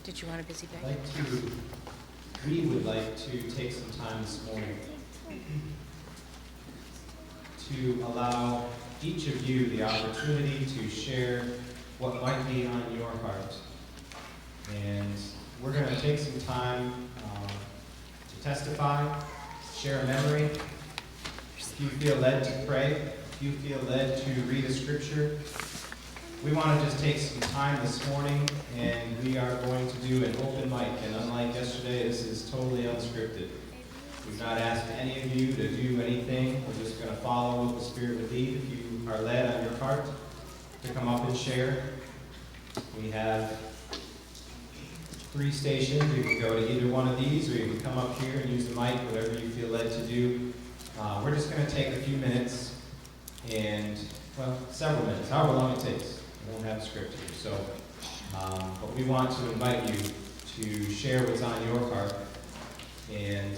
Did you want a busy We would like to take some time this morning to allow each of you the opportunity to share what might be on your heart. And we're going to take some time to testify, share a memory. If you feel led to pray, if you feel led to read a scripture, we want to just take some time this morning, and we are going to do an open mic. And unlike yesterday, this is totally unscripted. We've not asked any of you to do anything. We're just going to follow what the Spirit would lead. If you are led on your heart to come up and share, we have 3 stations. You can go to either one of these, or you can come up here and use the mic, whatever you feel led to do. We're just going to take a few minutes and, well, several minutes, however long it takes. We won't have a script here. So, but we want to invite you to share what's on your heart and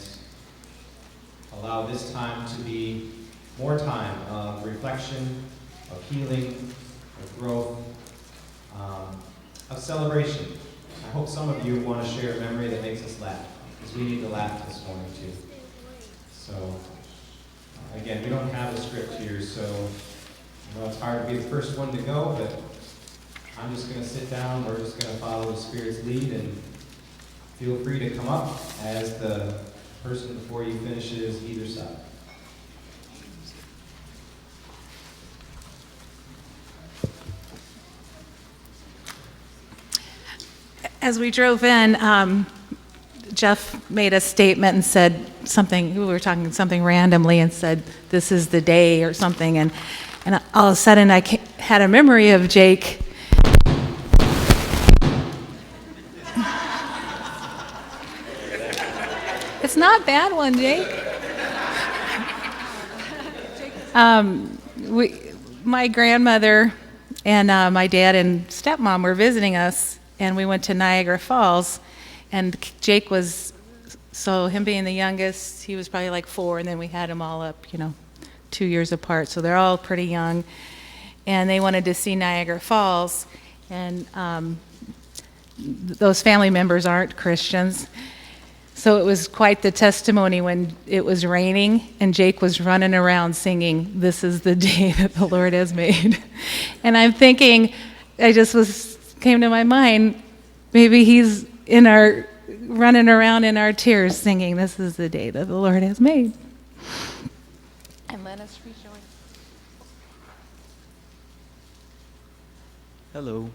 allow this time to be more time of reflection, of healing, of growth, of celebration. I hope some of you want to share a memory that makes us laugh, because we need to laugh this morning too. So, again, we don't have a script here, so I know it's hard to be the first one to go, but I'm just going to sit down. We're just going to follow the Spirit's lead, and feel free to come up as the person before you finishes either side. As we drove in, Jeff made a statement and said something, we were talking something randomly and said, this is the day or something, and all of a sudden I had a memory of Jake. It's not a bad one, Jake. My grandmother and my dad and stepmom were visiting us, and we went to Niagara Falls, and Jake was, so him being the youngest, he was probably like 4, and then we had them all up, 2 years apart, so they're all pretty young, and they wanted to see Niagara Falls, and those family members aren't Christians. So it was quite the testimony when it was raining and Jake was running around singing, "This is the day that the Lord has made." And I'm thinking, came to my mind, maybe he's running around in our tears singing, "This is the day that the Lord has made." And let us rejoice. Hello.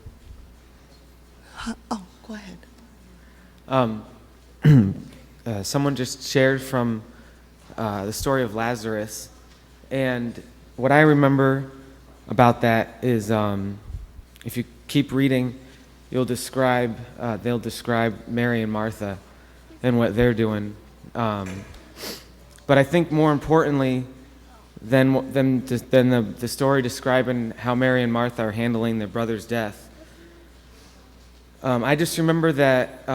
Oh, go ahead. Someone just shared from the story of Lazarus, and what I remember about that is, if you keep reading, they'll describe Mary and Martha and what they're doing. But I think more importantly than the story describing how Mary and Martha are handling their brother's death, I just remember that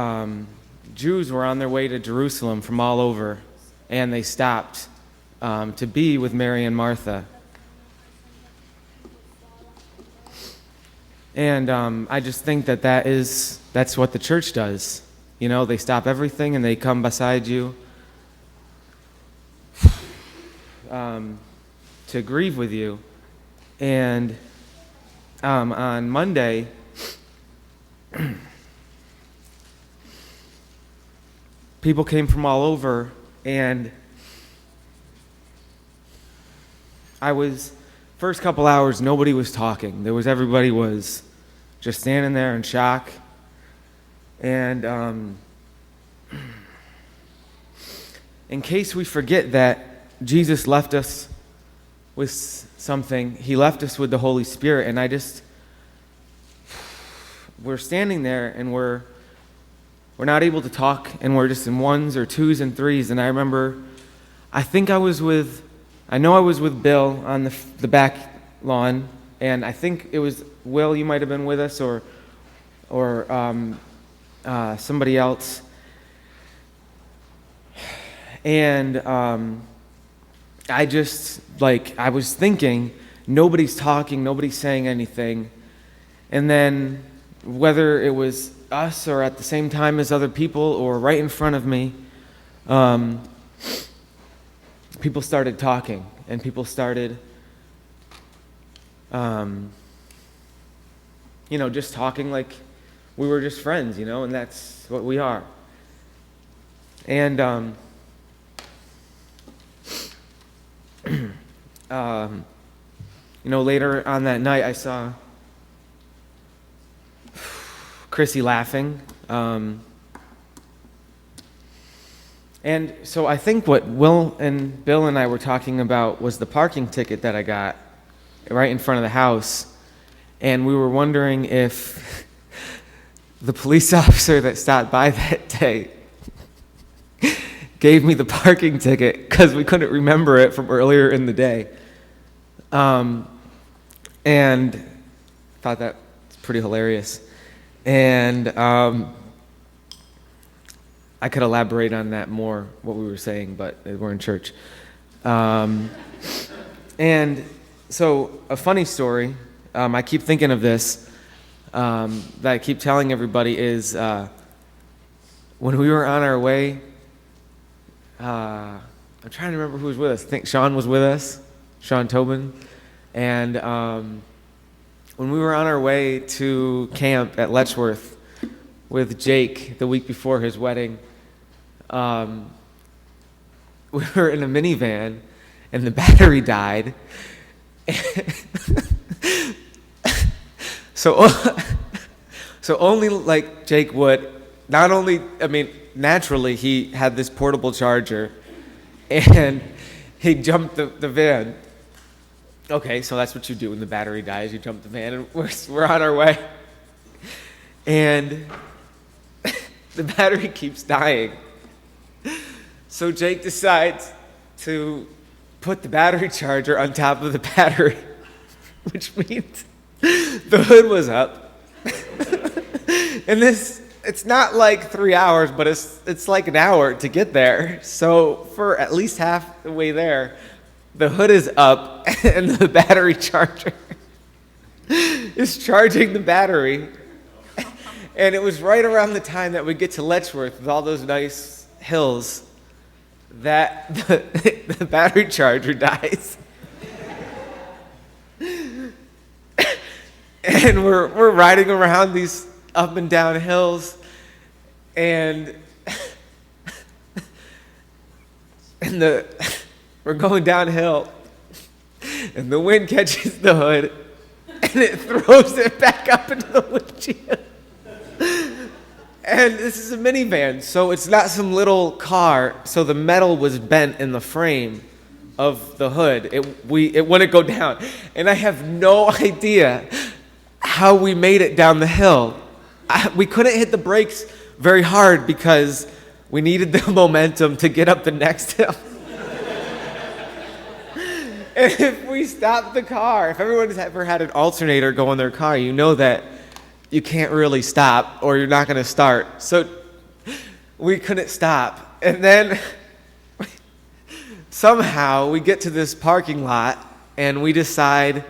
Jews were on their way to Jerusalem from all over, and they stopped to be with Mary and Martha. And I just think that's what the church does. They stop everything and they come beside you to grieve with you. And on Monday, people came from all over, and first couple hours, nobody was talking. Everybody was just standing there in shock. And in case we forget that Jesus left us with something, he left us with the Holy Spirit, and we're standing there, and we're not able to talk, and we're just in 1s or 2s and 3s. And I remember, I know I was with Bill on the back lawn, and I think it was Will, you might have been with us, or somebody else. And I was thinking, nobody's talking, nobody's saying anything. And then whether it was us or at the same time as other people or right in front of me, people started talking, and people started, just talking like we were just friends, and that's what we are. And later on that night, I saw Chrissy laughing. And so I think what Will and Bill and I were talking about was the parking ticket that I got right in front of the house. And we were wondering if the police officer that stopped by that day gave me the parking ticket because we couldn't remember it from earlier in the day. And thought that was pretty hilarious. And I could elaborate on that more, what we were saying, but we're in church. And so a funny story, I keep thinking of this, that I keep telling everybody is when we were on our way, I'm trying to remember who was with us. I think Sean was with us, Sean Tobin. And when we were on our way to camp at Letchworth with Jake the week before his wedding, we were in a minivan and the battery died. So only like Jake would, naturally he had this portable charger and he jumped the van. Okay, so that's what you do when the battery dies. You jump the van, and we're on our way. And the battery keeps dying. So Jake decides to put the battery charger on top of the battery, which means the hood was up. And it's not like 3 hours, but it's like an hour to get there. So for at least half the way there, the hood is up and the battery charger is charging the battery. And it was right around the time that we get to Letchworth with all those nice hills that the battery charger dies. And we're riding around these up and down hills, and we're going downhill, and the wind catches the hood, and it throws it back up into the windshield. And this is a minivan, so it's not some little car, so the metal was bent in the frame of the hood. It wouldn't go down. And I have no idea how we made it down the hill. We couldn't hit the brakes very hard because we needed the momentum to get up the next hill. And if we stopped the car, if everyone's ever had an alternator go in their car, you know that you can't really stop or you're not going to start. So we couldn't stop. And then somehow we get to this parking lot and we decide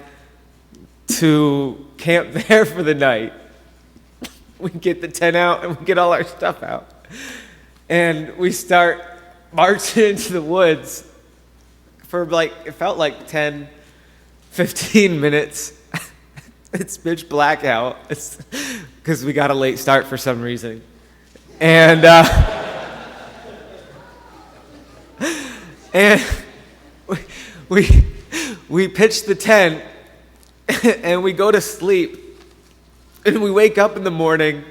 to camp there for the night. We get the tent out and we get all our stuff out. And we start marching into the woods for it felt like 10, 15 minutes. It's pitch black out. It's because we got a late start for some reason. And we pitch the tent and we go to sleep. And we wake up in the morning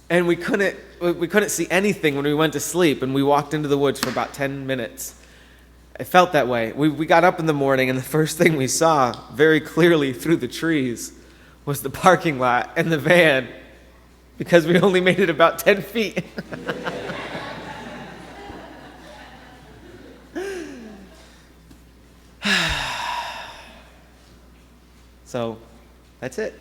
and we couldn't see anything when we went to sleep, and we walked into the woods for about 10 minutes. It felt that way. We got up in the morning, and the first thing we saw very clearly through the trees was the parking lot and the van, because we only made it about 10 feet. So, that's it.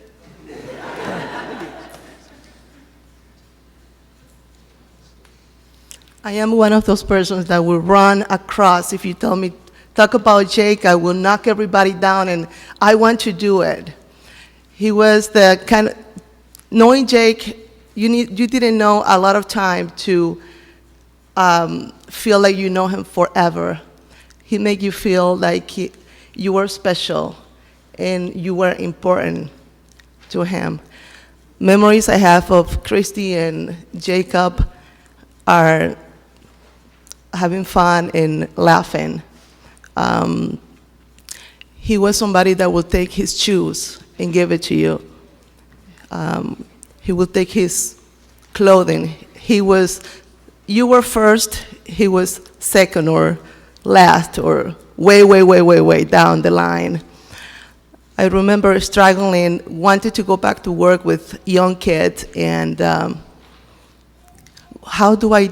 I am one of those persons that will run across. If you tell me, talk about Jake, I will knock everybody down, and I want to do it. He was the kind of, knowing Jake, you didn't know a lot of time to feel like you know him forever. He made you feel like you were special and you were important to him. Memories I have of Christy and Jacob are having fun and laughing. He was somebody that would take his shoes and give it to you. He would take his clothing. You were first, he was second or last or way down the line. I remember struggling, wanted to go back to work with young kids, and how do? I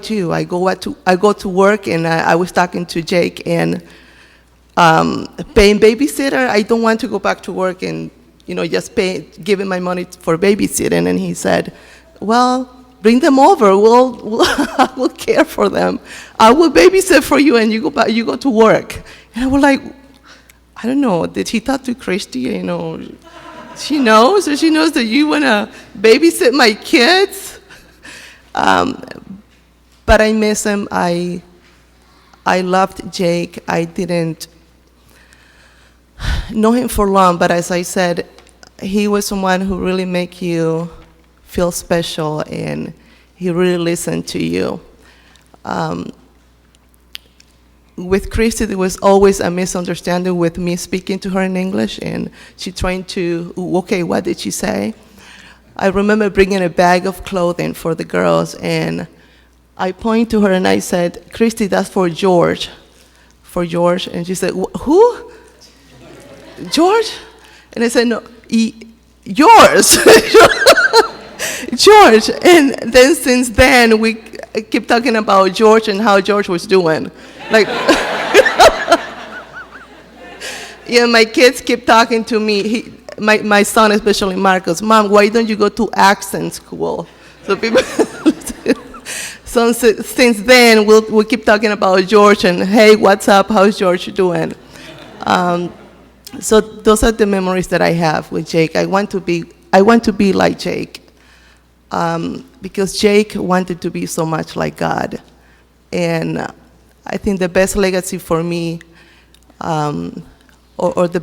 go to work, and I was talking to Jake, and paying babysitter. I don't want to go back to work and just giving my money for babysitting. And he said, "Well, bring them over. We'll care for them. I will babysit for you, and you go to work." And I was like, I don't know. Did he talk to Christy? She knows, or she knows that you want to babysit my kids. But I miss him. I loved Jake. I didn't know him for long, but as I said, he was someone who really make you feel special, and he really listened to you. With Christy, there was always a misunderstanding with me speaking to her in English, and she trying to, okay, what did she say? I remember bringing a bag of clothing for the girls, and I point to her and I said, "Christy, that's for George." For George. And she said, "Who? George?" And I said, "No, yours." George. And then since then, we keep talking about George and how George was doing. Like, yeah, my kids keep talking to me. My son, especially Marcus, "Mom, why don't you go to accent school?" So people. So since then, we'll keep talking about George and, "Hey, what's up? How's George doing?" So those are the memories that I have with Jake. I want to be like Jake, because Jake wanted to be so much like God, and I think the best legacy for me, or the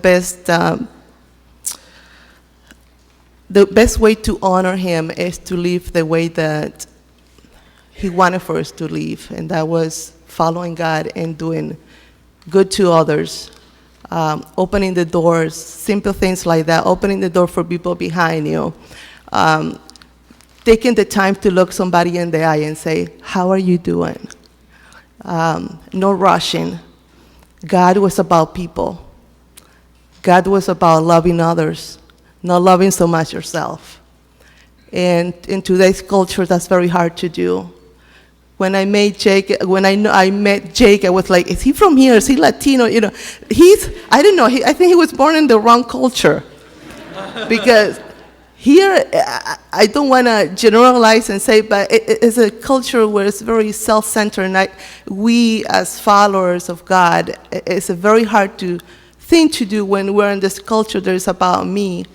best way to honor him is to live the way that he wanted for us to live, and that was following God and doing good to others, opening the doors, simple things like that, opening the door for people behind you, taking the time to look somebody in the eye and say, "How are you doing?" No rushing. God was about people. God was about loving others, not loving so much yourself. And in today's culture, that's very hard to do. When I met Jake, I was like, "Is he from here? Is he Latino?" I don't know. I think he was born in the wrong culture, because here, I don't want to generalize and say, but it's a culture where it's very self-centered. And we, as followers of God, it's a very hard thing to do when we're in this culture that is about me.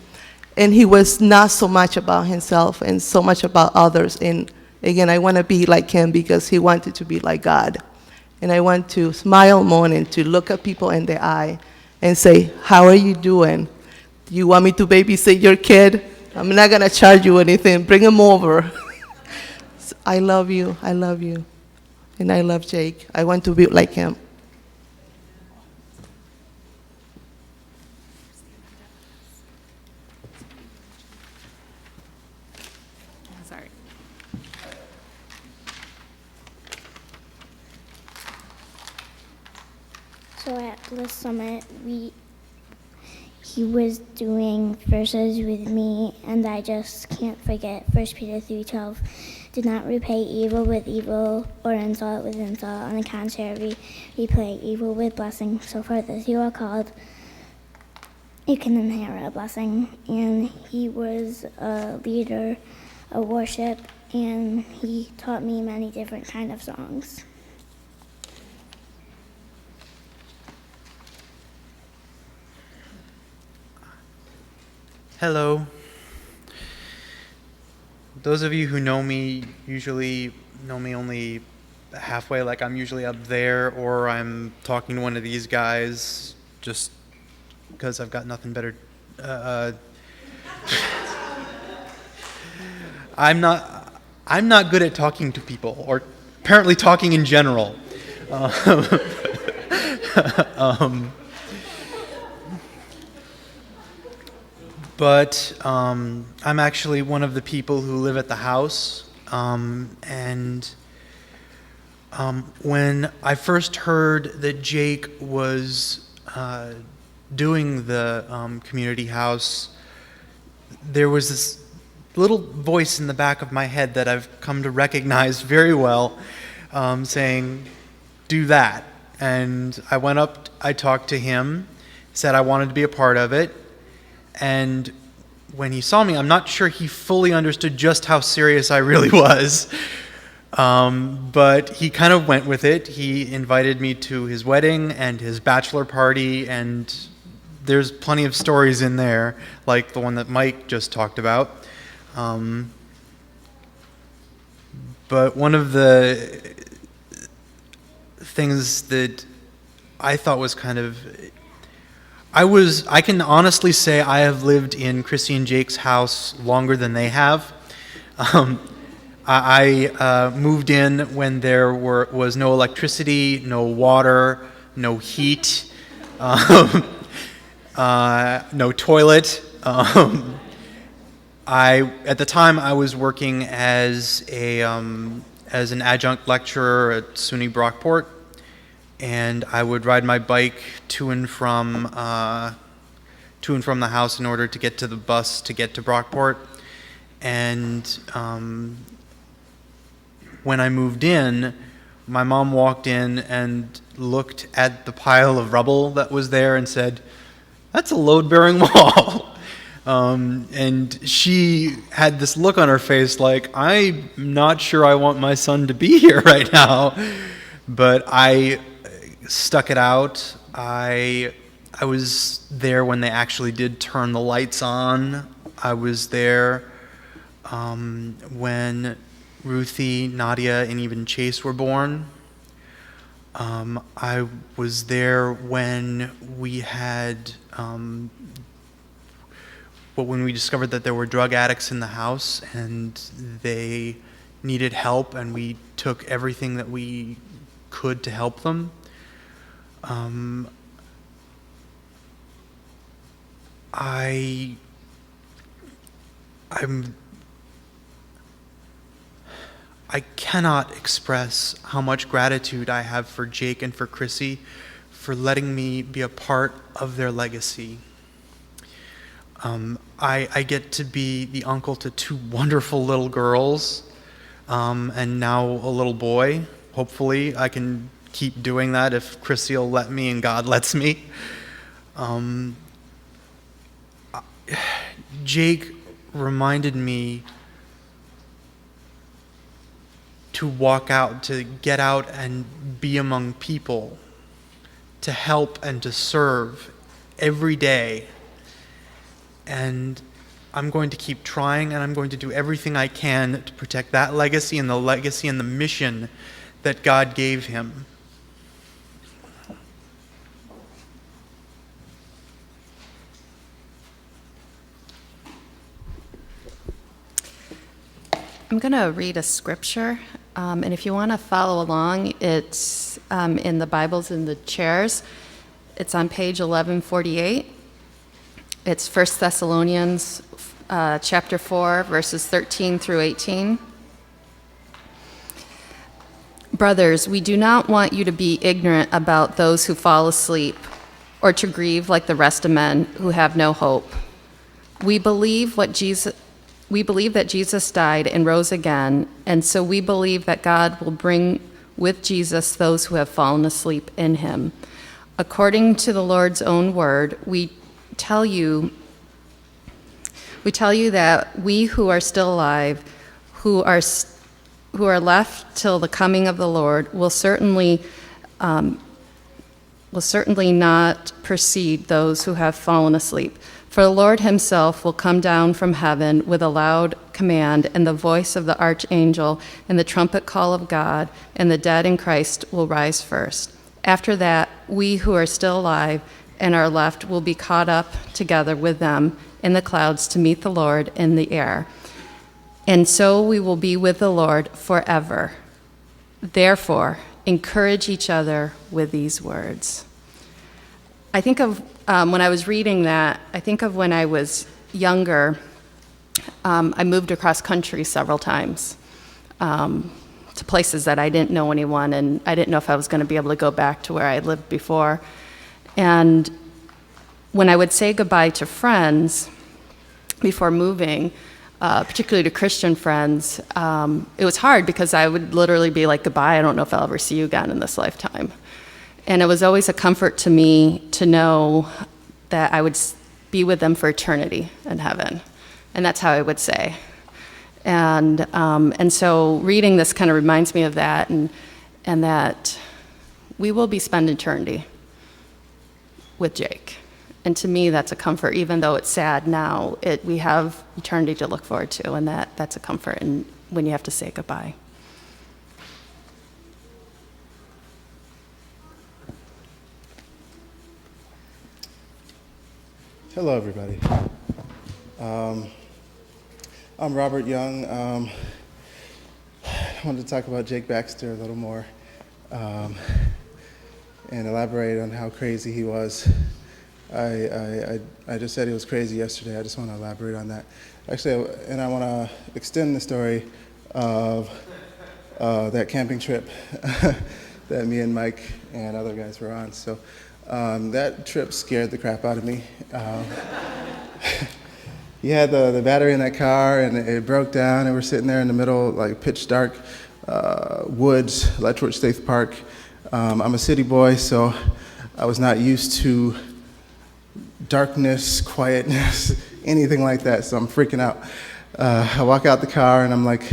And he was not so much about himself and so much about others. And again, I want to be like him because he wanted to be like God. And I want to smile more and to look at people in the eye and say, "How are you doing? Do you want me to babysit your kid? I'm not going to charge you anything. Bring him over." So I love you. And I love Jake. I want to be like him. Sorry. So at Bliss Summit, he was doing verses with me, and I just can't forget 1 Peter 3:12. "Do not repay evil with evil or insult with insult. On the contrary, repay evil with blessing. So for this you are called, you can inherit a blessing." And he was a leader of worship, and he taught me many different kind of songs. Hello, Those of you who know me usually know me only halfway, like I'm usually up there or I'm talking to one of these guys just because I've got nothing better. I'm not good at talking to people, or apparently talking in general. But I'm actually one of the people who live at the house, and when I first heard that Jake was doing the community house, there was this little voice in the back of my head that I've come to recognize very well, saying, "Do that." And I went up, I talked to him, said I wanted to be a part of it, and when he saw me, I'm not sure he fully understood just how serious I really was. But he kind of went with it. He invited me to his wedding and his bachelor party, and there's plenty of stories in there, like the one that Mike just talked about. But one of the things that I thought was kind of... I can honestly say I have lived in Chrissy and Jake's house longer than they have. I moved in when there was no electricity, no water, no heat, no toilet. At the time, I was working as an adjunct lecturer at SUNY Brockport, and I would ride my bike to and from the house in order to get to the bus to get to Brockport. And when I moved in, my mom walked in and looked at the pile of rubble that was there and said, "That's a load-bearing wall." And she had this look on her face like, "I'm not sure I want my son to be here right now." But I stuck it out. I was there when they actually did turn the lights on. I was there when Ruthie, Nadia, and even Chase were born. I was there when we had, when we discovered that there were drug addicts in the house and they needed help, and we took everything that we could to help them. I cannot express how much gratitude I have for Jake and for Chrissy for letting me be a part of their legacy. I get to be the uncle to two wonderful little girls, and now a little boy. Hopefully I can keep doing that if Chrissy will let me and God lets me. Jake reminded me to walk out, to get out and be among people, to help and to serve every day. And I'm going to keep trying, and I'm going to do everything I can to protect that legacy and the mission that God gave him. I'm going to read a scripture, and if you want to follow along, it's in the Bibles in the chairs. It's on page 1148. It's 1 Thessalonians chapter 4, verses 13 through 18. Brothers, we do not want you to be ignorant about those who fall asleep, or to grieve like the rest of men who have no hope. We believe that Jesus died and rose again, and so we believe that God will bring with Jesus those who have fallen asleep in him. According to the Lord's own word, we tell you that we who are still alive, who are left till the coming of the Lord, will certainly not precede those who have fallen asleep. For the Lord himself will come down from heaven with a loud command and the voice of the archangel and the trumpet call of God, and the dead in Christ will rise first. After that, we who are still alive and are left will be caught up together with them in the clouds to meet the Lord in the air. And so we will be with the Lord forever. Therefore, encourage each other with these words. I think of, when I was reading that, I think of when I was younger. I moved across country several times to places that I didn't know anyone, and I didn't know if I was going to be able to go back to where I lived before. And when I would say goodbye to friends before moving, particularly to Christian friends, it was hard because I would literally be like, goodbye, I don't know if I'll ever see you again in this lifetime. And it was always a comfort to me to know that I would be with them for eternity in heaven. And that's how I would say. And so reading this kind of reminds me of that, and that we will be spending eternity with Jake. And to me, that's a comfort, even though it's sad now. We have eternity to look forward to, and that's a comfort. And when you have to say goodbye. Hello, everybody. I'm Robert Young. I wanted to talk about Jake Baxter a little more and elaborate on how crazy he was. I just said he was crazy yesterday. I just want to elaborate on that. Actually, and I want to extend the story of that camping trip that me and Mike and other guys were on. So that trip scared the crap out of me. He had the battery in that car, and it broke down, and we're sitting there in the middle, like pitch dark woods, Letchworth State Park. I'm a city boy, so I was not used to darkness, quietness, anything like that, so I'm freaking out. I walk out the car, and I'm like,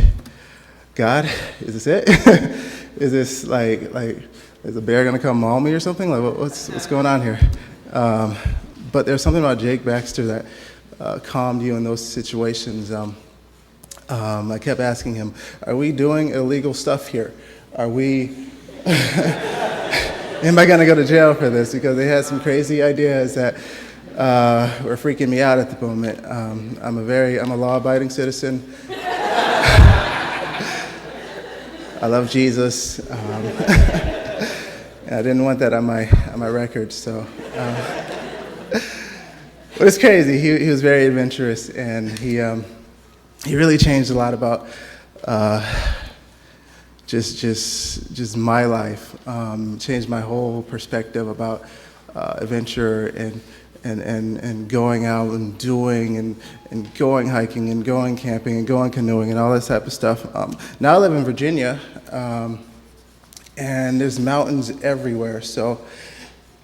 God, is this it? Is this like, is a bear gonna come maul me or something? Like, what's going on here? But there's something about Jake Baxter that calmed you in those situations. I kept asking him, are we doing illegal stuff here? Am I gonna go to jail for this? Because they had some crazy ideas that were freaking me out at the moment. I'm a law-abiding citizen. I love Jesus. I didn't want that on my record, so. But it's crazy. He was very adventurous, and he really changed a lot about just my life. Changed my whole perspective about adventure and going out and doing and going hiking and going camping and going canoeing and all this type of stuff. Now I live in Virginia, and there's mountains everywhere. So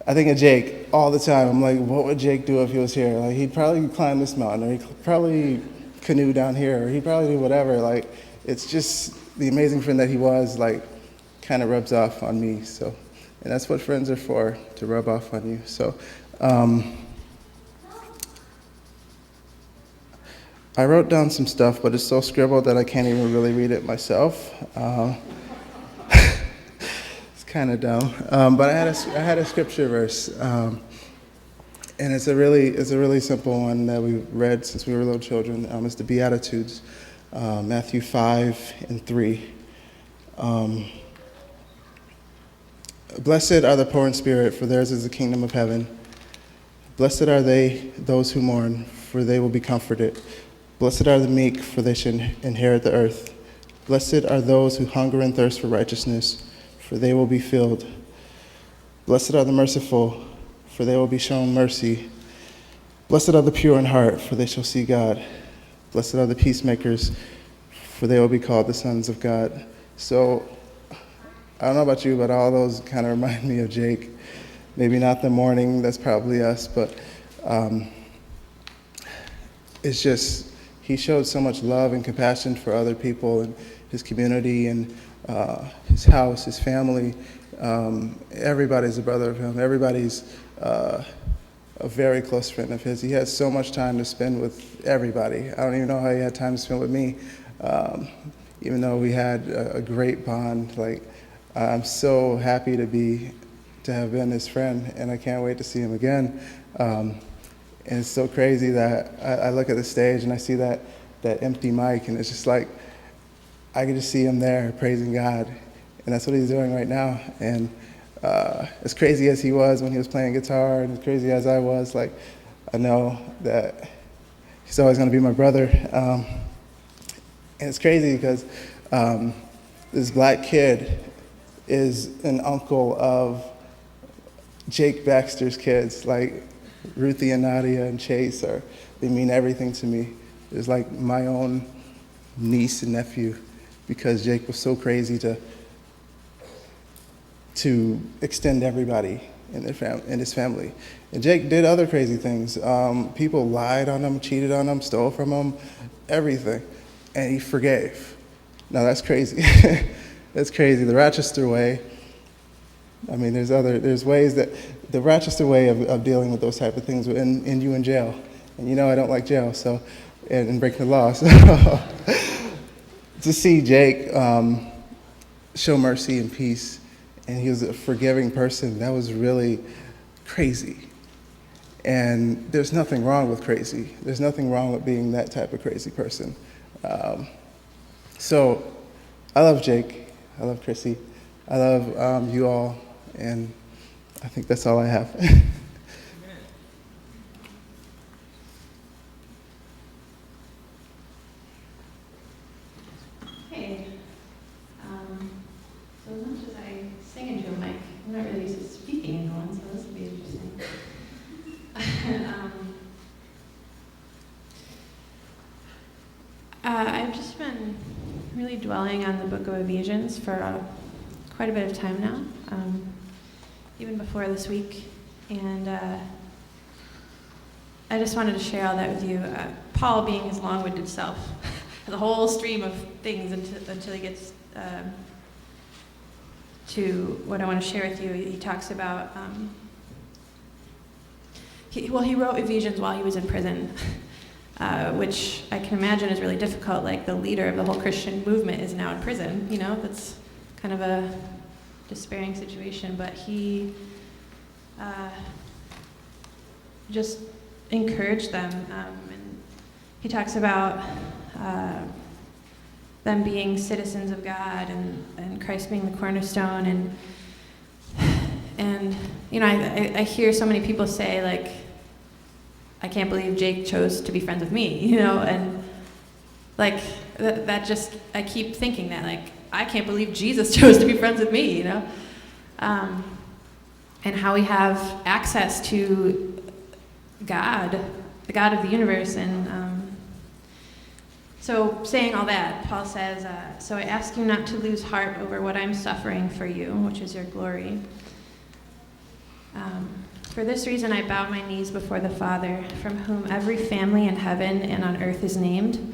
I think of Jake all the time. I'm like, what would Jake do if he was here? Like, he'd probably climb this mountain, or he'd probably canoe down here, or he'd probably do whatever. Like, it's just the amazing friend that he was, like, kind of rubs off on me. So, and that's what friends are for, to rub off on you. So, I wrote down some stuff, but it's so scribbled that I can't even really read it myself. Kind of dumb, but I had a scripture verse, and it's a really simple one that we read since we were little children. It's the Beatitudes, Matthew 5:3. Blessed are the poor in spirit, for theirs is the kingdom of heaven. Blessed are those who mourn, for they will be comforted. Blessed are the meek, for they shall inherit the earth. Blessed are those who hunger and thirst for righteousness, for they will be filled. Blessed are the merciful, for they will be shown mercy. Blessed are the pure in heart, for they shall see God. Blessed are the peacemakers, for they will be called the sons of God. So, I don't know about you, but all those kind of remind me of Jake. Maybe not the mourning, that's probably us, but it's just, he showed so much love and compassion for other people and his community and his house, his family. Everybody's a brother of him. Everybody's a very close friend of his. He had so much time to spend with everybody. I don't even know how he had time to spend with me, even though we had a great bond. Like, I'm so happy to have been his friend, and I can't wait to see him again. And it's so crazy that I look at the stage and I see that empty mic, and it's just like, I can just see him there praising God, and that's what he's doing right now. And as crazy as he was when he was playing guitar, and as crazy as I was, like, I know that he's always going to be my brother. And it's crazy because this black kid is an uncle of Jake Baxter's kids. Like, Ruthie and Nadia and Chase they mean everything to me. It's like my own niece and nephew, because Jake was so crazy to extend everybody in his family. And Jake did other crazy things. People lied on him, cheated on him, stole from him, everything. And he forgave. Now that's crazy. That's crazy. The Rochester way, I mean, there's ways that, the Rochester way of dealing with those type of things would end you in jail. And you know I don't like jail, so, and breaking the law. So to see Jake show mercy and peace, and he was a forgiving person, that was really crazy. And there's nothing wrong with crazy. There's nothing wrong with being that type of crazy person. So I love Jake. I love Chrissy. I love you all. And I think that's all I have. Hey, so as much as I sing into a mic, I'm not really used to speaking into one, so this will be interesting. I've just been really dwelling on the book of Ephesians for quite a bit of time now, even before this week, and I just wanted to share all that with you. Paul, being his long-winded self, has a whole stream of things until he gets to what I want to share with you. He talks about, he wrote Ephesians while he was in prison, which I can imagine is really difficult. Like, the leader of the whole Christian movement is now in prison, you know, that's kind of a despairing situation, but he just encouraged them, and he talks about them being citizens of God, and Christ being the cornerstone, and you know, I hear so many people say, like, I can't believe Jake chose to be friends with me, you know, and like that just, I keep thinking that, like, I can't believe Jesus chose to be friends with me, you know, and how we have access to God, the God of the universe. And so saying all that, Paul says, so I ask you not to lose heart over what I'm suffering for you, which is your glory. For this reason I bow my knees before the Father, from whom every family in heaven and on earth is named,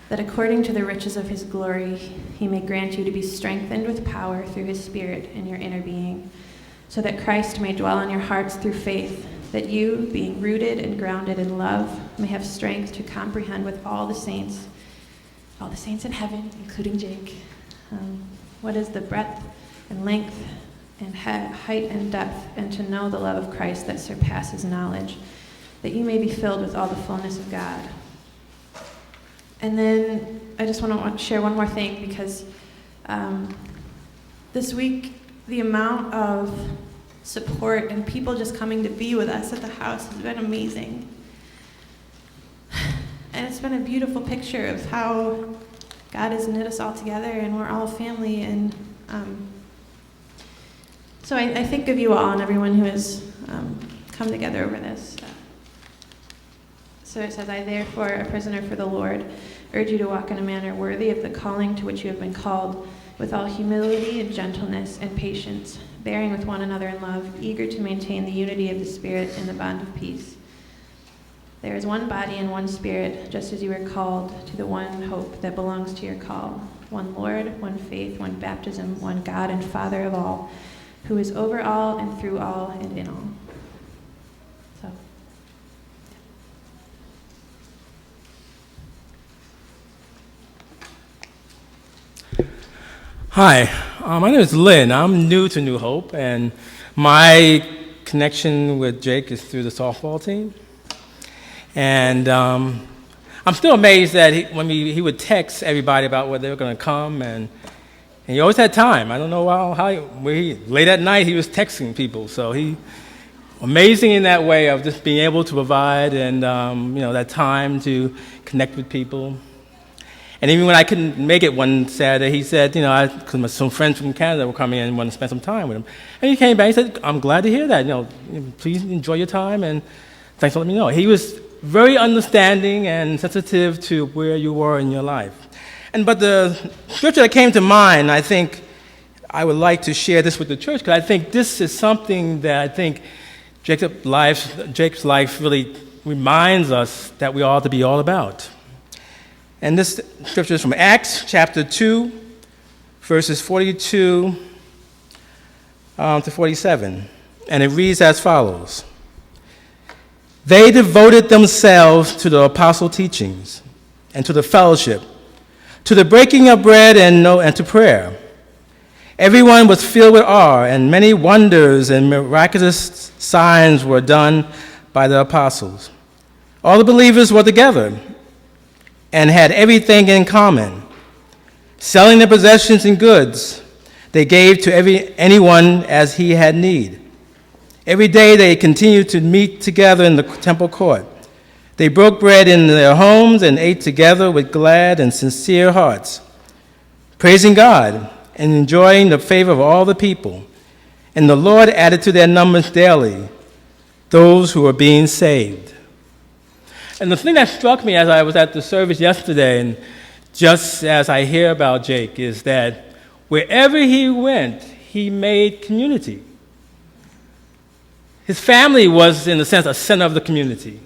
that according to the riches of his glory he may grant you to be strengthened with power through his Spirit in your inner being, so that Christ may dwell in your hearts through faith, that you, being rooted and grounded in love, may have strength to comprehend with all the saints in heaven, including Jake, what is the breadth and length and height and depth, and to know the love of Christ that surpasses knowledge, that you may be filled with all the fullness of God. And then I just want to share one more thing, because this week the amount of support and people just coming to be with us at the house has been amazing. And it's been a beautiful picture of how God has knit us all together, and we're all family. And so I think of you all and everyone who has come together over this. So it says, I therefore, a prisoner for the Lord, urge you to walk in a manner worthy of the calling to which you have been called, with all humility and gentleness and patience, bearing with one another in love, eager to maintain the unity of the Spirit in the bond of peace. There is one body and one Spirit, just as you were called to the one hope that belongs to your call. One Lord, one faith, one baptism, one God and Father of all, who is over all and through all and in all. So Hi, my name is Lynn. I'm new to New Hope, and my connection with Jake is through the softball team. And I'm still amazed that when he would text everybody about where they were going to come, and he always had time. I don't know late at night he was texting people. So amazing in that way of just being able to provide and that time to connect with people. And even when I couldn't make it one Saturday, he said, because some friends from Canada were coming in and wanted to spend some time with him. And he came back and said, I'm glad to hear that. Please enjoy your time and thanks for letting me know. He was very understanding and sensitive to where you were in your life. But the scripture that came to mind, I think I would like to share this with the church because I think this is something that I think Jake's life really reminds us that we ought to be all about. And this scripture is from Acts chapter 2, verses 42 to 47. And it reads as follows. They devoted themselves to the apostle teachings and to the fellowship, to the breaking of bread and to prayer. Everyone was filled with awe, and many wonders and miraculous signs were done by the apostles. All the believers were together and had everything in common. Selling their possessions and goods, they gave to anyone as he had need. Every day they continued to meet together in the temple court. They broke bread in their homes and ate together with glad and sincere hearts, praising God and enjoying the favor of all the people. And the Lord added to their numbers daily those who were being saved. And the thing that struck me as I was at the service yesterday, and just as I hear about Jake, is that wherever he went, he made community. His family was, in a sense, a center of the community.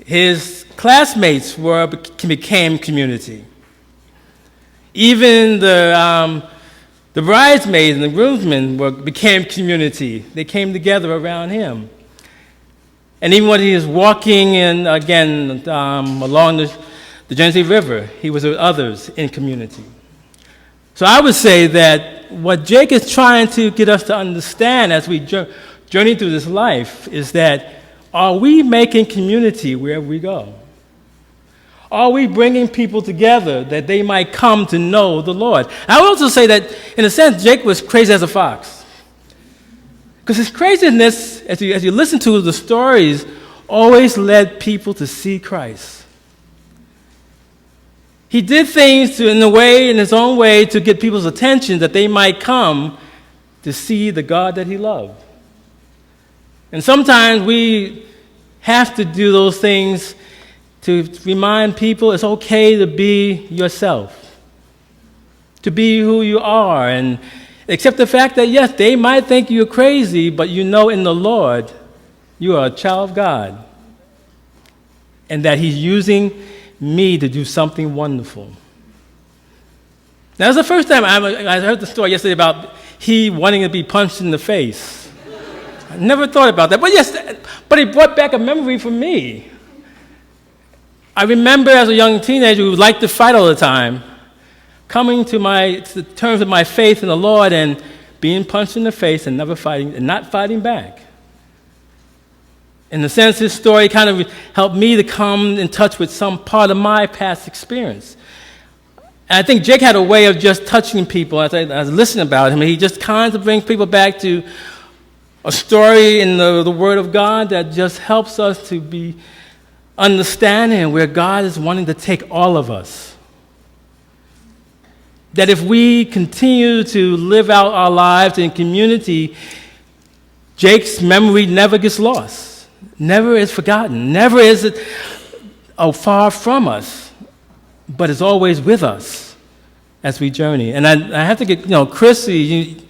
His classmates became community. Even the bridesmaids and the groomsmen became community. They came together around him. And even when he was walking along the Genesee River, he was with others in community. So I would say that what Jake is trying to get us to understand as we journey through this life is that, are we making community wherever we go? Are we bringing people together that they might come to know the Lord? I would also say that, in a sense, Jake was crazy as a fox. Because his craziness, as you listen to the stories, always led people to see Christ. He did things in his own way, to get people's attention that they might come to see the God that he loved. And sometimes we have to do those things to remind people it's okay to be yourself, to be who you are, and accept the fact that, yes, they might think you're crazy, but you know in the Lord you are a child of God, and that he's using me to do something wonderful. Now, that's the first time I heard the story yesterday about he wanting to be punched in the face. I never thought about that. But it brought back a memory for me. I remember as a young teenager who liked to fight all the time, coming to terms with my faith in the Lord and being punched in the face and not fighting back. In a sense, this story kind of helped me to come in touch with some part of my past experience. And I think Jake had a way of just touching people as I was listening about him. He just kind of brings people back to a story in the Word of God that just helps us to be understanding where God is wanting to take all of us. That if we continue to live out our lives in community, Jake's memory never gets lost, never is forgotten, never is it far from us, but is always with us as we journey. And I have to get, Chrissy,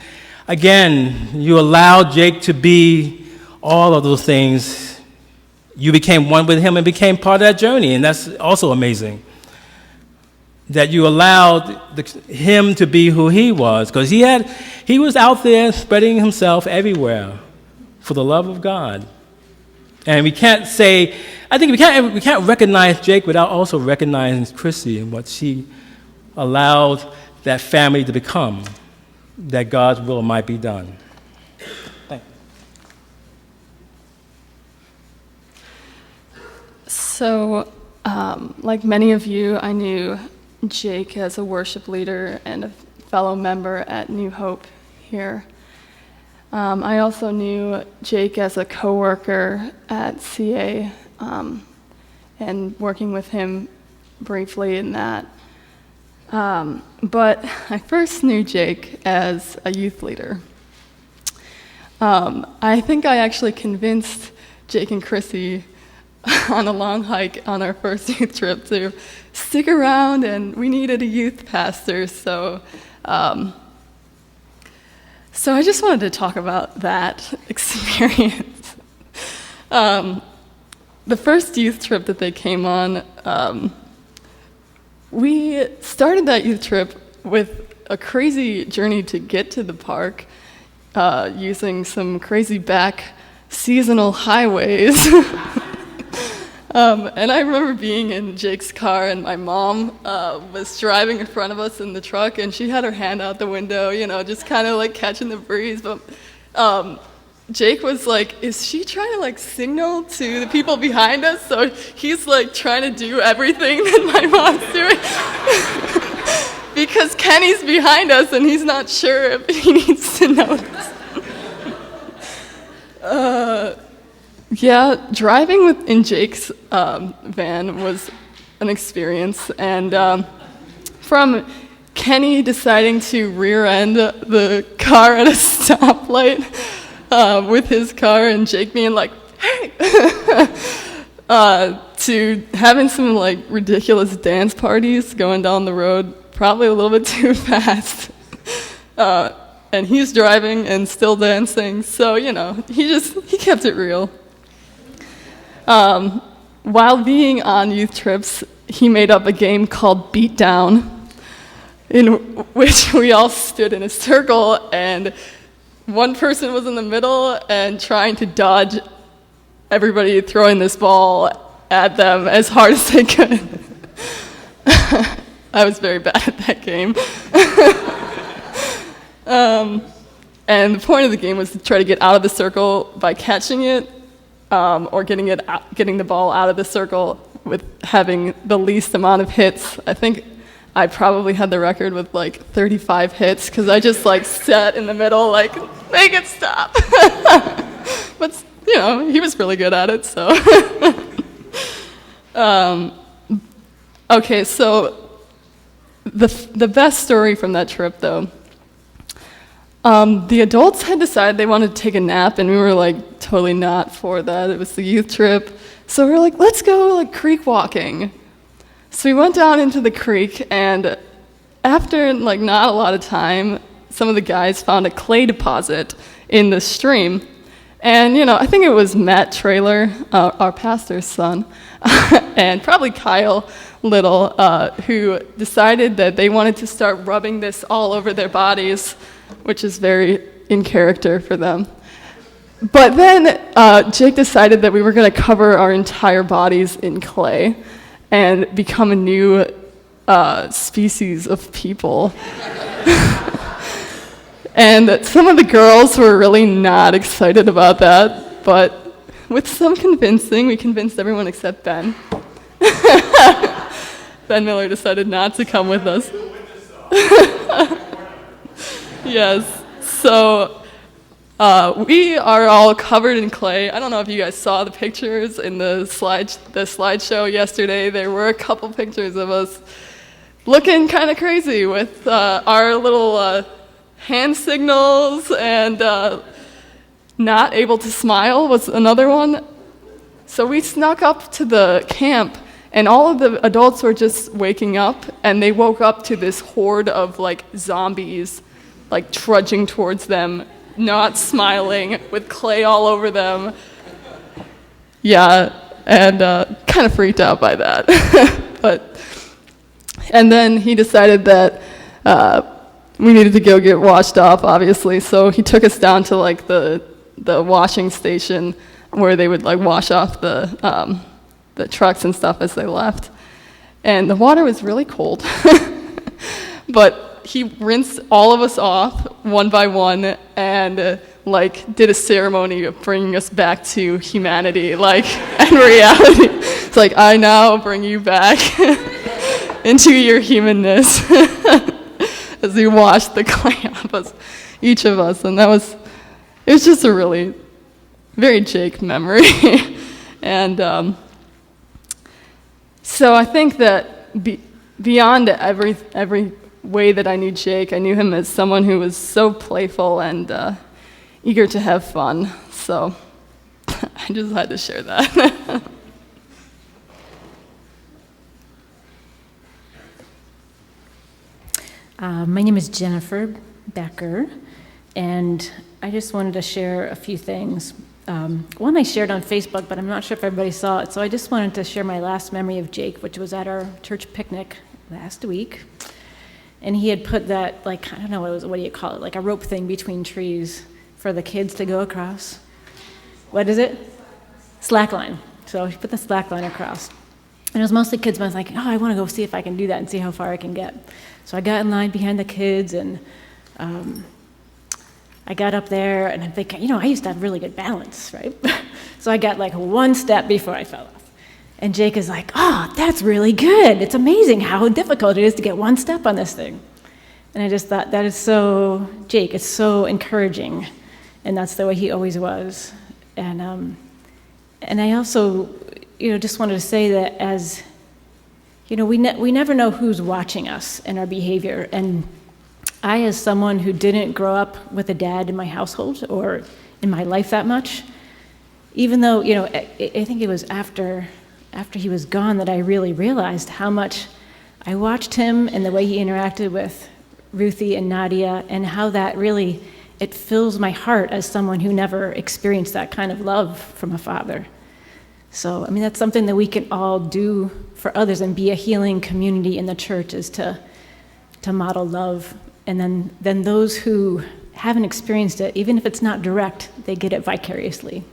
you allowed Jake to be all of those things. You became one with him and became part of that journey, and that's also amazing. That you allowed him to be who he was, because he was out there spreading himself everywhere for the love of God. And we can't recognize Jake without also recognizing Chrissy and what she allowed that family to become, that God's will might be done. Thank you. So, like many of you, I knew Jake as a worship leader and a fellow member at New Hope here. I also knew Jake as a coworker at CA, and working with him briefly in that. But I first knew Jake as a youth leader. I think I actually convinced Jake and Chrissy on a long hike on our first youth trip to stick around, and we needed a youth pastor, so I just wanted to talk about that experience. The first youth trip that they came on, we started that youth trip with a crazy journey to get to the park, using some crazy back seasonal highways. And I remember being in Jake's car, and my mom was driving in front of us in the truck, and she had her hand out the window, you know, just kind of like catching the breeze. But Jake was like, is she trying to like signal to the people behind us? So he's like trying to do everything that my mom's doing. Because Kenny's behind us, and he's not sure if he needs to notice. Yeah, driving in Jake's van was an experience, and from Kenny deciding to rear-end the car at a stoplight with his car, and Jake being like, hey, to having some like ridiculous dance parties going down the road, probably a little bit too fast. And he's driving and still dancing, so, you know, he kept it real. While being on youth trips, he made up a game called Beat Down, in which we all stood in a circle, and one person was in the middle and trying to dodge everybody throwing this ball at them as hard as they could. I was very bad at that game. And the point of the game was to try to get out of the circle by catching it, or getting the ball out of the circle with having the least amount of hits. I think I probably had the record with like 35 hits, because I just like sat in the middle like, make it stop. But, you know, he was really good at it, so. Okay, so the best story from that trip, though, the adults had decided they wanted to take a nap, and we were like totally not for that. It was the youth trip, so we were like, let's go like creek walking. So we went down into the creek, and after like not a lot of time, some of the guys found a clay deposit in the stream. And, you know, I think it was Matt Traylor, our pastor's son, and probably Kyle Little, who decided that they wanted to start rubbing this all over their bodies, which is very in character for them. But then Jake decided that we were going to cover our entire bodies in clay and become a new species of people. And some of the girls were really not excited about that, but with some convincing, we convinced everyone except Ben. Ben Miller decided not to come with us. Yes, so we are all covered in clay. I don't know if you guys saw the pictures in the slideshow yesterday. There were a couple pictures of us looking kind of crazy with our little hand signals, and not able to smile was another one. So we snuck up to the camp, and all of the adults were just waking up, and they woke up to this horde of like zombies like trudging towards them, not smiling, with clay all over them. Yeah, and kind of freaked out by that. And then he decided that we needed to go get washed off, obviously, so he took us down to like the washing station where they would like wash off the trucks and stuff as they left. And the water was really cold. But but he rinsed all of us off one by one and like did a ceremony of bringing us back to humanity, like, and reality. It's like, I now bring you back into your humanness as he washed the clay off us, each of us. And it was just a really very Jake memory. And so I think that beyond every way that I knew Jake, I knew him as someone who was so playful and eager to have fun. So I just had to share that. My name is Jennifer Becker, and I just wanted to share a few things. One I shared on Facebook, but I'm not sure if everybody saw it, so I just wanted to share my last memory of Jake, which was at our church picnic last week. And he had put that, like, I don't know what do you call it, like a rope thing between trees for the kids to go across. What is it? Slackline. So he put the slackline across. And it was mostly kids, but I was like, oh, I want to go see if I can do that and see how far I can get. So I got in line behind the kids, and I got up there, and I'm thinking, I used to have really good balance, right? So I got like one step before I fell off. And Jake is like, oh, that's really good. It's amazing how difficult it is to get one step on this thing. And I just thought, that is so Jake. It's so encouraging. And that's the way he always was. And I also, just wanted to say that as, we never know who's watching us and our behavior. And I, as someone who didn't grow up with a dad in my household or in my life that much, even though, I think it was after he was gone that I really realized how much I watched him and the way he interacted with Ruthie and Nadia, and how that really, it fills my heart as someone who never experienced that kind of love from a father. So, that's something that we can all do for others and be a healing community in the church, is to model love. And then those who haven't experienced it, even if it's not direct, they get it vicariously.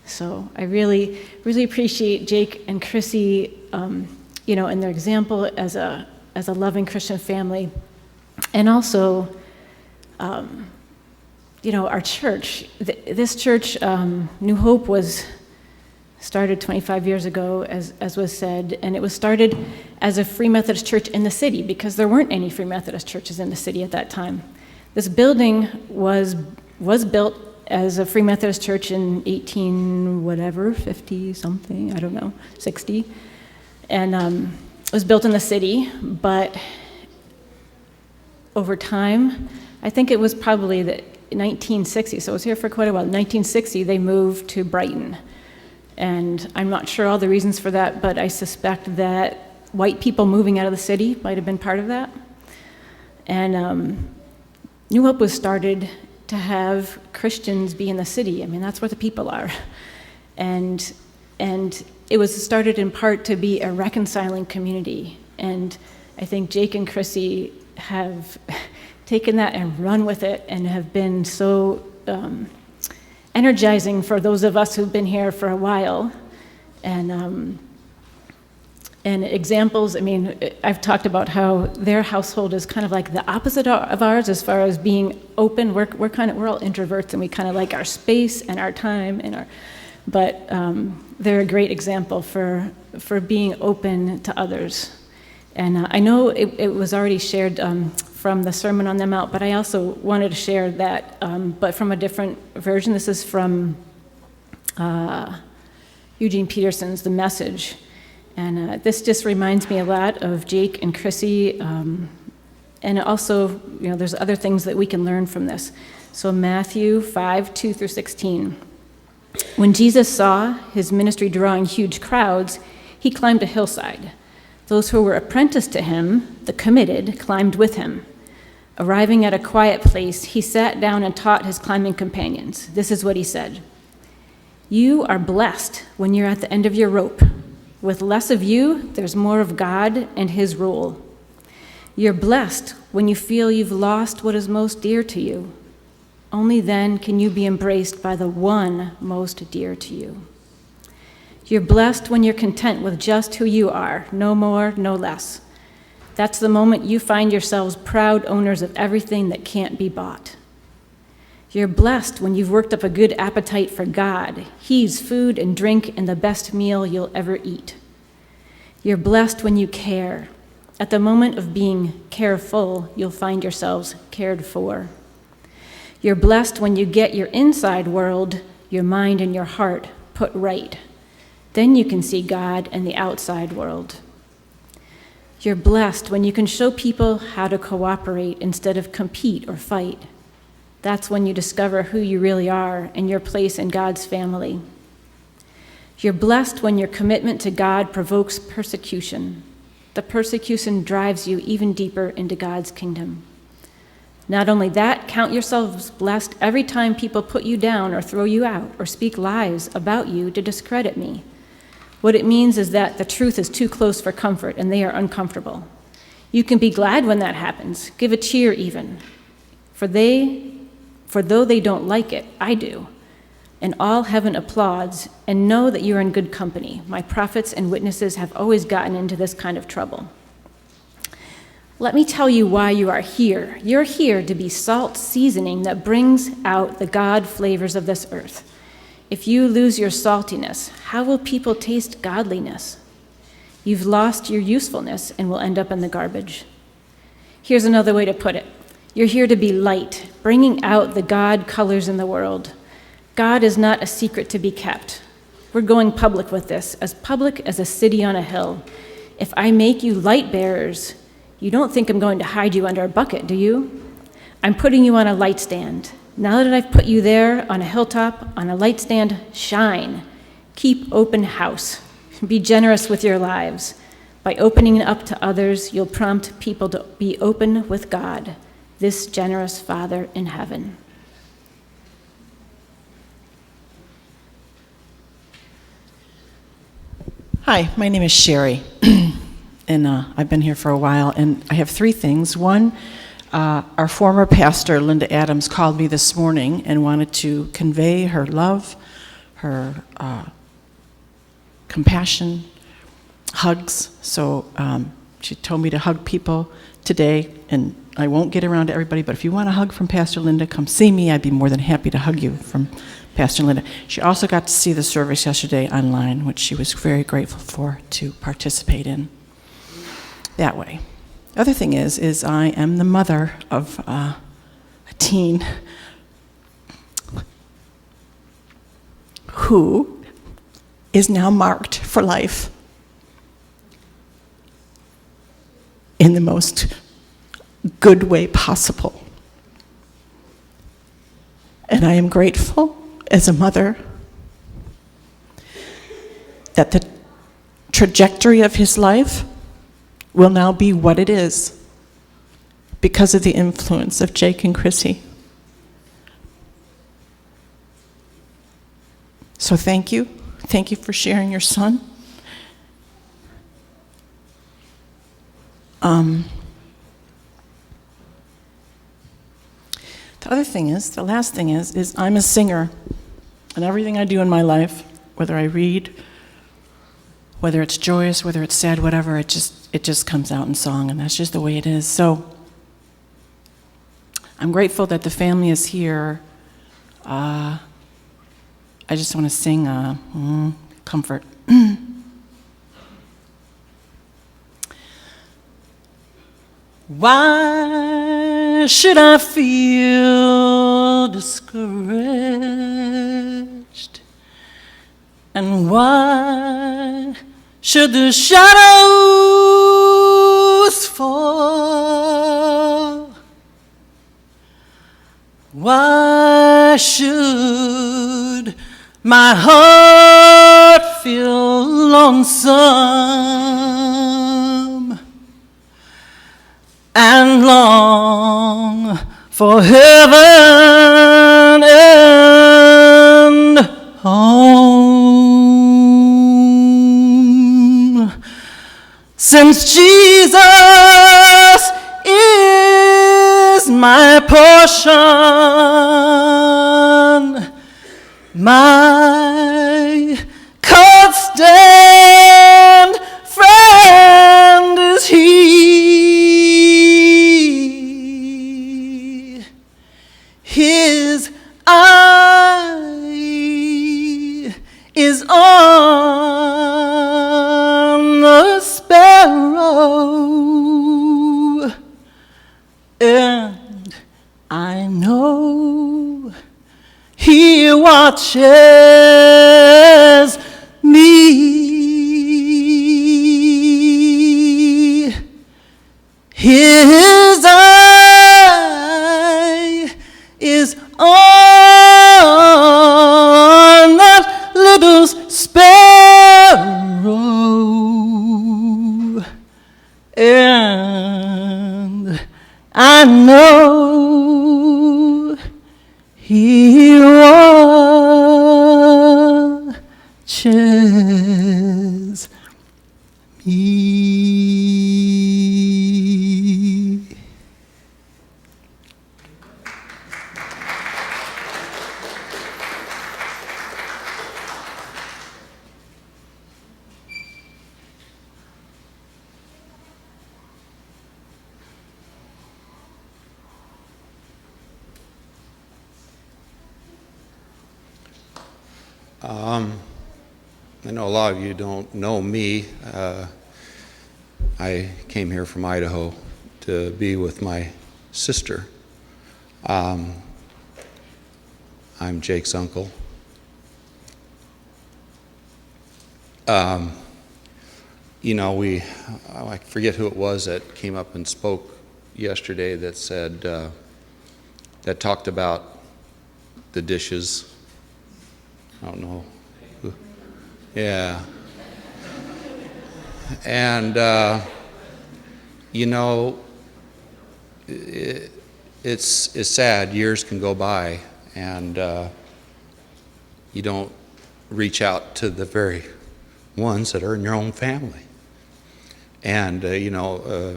So I really, really appreciate Jake and Chrissy, and their example as a loving Christian family. And also, our church. This church, New Hope, was started 25 years ago, as was said, and it was started as a Free Methodist church in the city because there weren't any Free Methodist churches in the city at that time. This building was built as a Free Methodist church in 50 something, I don't know, 60, and it was built in the city, but over time, I think it was probably the 1960, so it was here for quite a while. In 1960, they moved to Brighton. And I'm not sure all the reasons for that, but I suspect that white people moving out of the city might have been part of that. And New Hope was started to have Christians be in the city. That's where the people are. And it was started in part to be a reconciling community. And I think Jake and Chrissy have taken that and run with it and have been so energizing for those of us who've been here for a while. And examples, I've talked about how their household is kind of like the opposite of ours as far as being open. We're all introverts, and we kind of like our space and our time but they're a great example for being open to others. And I know it was already shared from the Sermon on the Mount, but I also wanted to share that, but from a different version. This is from Eugene Peterson's The Message. And this just reminds me a lot of Jake and Chrissy. And also, there's other things that we can learn from this. So Matthew 5:2-16. When Jesus saw his ministry drawing huge crowds, he climbed a hillside. Those who were apprenticed to him, the committed, climbed with him. Arriving at a quiet place, he sat down and taught his climbing companions. This is what he said: "You are blessed when you're at the end of your rope. With less of you, there's more of God and his rule. You're blessed when you feel you've lost what is most dear to you. Only then can you be embraced by the one most dear to you. You're blessed when you're content with just who you are, no more, no less. That's the moment you find yourselves proud owners of everything that can't be bought. You're blessed when you've worked up a good appetite for God. He's food and drink and the best meal you'll ever eat. You're blessed when you care. At the moment of being careful, you'll find yourselves cared for. You're blessed when you get your inside world, your mind and your heart, put right. Then you can see God and the outside world. You're blessed when you can show people how to cooperate instead of compete or fight. That's when you discover who you really are and your place in God's family. You're blessed when your commitment to God provokes persecution. The persecution drives you even deeper into God's kingdom. Not only that, count yourselves blessed every time people put you down or throw you out or speak lies about you to discredit me. What it means is that the truth is too close for comfort and they are uncomfortable. You can be glad when that happens. Give a cheer even. For though they don't like it, I do. And all heaven applauds, and know that you're in good company. My prophets and witnesses have always gotten into this kind of trouble. Let me tell you why you are here. You're here to be salt seasoning that brings out the God flavors of this earth. If you lose your saltiness, how will people taste godliness? You've lost your usefulness and will end up in the garbage. Here's another way to put it. You're here to be light, bringing out the God colors in the world. God is not a secret to be kept. We're going public with this, as public as a city on a hill. If I make you light bearers, you don't think I'm going to hide you under a bucket, do you? I'm putting you on a light stand. Now that I've put you there on a hilltop, on a light stand, shine. Keep open house. Be generous with your lives. By opening up to others, you'll prompt people to be open with God, this generous Father in heaven. Hi, my name is Sherry, and I've been here for a while, and I have three things. One, our former pastor, Linda Adams, called me this morning and wanted to convey her love, her compassion, hugs. So she told me to hug people today, and I won't get around to everybody, but if you want a hug from Pastor Linda, come see me. I'd be more than happy to hug you from Pastor Linda. She also got to see the service yesterday online, which she was very grateful for to participate in that way. The other thing is I am the mother of a teen who is now marked for life in the most good way possible. And I am grateful as a mother that the trajectory of his life will now be what it is because of the influence of Jake and Chrissy. So thank you. Thank you for sharing your son. The last thing is I'm a singer, and everything I do in my life, whether I read, whether it's joyous, whether it's sad, whatever, it just comes out in song, and that's just the way it is. So I'm grateful that the family is here. I just want to sing comfort. Why should I feel discouraged? And why should the shadows fall? Why should my heart feel lonesome and long for heaven and home? Since Jesus is my portion, my constant friend is He. watches me. His eye is on that little sparrow, and I know He watches me. I know a lot of you don't know me. I came here from Idaho to be with my sister. I'm Jake's uncle. You know, I forget who it was that came up and spoke yesterday that said, that talked about the dishes. I don't know. Yeah. And, you know, it's sad. Years can go by, and you don't reach out to the very ones that are in your own family. And, you know,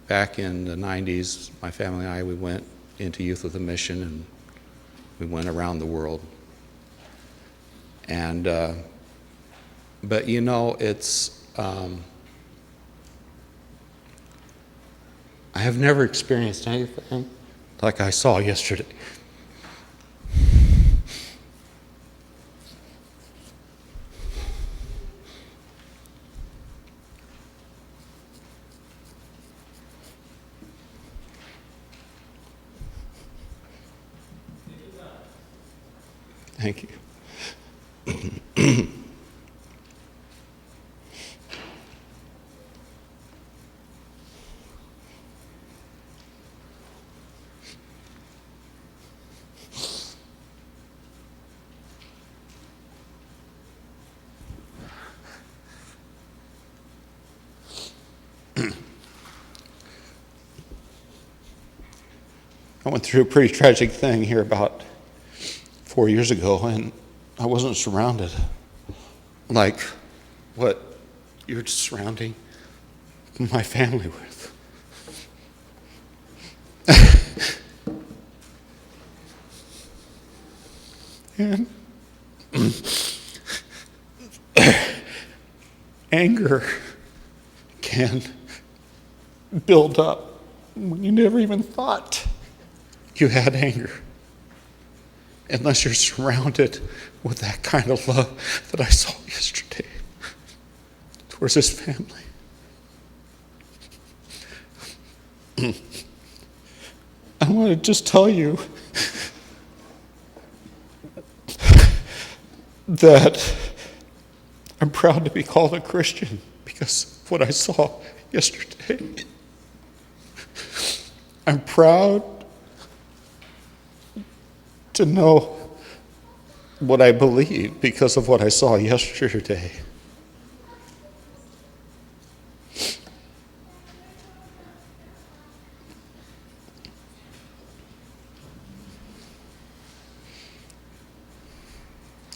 back in the 90s, my family and I, we went into Youth with a Mission, and we went around the world. And, but you know, it's, I have never experienced anything like I saw yesterday. Thank you. I went through a pretty tragic thing here about 4 years ago, and I wasn't surrounded like what you're surrounding my family with. And anger can build up when you never even thought you had anger, unless you're surrounded with that kind of love that I saw yesterday towards this family. I want to just tell you that I'm proud to be called a Christian because of what I saw yesterday. I'm proud to know what I believe because of what I saw yesterday.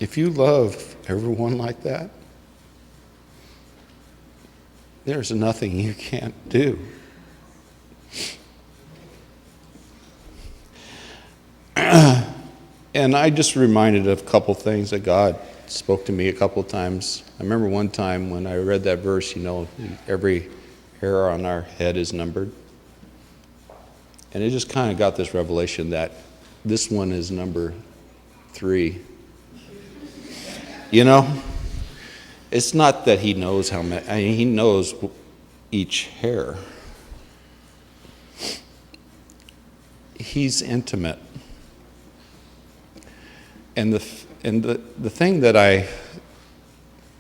If you love everyone like that, there's nothing you can't do. And I just reminded of a couple things that God spoke to me a couple times. I remember one time when I read that verse, you know, every hair on our head is numbered. And it just kind of got this revelation that this one is number 3. You know, it's not that he knows how many, I mean, he knows each hair. He's intimate. And the thing that I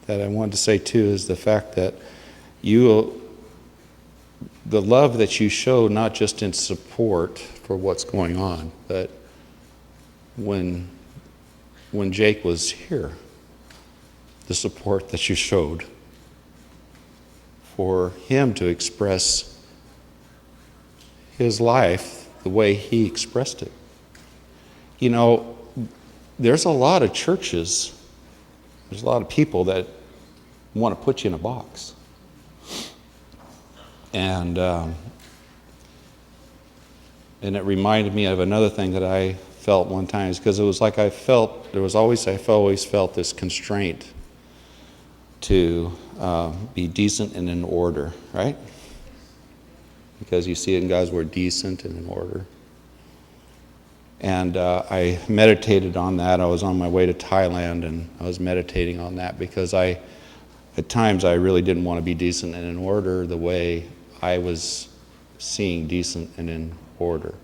wanted to say too is the fact that the love that you show, not just in support for what's going on, but when Jake was here, the support that you showed for him to express his life the way he expressed it. You know, there's a lot of churches, there's a lot of people that want to put you in a box. And it reminded me of another thing that I felt one time, because it was like I always felt this constraint to be decent and in order, right? Because you see it in God's word, decent and in order. And I meditated on that. I was on my way to Thailand, and I was meditating on that because at times I really didn't want to be decent and in order the way I was seeing decent and in order.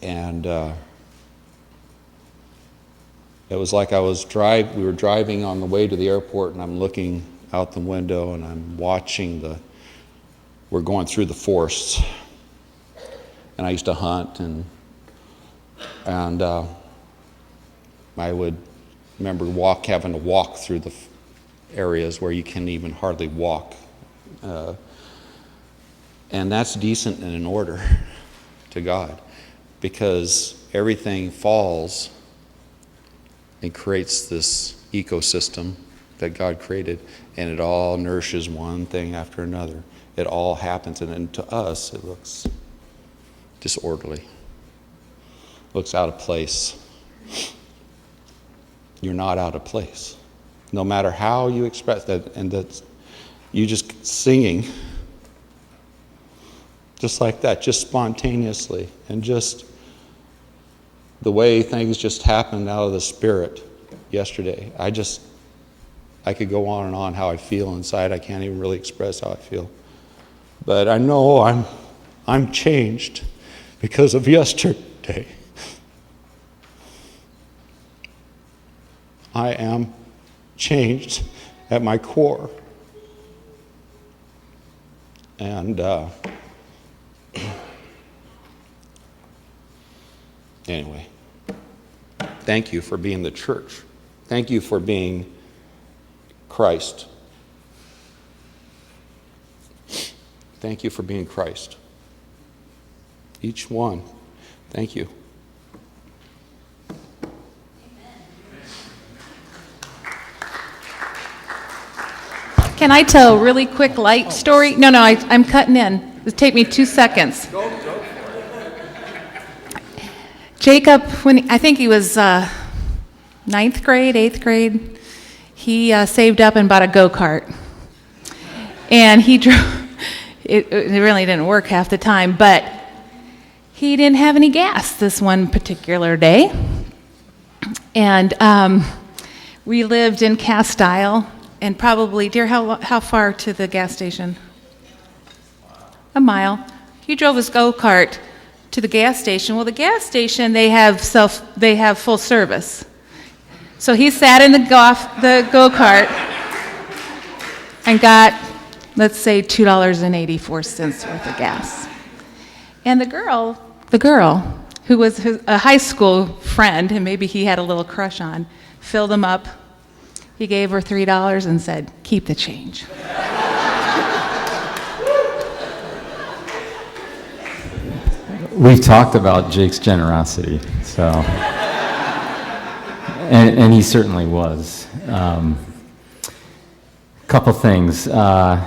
And it was like we were driving on the way to the airport, and I'm looking out the window and I'm watching we're going through the forests. And I used to hunt, and I would remember having to walk through the areas where you can even hardly walk. And that's decent and in order to God, because everything falls and creates this ecosystem that God created, and it all nourishes one thing after another. It all happens, and then to us it looks disorderly, looks out of place. You're not out of place. No matter how you express that, and that's you just singing just like that, just spontaneously, and just the way things just happened out of the Spirit yesterday. I could go on and on how I feel inside. I can't even really express how I feel. But I know I'm changed because of yesterday. I am changed at my core. And anyway, thank you for being the church. Thank you for being Christ. Thank you for being Christ. Each one. Thank you. Can I tell a really quick light story? No, I'm cutting in. It'll take me 2 seconds. Go for it. Jacob, when I think he was 9th grade, 8th grade, he saved up and bought a go-kart. And he drove. It really didn't work half the time, but he didn't have any gas this one particular day. And we lived in Castile, and probably, dear, how far to the gas station? A mile. He drove his go-kart to the gas station. Well, the gas station, they have full service. So he sat in the go-kart and got, let's say, $2.84 worth of gas. And the girl, who was a high school friend, and maybe he had a little crush on, filled him up. He gave her $3 and said, "Keep the change." We've talked about Jake's generosity, so, and he certainly was. Couple things, a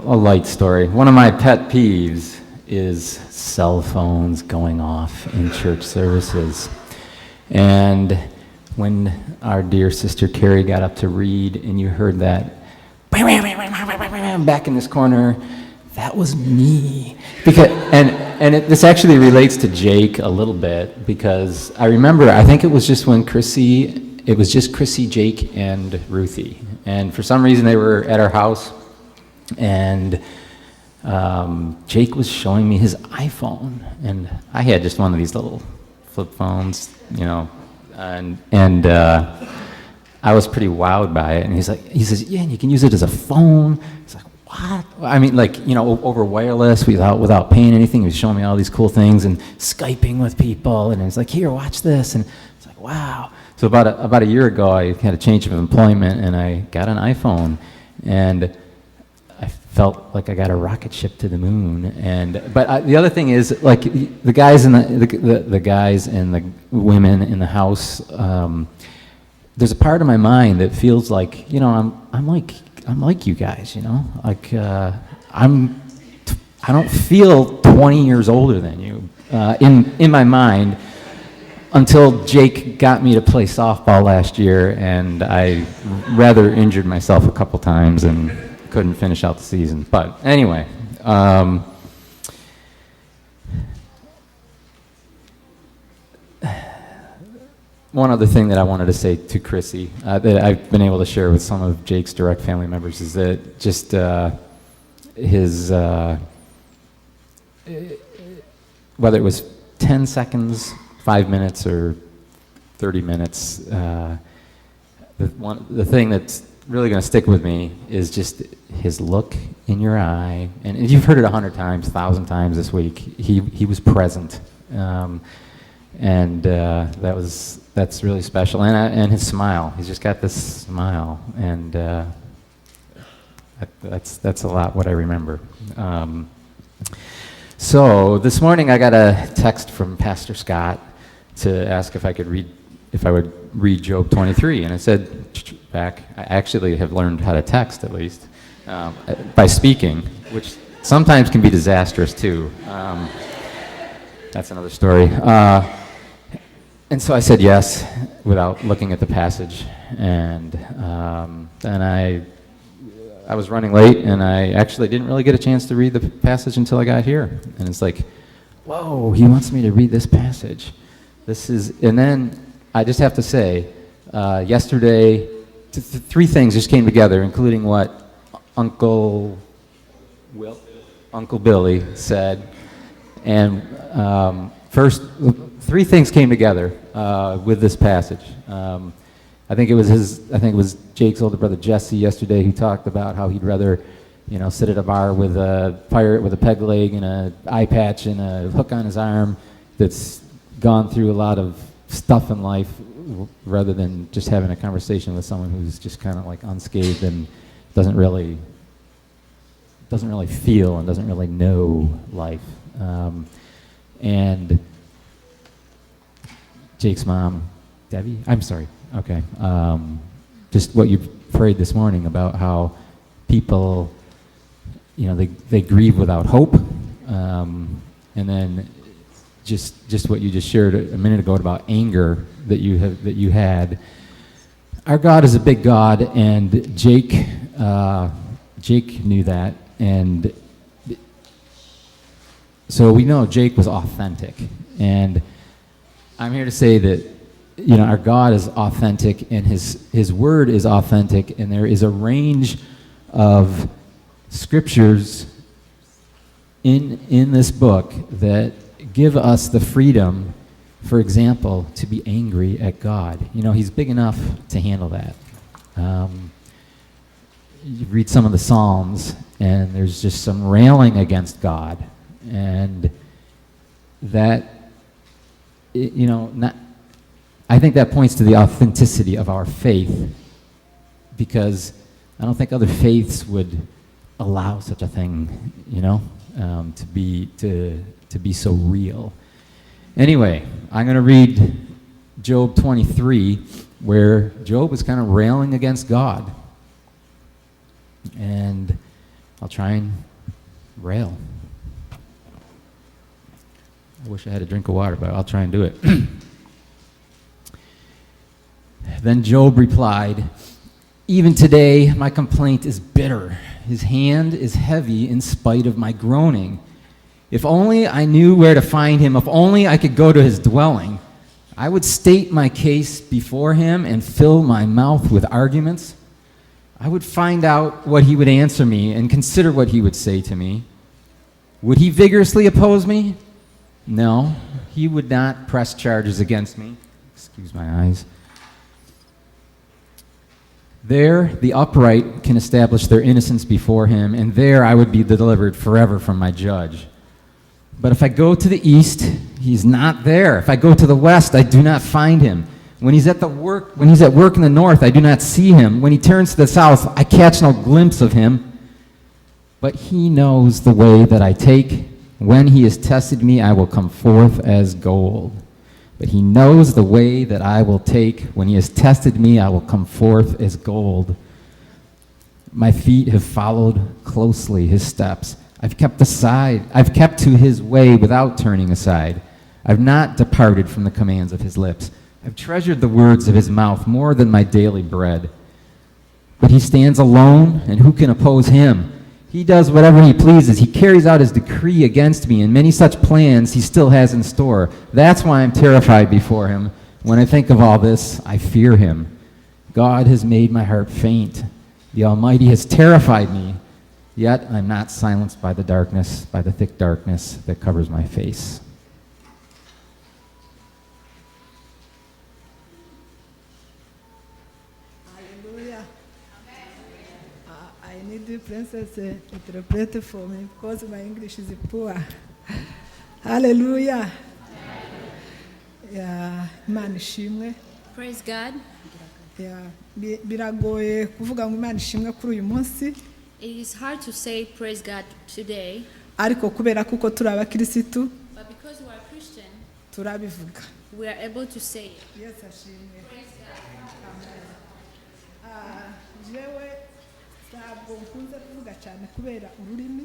light story. One of my pet peeves is cell phones going off in church services. And when our dear sister Carrie got up to read and you heard that back in this corner, that was me. Because, this actually relates to Jake a little bit, because I remember, I think it was just Chrissy, Jake, and Ruthie. And for some reason they were at our house, and Jake was showing me his iPhone, and I had just one of these little flip phones, and I was pretty wowed by it. And he says, yeah, and you can use it as a phone. It's like, what? I mean, like, you know, over wireless without paying anything. He was showing me all these cool things and Skyping with people. And he's like, here, watch this. And it's like, wow. So about a year ago, I had a change of employment, and I got an iPhone, and I felt like I got a rocket ship to the moon. But the other thing is, like, the guys and the guys and the women in the house. There's a part of my mind that feels like, you know, I'm like you guys, you know, like I don't feel 20 years older than you in my mind, until Jake got me to play softball last year, and I rather injured myself a couple times and couldn't finish out the season. But anyway, one other thing that I wanted to say to Chrissy that I've been able to share with some of Jake's direct family members is that just his, whether it was 10 seconds, 5 minutes, or 30 minutes, the thing that's really going to stick with me is just his look in your eye. And you've heard it 100 times, 1,000 times this week. He was present. That's really special, and his smile. He's just got this smile, and that's a lot what I remember. So this morning I got a text from Pastor Scott to ask if I would read Job 23, and I said back, I actually have learned how to text at least by speaking, which sometimes can be disastrous too. That's another story. And so I said yes without looking at the passage, and then I was running late, and I actually didn't really get a chance to read the passage until I got here. And it's like, whoa, he wants me to read this passage. And then I just have to say, yesterday, three things just came together, including what Uncle Billy said. And first, three things came together with this passage. I think it was Jake's older brother Jesse yesterday who talked about how he'd rather, you know, sit at a bar with a pirate with a peg leg and an eye patch and a hook on his arm that's gone through a lot of stuff in life, rather than just having a conversation with someone who's just kind of like unscathed and doesn't really feel and doesn't really know life. And Jake's mom, Debbie, I'm sorry, okay, just what you prayed this morning about how people, you know, they grieve without hope, and then just what you just shared a minute ago about anger that you had. Our God is a big God, and Jake knew that, and so we know Jake was authentic. And I'm here to say that, you know, our God is authentic, and his word is authentic, and there is a range of scriptures in this book that give us the freedom, for example, to be angry at God. You know, he's big enough to handle that. You read some of the Psalms, and there's just some railing against God, and that, you know, I think that points to the authenticity of our faith, because I don't think other faiths would allow such a thing, you know, to be so real. Anyway, I'm going to read Job 23, where Job is kind of railing against God, and I'll try and rail. I wish I had a drink of water, but I'll try and do it. Then Job replied, "Even today my complaint is bitter. His hand is heavy in spite of my groaning. If only I knew where to find him, if only I could go to his dwelling, I would state my case before him and fill my mouth with arguments. I would find out what he would answer me and consider what he would say to me. Would he vigorously oppose me? No, he would not press charges against me. Excuse my eyes. There, the upright can establish their innocence before him, and there I would be delivered forever from my judge. But if I go to the east, he's not there. If I go to the west, I do not find him. When he's at work in the north, I do not see him. When he turns to the south, I catch no glimpse of him. But he knows the way that I take. When he has tested me, I will come forth as gold. But he knows the way that I will take. When he has tested me, I will come forth as gold. My feet have followed closely his steps. I've kept to his way without turning aside. I've not departed from the commands of his lips. I've treasured the words of his mouth more than my daily bread. But he stands alone, and who can oppose him? He does whatever he pleases. He carries out his decree against me, and many such plans he still has in store. That's why I'm terrified before him. When I think of all this, I fear him. God has made my heart faint. The Almighty has terrified me. Yet I'm not silenced by the darkness, by the thick darkness that covers my face. Hallelujah. I need the princess to interpret for me because my English is poor. Hallelujah. Yeah, Imana ishimwe. Praise God. Yeah, biragoye kuvuga ngo Imana ishimwe kuri uyu munsi. It is hard to say praise God today. Ariko kubera kuko turi abakirisitu. But because we are Christian, turabivuga. We are able to say it. Yes, ashimwe. Praise God. Jewe ntabwo nkunze kuvuga cyane kubera ururimi.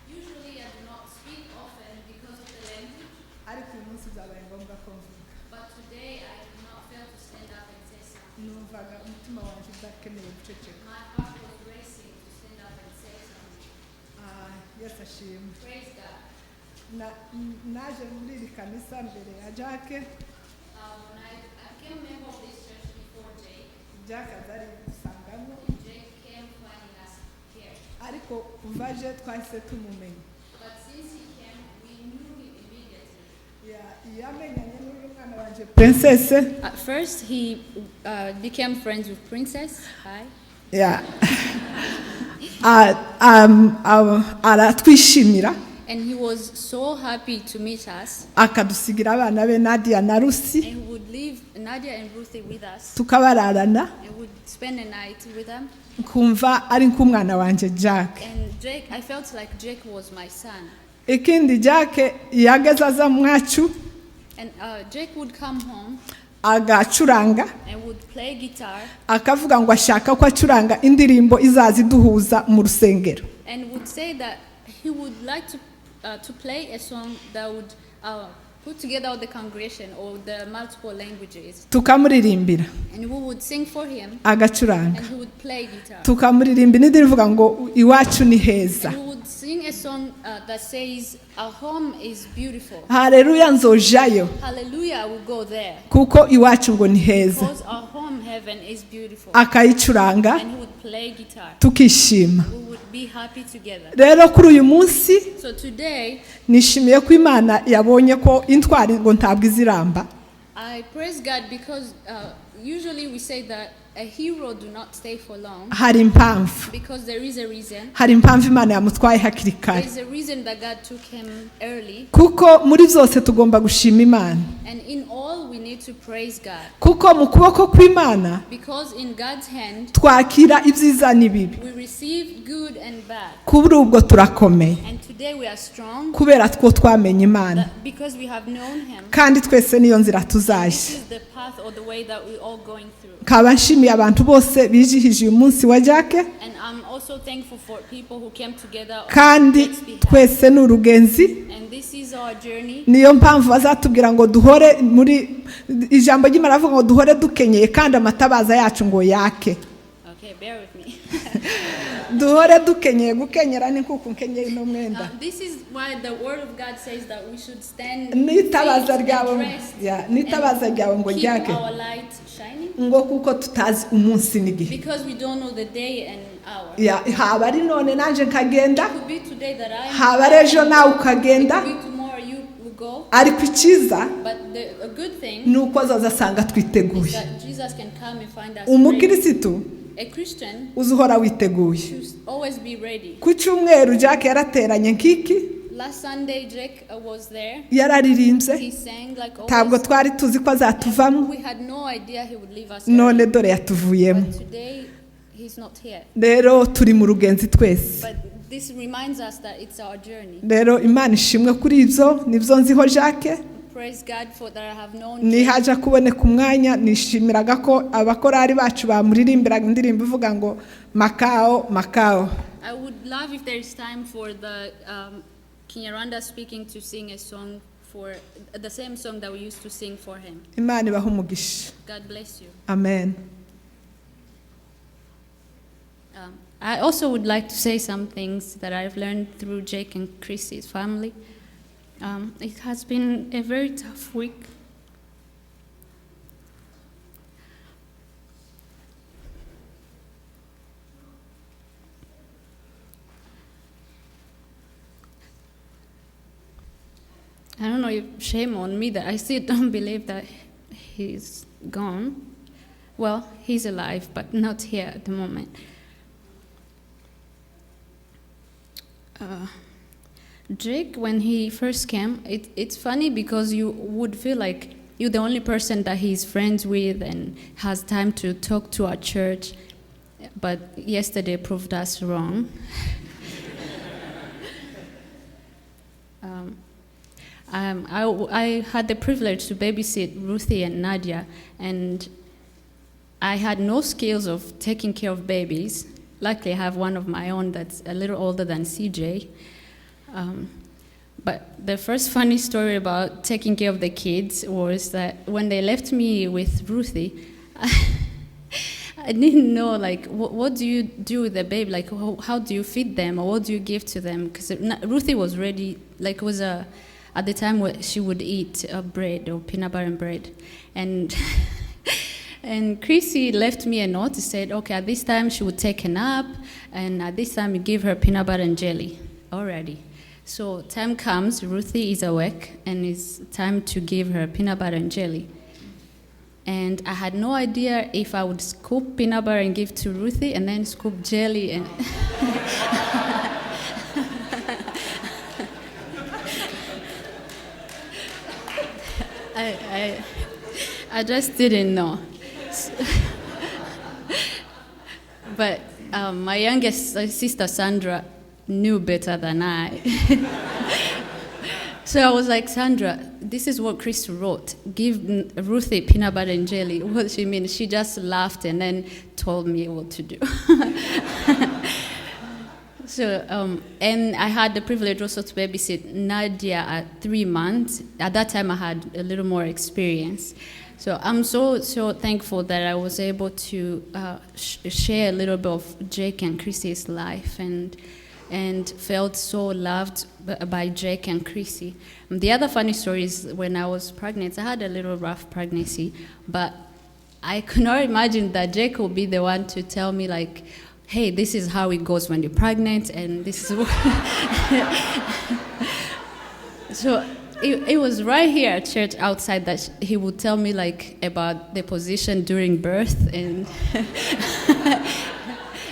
Usually I do not speak often because of the language. Ariko uyu munsi byabaye ngombwa ko mvuga. But today I do not fail to stand up and say something. Numvaga umutima wanjye udakeneye guceceka. My heart was racing to stand up and say something. Yes, ashimwe. Praise God. Naje muri iri kanisa mbere ya Jake. When I became a member of this church before Jake. Jake azari gusangamo. Jake came finding us here. Ariko kuva aje twahise tumumenya. But since he came, we knew him immediately. Yamenyanye n'uyu mwana wanje Princess. At first, he became friends with Princess. Hi. Yeah. Aratwishimira. And he was so happy to meet us. Akadusigira abana be Nadia na Rusi. And he would leave Nadia and Ruthie with us. Tukabararana. And would spend a night with them. Kumva ari nk'umwana wanje Jack. And Jake, I felt like Jake was my son. Ikindi Jack yageze aza mwacu. And Jake would come home. Agacuranga. And would play guitar. Akavuga ngo ashaka ko acuranga indirimbo izazi duhuza mu rusengero. And would say that he would like to play a song that would put together the congregation or the multiple languages. Tukamuririmbira. And we would sing for him. Agacuranga. And he would play guitar. Tukamuririmbira indirimbo ngo iwacu ni heza. And we would sing a song that says our home is beautiful. Hallelujah nzojayo. Hallelujah, I will go there. Kuko iwacu ngo ni heza. Because our home heaven is beautiful. Akayicuranga. And he would play guitar. Tukishima. We would be happy together. Rero kuri uyu munsi. So today, nishimiye ko Imana yabonye ko intwari ngo ntabwo iziramba. I praise God because usually we say that a hero do not stay for long. Hari impamvu. Because there is a reason. Hari impamvu Imana yamutwaye hakiri kare. There is a reason that God took him early. Kuko muri byose tugomba gushima Imana. And in all we need to praise God. Kuko mu kuboko kw'Imana. Because in God's hand. Twakira ibyiza n'ibibi. We receive good and bad. Kuri ubwo turakomeye. And today we are strong. Kubera two twamenye Imana. Because we have known him. Kandi twese niyo nzira tuzaje. This is the path or the way that we all going through. Kaba nshimiye abantu bose bijihije uyu munsi wa Jake. And I'm also thankful for people who came together. Kandi twese ni urugenzi. And this is our journey. Niyo mpamvu bazatubwira ngo duhore muri ijambo ry'Imana avuga ngo duhore dukenyeye kandi amatabaza yacu ngo yake. Okay, bear with me. Duhore dukenyeye gukenyera ni kuko nkenyeye no mwenda. This is why the word of God says that we should stand Nitabaza ryawe nitabaza ryawe ngo ryake. Our light shining. Ngo kuko tutazi umunsi n'igihe. Because we don't know the day and hour. Haba ari none nanje nkagenda. It could be today that I haba ejo nawe ukagenda. It could be tomorrow you will go. ariko icyiza But a good thing ni uko azaza asanga is twiteguye. that Jesus can come and find us ready. Umukirisitu A Christian uza uhora witeguye. should always be ready. Ku cyumweru Jack yarateranye nk'iki, Last Sunday, Jake was there. yararirimbye, He sang like ntabwo always. twari tuzi ko azatuvamo, We had no idea he would leave us none early. dore yatuvuyemo. But today, he's not here. Rero turi mu rugenzi twese. But this reminds us that it's our journey. Rero Imana ishimwe kuri ibyo, nibyo nziho Jacques. Praise God for that I have known Nihaje kuboneka umwanya, nishimiraga ko abakorari bacu bamuririmbiraga indirimbo ivuga ngo Makao Makao. I would love if there is time for the Kinyarwanda speaking to sing a song for the same song that we used to sing for him. Imana ibahe umugisha. God bless you. Amen. I also would like to say some things that I've learned through Jake and Chrissy's family. It has been a very tough week. I don't know if shame on me that I still don't believe that he's gone. Well, he's alive, but not here at the moment. Jake, when he first came, it's funny because you would feel like you're the only person that he's friends with and has time to talk to at church. But yesterday proved us wrong. I had the privilege to babysit Ruthie and Nadia, and I had no skills of taking care of babies. Luckily, I have one of my own that's a little older than CJ. But the first funny story about taking care of the kids was that when they left me with Ruthie, I didn't know, like, what do you do with the baby? Like, how do you feed them, or what do you give to them? Because Ruthie was ready, like, was at the time where she would eat bread or peanut butter and bread. And and Chrissy left me a note. She said, okay, at this time she would take a nap, and at this time you give her peanut butter and jelly already. So time comes, Ruthie is awake, and it's time to give her peanut butter and jelly. And I had no idea if I would scoop peanut butter and give to Ruthie, and then scoop jelly. And I just didn't know. But my youngest sister, Sandra, knew better than I. So I was like, Sandra, this is what Chris wrote. Give Ruthie peanut butter and jelly. What she means? She just laughed and then told me what to do. So, and I had the privilege also to babysit Nadia at 3 months. At that time, I had a little more experience. So I'm so thankful that I was able to share a little bit of Jake and Chrissy's life, and felt so loved by Jake and Chrissy. The other funny story is when I was pregnant, I had a little rough pregnancy, but I could not imagine that Jake would be the one to tell me, like, hey, this is how it goes when you're pregnant, and this is what... So it was right here at church outside that he would tell me, like, about the position during birth, and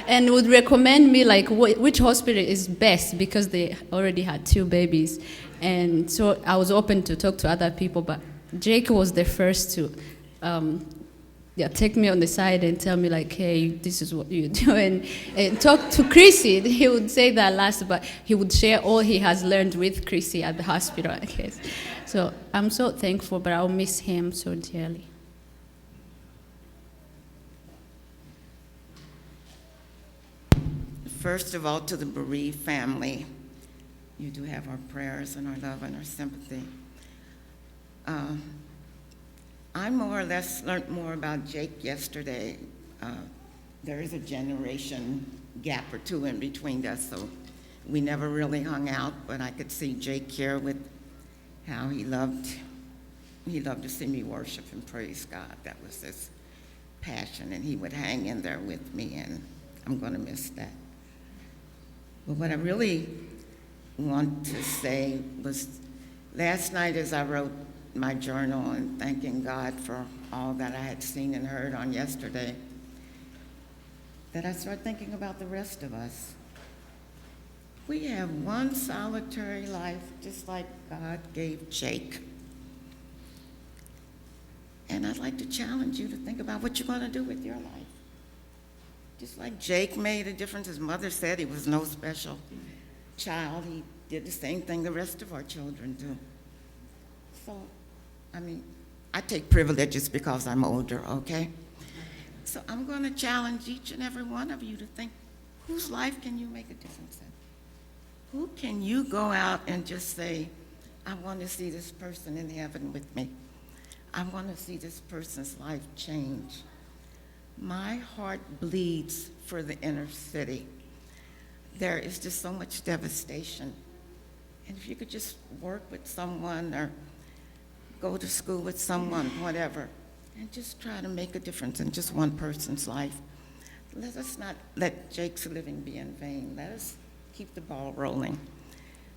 and would recommend me, like, which hospital is best, because they already had 2 babies. And so I was open to talk to other people, but Jake was the first to take me on the side and tell me, like, hey, this is what you do. And talk to Chrissy. He would say that last, but he would share all he has learned with Chrissy at the hospital, I guess. So I'm so thankful, but I'll miss him so dearly. First of all, to the bereaved family, you do have our prayers and our love and our sympathy. I more or less learned more about Jake yesterday. There is a generation gap or 2 in between us, so we never really hung out, but I could see Jake here with how he loved to see me worship and praise God. That was his passion, and he would hang in there with me, and I'm going to miss that. But what I really want to say was last night as I wrote my journal and thanking God for all that I had seen and heard on yesterday, that I started thinking about the rest of us. We have one solitary life, just like God gave Jake. And I'd like to challenge you to think about what you're going to do with your life. Just like Jake made a difference, his mother said he was no special child. He did the same thing the rest of our children do. So, I mean, I take privileges because I'm older, okay? So I'm going to challenge each and every one of you to think, whose life can you make a difference in? Who can you go out and just say, I want to see this person in heaven with me. I want to see this person's life change. My heart bleeds for the inner city. There is just so much devastation. And if you could just work with someone or go to school with someone, whatever, and just try to make a difference in just one person's life. Let us not let Jake's living be in vain. Let us keep the ball rolling.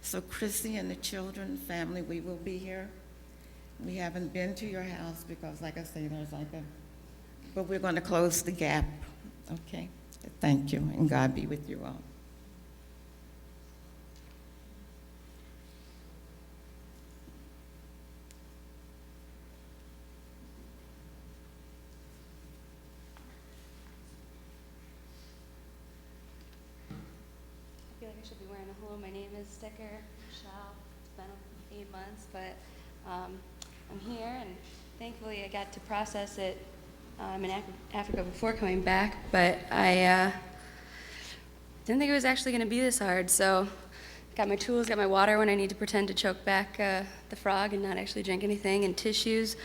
So Chrissy and the children, family, we will be here. We haven't been to your house because, like I say, there's like a, but we're going to close the gap, okay? Thank you, and God be with you all. I feel like I should be wearing a hello, my name is sticker, Michelle. It's been 8 months, but I'm here, and thankfully I got to process it in Africa before coming back, but I didn't think it was actually going to be this hard, so got my tools, got my water when I need to pretend to choke back the frog and not actually drink anything, and tissues,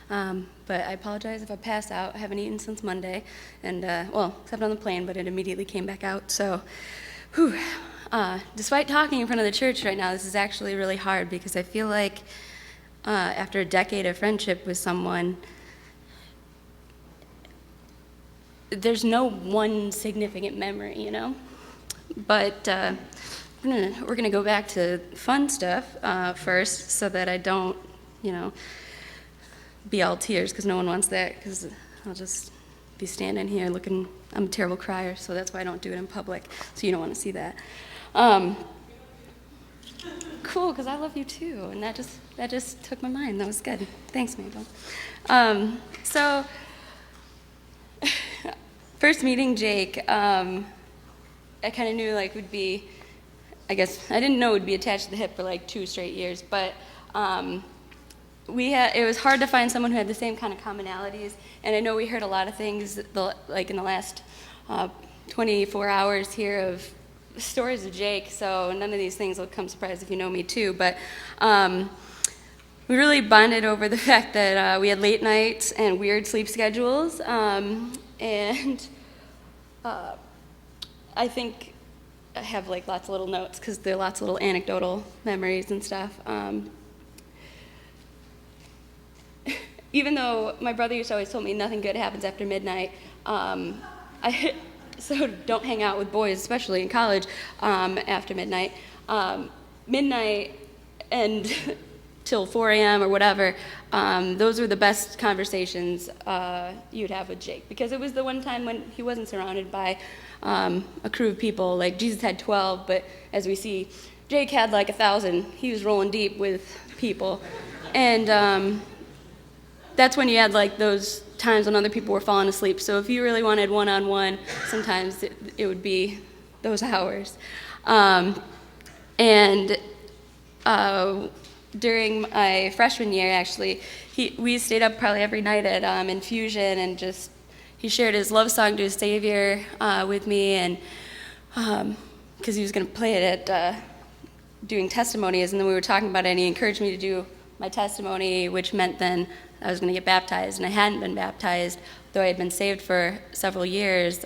but I apologize if I pass out. I haven't eaten since Monday, and well, except on the plane, but it immediately came back out, so whew. Despite talking in front of the church right now, this is actually really hard because I feel like after a decade of friendship with someone, there's no one significant memory, you know? But we're gonna go back to fun stuff first so that I don't, you know, be all tears, because no one wants that, because I'll just be standing here looking, I'm a terrible crier, so that's why I don't do it in public, so you don't want to see that. Cool, because I love you too, and that just took my mind. That was good. Thanks, Mabel. So, first meeting Jake, I kind of knew like would be, I guess I didn't know it would be attached to the hip for like 2 straight years, but it was hard to find someone who had the same kind of commonalities, and I know we heard a lot of things like in the last 24 hours here of stories of Jake, so none of these things will come surprise if you know me too, but we really bonded over the fact that we had late nights and weird sleep schedules, and I think I have like lots of little notes because there are lots of little anecdotal memories and stuff. Even though my brother used to always tell me nothing good happens after midnight, so don't hang out with boys, especially in college, after midnight. Midnight and till 4 a.m. or whatever, those were the best conversations you'd have with Jake, because it was the one time when he wasn't surrounded by a crew of people. Like Jesus had 12, but as we see, Jake had like 1,000. He was rolling deep with people. And that's when you had like those times when other people were falling asleep. So if you really wanted one-on-one, sometimes it would be those hours. During my freshman year, actually, we stayed up probably every night at Infusion, and just he shared his love song to his Savior with me, and because he was going to play it at doing testimonies, and then we were talking about it, and he encouraged me to do my testimony, which meant then I was going to get baptized, and I hadn't been baptized, though I had been saved for several years.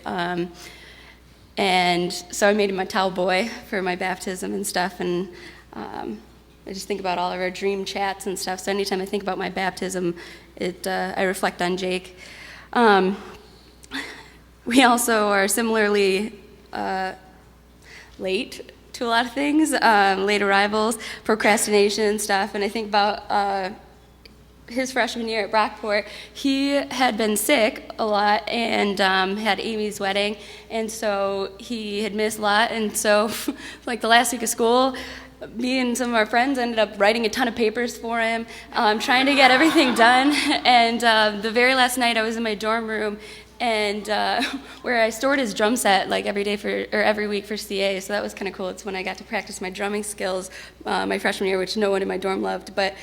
And so I made him my towel boy for my baptism and stuff, and I just think about all of our dream chats and stuff, so anytime I think about my baptism, I reflect on Jake. We also are similarly late to a lot of things, late arrivals, procrastination stuff, and I think about his freshman year at Brockport. He had been sick a lot and had Amy's wedding, and so he had missed a lot, and so like the last week of school, me and some of our friends ended up writing a ton of papers for him, trying to get everything done, and the very last night I was in my dorm room, and where I stored his drum set like every week for CA, so that was kind of cool. It's when I got to practice my drumming skills my freshman year, which no one in my dorm loved, but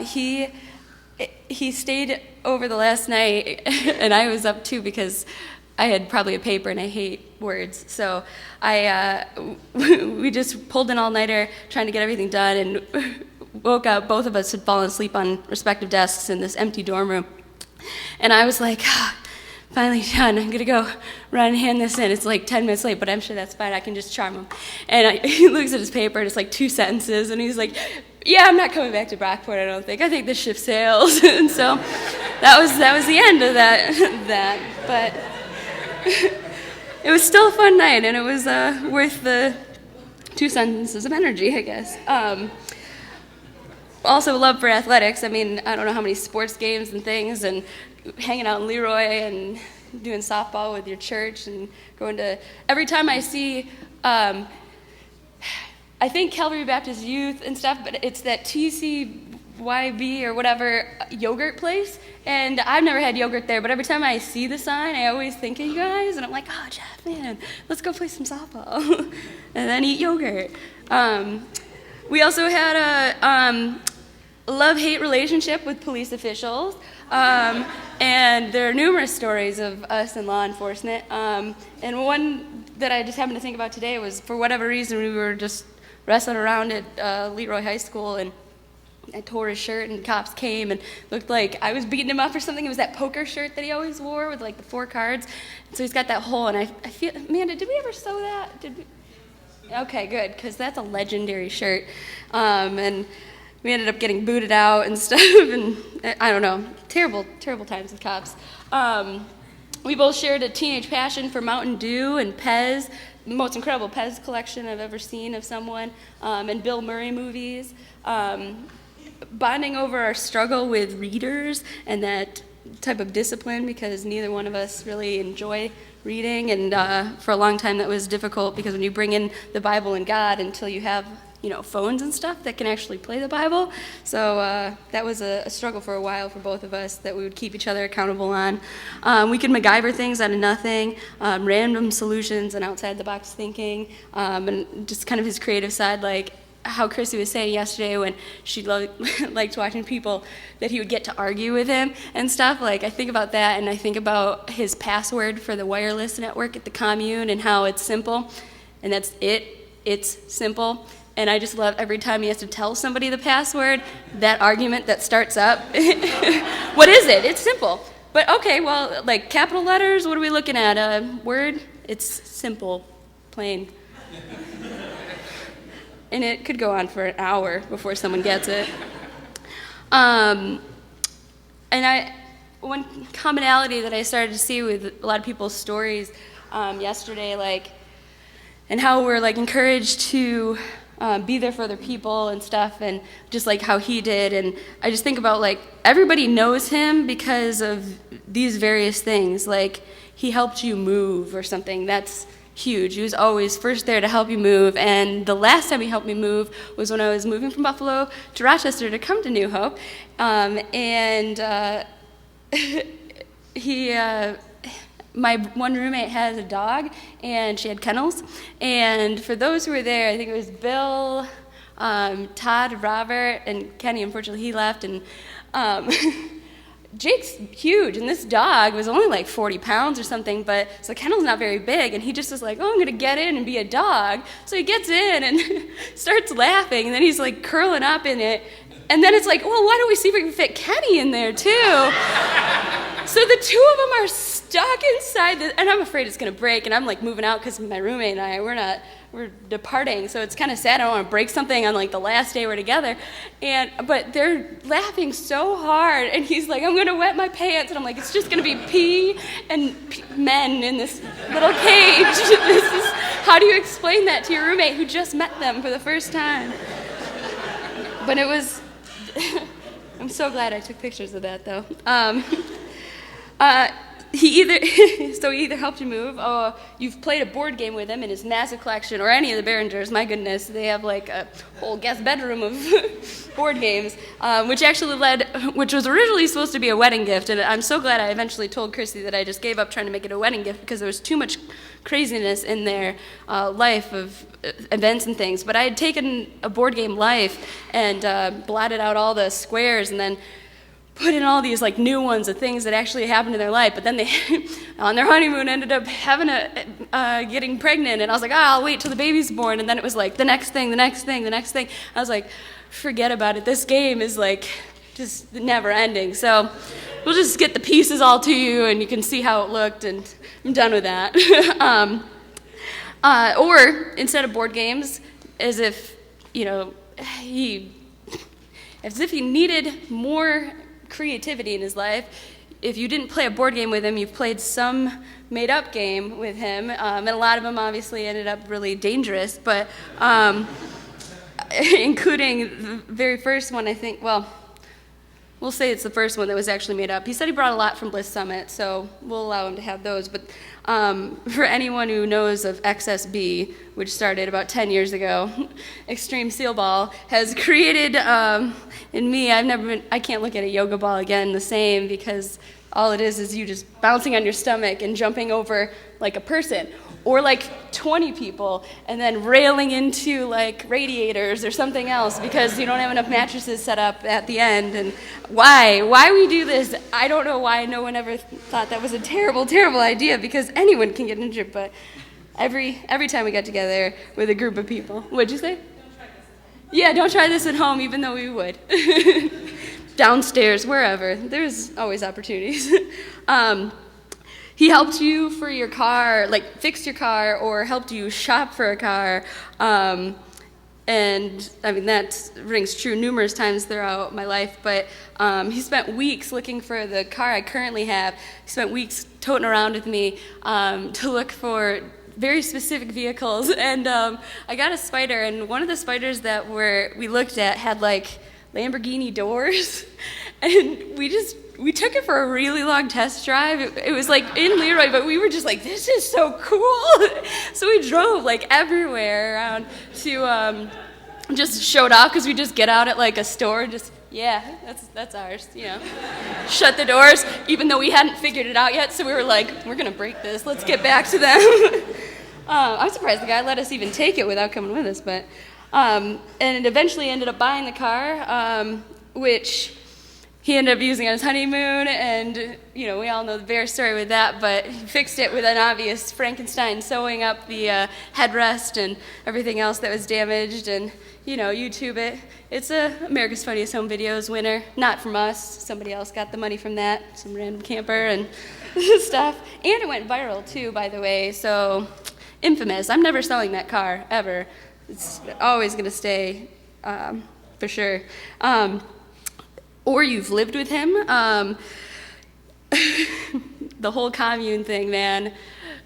he stayed over the last night, and I was up too because I had probably a paper and I hate words. So we just pulled an all-nighter trying to get everything done and woke up. Both of us had fallen asleep on respective desks in this empty dorm room. And I was like, finally done. I'm going to go run and hand this in. It's like 10 minutes late, but I'm sure that's fine. I can just charm him. And he looks at his paper and it's like 2 sentences, and he's like, yeah, I'm not coming back to Brockport, I don't think. I think this ship sails. And so that was the end of that. But it was still a fun night, and it was worth the 2 sentences of energy, I guess. Also, love for athletics. I mean, I don't know how many sports games and things, and hanging out in Leroy and doing softball with your church, and going to every time I see. I think Calvary Baptist Youth and stuff, but it's that TCYB or whatever yogurt place, and I've never had yogurt there, but every time I see the sign, I always think of you guys, and I'm like, oh, Jeff, man, let's go play some softball, and then eat yogurt. We also had a love-hate relationship with police officials, and there are numerous stories of us in law enforcement, and one that I just happened to think about today was, for whatever reason, we were just wrestling around at Leroy High School, and I tore his shirt, and cops came and looked like I was beating him up or something. It was that poker shirt that he always wore with like the 4 cards. And so he's got that hole, and I feel, Amanda, did we ever sew that? Okay, good, because that's a legendary shirt. And we ended up getting booted out and stuff, and I don't know, terrible times with cops. We both shared a teenage passion for Mountain Dew and Pez, most incredible Pez collection I've ever seen of someone, and Bill Murray movies, bonding over our struggle with readers and that type of discipline, because neither one of us really enjoy reading, and for a long time that was difficult, because when you bring in the Bible and God until you have phones and stuff that can actually play the Bible. So that was a struggle for a while for both of us that we would keep each other accountable on. We could MacGyver things out of nothing, random solutions and outside the box thinking, and just kind of his creative side, like how Chrissy was saying yesterday when she liked watching people, that he would get to argue with him and stuff. Like, I think about that, and I think about his password for the wireless network at the commune and how it's simple, and that's it. It's simple. And I just love every time he has to tell somebody the password, that argument that starts up. What is it? It's simple. But okay, well, like capital letters, what are we looking at? Word? It's simple, plain. And it could go on for an hour before someone gets it. And one commonality that I started to see with a lot of people's stories yesterday, like, and how we're like encouraged to be there for other people and stuff, and just like how he did. And I just think about, like, everybody knows him because of these various things. Like, he helped you move or something. That's huge. He was always first there to help you move. And the last time he helped me move was when I was moving from Buffalo to Rochester to come to New Hope. My one roommate has a dog, and she had kennels. And for those who were there, I think it was Bill, Todd, Robert, and Kenny. Unfortunately, he left. And Jake's huge, and this dog was only like 40 pounds or something, but so the kennel's not very big. And he just was like, oh, I'm going to get in and be a dog. So he gets in and starts laughing, and then he's like curling up in it. And then it's like, well, why don't we see if we can fit Kenny in there too? So the two of them are stuck inside, and I'm afraid it's going to break, and I'm like moving out because my roommate and I, we're departing, so it's kind of sad. I don't want to break something on like the last day we're together, but they're laughing so hard, and he's like, I'm going to wet my pants, and I'm like, it's just going to be pee and men in this little cage. This is how do you explain that to your roommate who just met them for the first time? But it was, I'm so glad I took pictures of that, though. He either helped you move, or you've played a board game with him in his massive collection, or any of the Behringers. My goodness, they have like a whole guest bedroom of board games, which was originally supposed to be a wedding gift. And I'm so glad I eventually told Chrissy that I just gave up trying to make it a wedding gift because there was too much craziness in their life of events and things. But I had taken a board game life and blotted out all the squares and then put in all these like new ones of things that actually happened in their life. But then they, on their honeymoon, ended up having getting pregnant. And I was like, I'll wait till the baby's born. And then it was like the next thing, the next thing, the next thing. I was like, forget about it. This game is like just never ending. So we'll just get the pieces all to you and you can see how it looked, and I'm done with that. Or instead of board games, as if he needed more creativity in his life. If you didn't play a board game with him, you've played some made-up game with him, and a lot of them obviously ended up really dangerous, but including the very first one, I think, well, we'll say it's the first one that was actually made up. He said he brought a lot from Bliss Summit, so we'll allow him to have those. But for anyone who knows of XSB, which started about 10 years ago, Extreme Seal Ball has created in me, I can't look at a yoga ball again the same, because all it is you just bouncing on your stomach and jumping over like a person, or like 20 people, and then railing into like radiators or something else because you don't have enough mattresses set up at the end. And why we do this, I don't know why no one ever thought that was a terrible, terrible idea, because anyone can get injured. But every time we got together with a group of people, what'd you say? Don't try this at home, even though we would. Downstairs, wherever, there's always opportunities. He helped you for your car, like fixed your car, or helped you shop for a car. And I mean, that rings true numerous times throughout my life, but he spent weeks looking for the car I currently have. He spent weeks toting around with me to look for very specific vehicles. And I got a Spider, and one of the Spiders that we looked at had like Lamborghini doors. And we took it for a really long test drive. It was like in Leroy, but we were just like, this is so cool. So we drove like everywhere around to just showed off, because we just get out at like a store and just, that's ours, Shut the doors, even though we hadn't figured it out yet. So we were like, we're gonna break this. Let's get back to them. I'm surprised the guy let us even take it without coming with us, but and it eventually ended up buying the car, which he ended up using on his honeymoon, and we all know the bear story with that, but he fixed it with an obvious Frankenstein, sewing up the headrest and everything else that was damaged, and YouTube it. It's America's Funniest Home Videos winner, not from us. Somebody else got the money from that, some random camper and stuff. And it went viral too, by the way, so infamous. I'm never selling that car, ever. It's always going to stay, for sure. Or you've lived with him. The whole commune thing, man.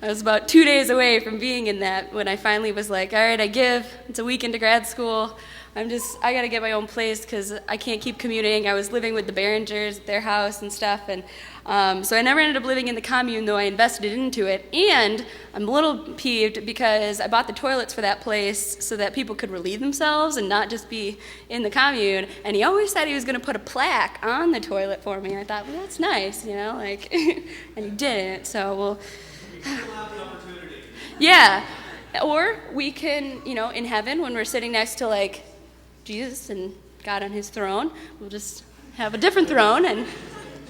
I was about 2 days away from being in that when I finally was like, all right, it's a week into grad school. I got to get my own place because I can't keep commuting. I was living with the Behringers at their house and stuff. And so I never ended up living in the commune, though I invested into it. And I'm a little peeved because I bought the toilets for that place so that people could relieve themselves and not just be in the commune. And he always said he was going to put a plaque on the toilet for me. I thought, well, that's nice, and he didn't. So we'll... Yeah. Or we can, in heaven, when we're sitting next to like Jesus and God on his throne, we'll just have a different throne, and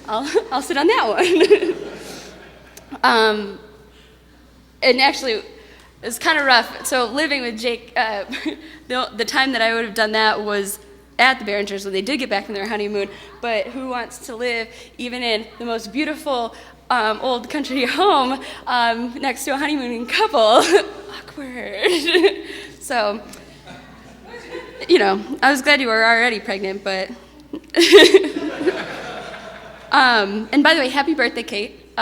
I'll sit on that one. And actually, it's kind of rough. So living with Jake, the time that I would have done that was at the Behringers when they did get back from their honeymoon. But who wants to live even in the most beautiful old country home next to a honeymooning couple? Awkward. So, I was glad you were already pregnant, but... and by the way, happy birthday, Kate.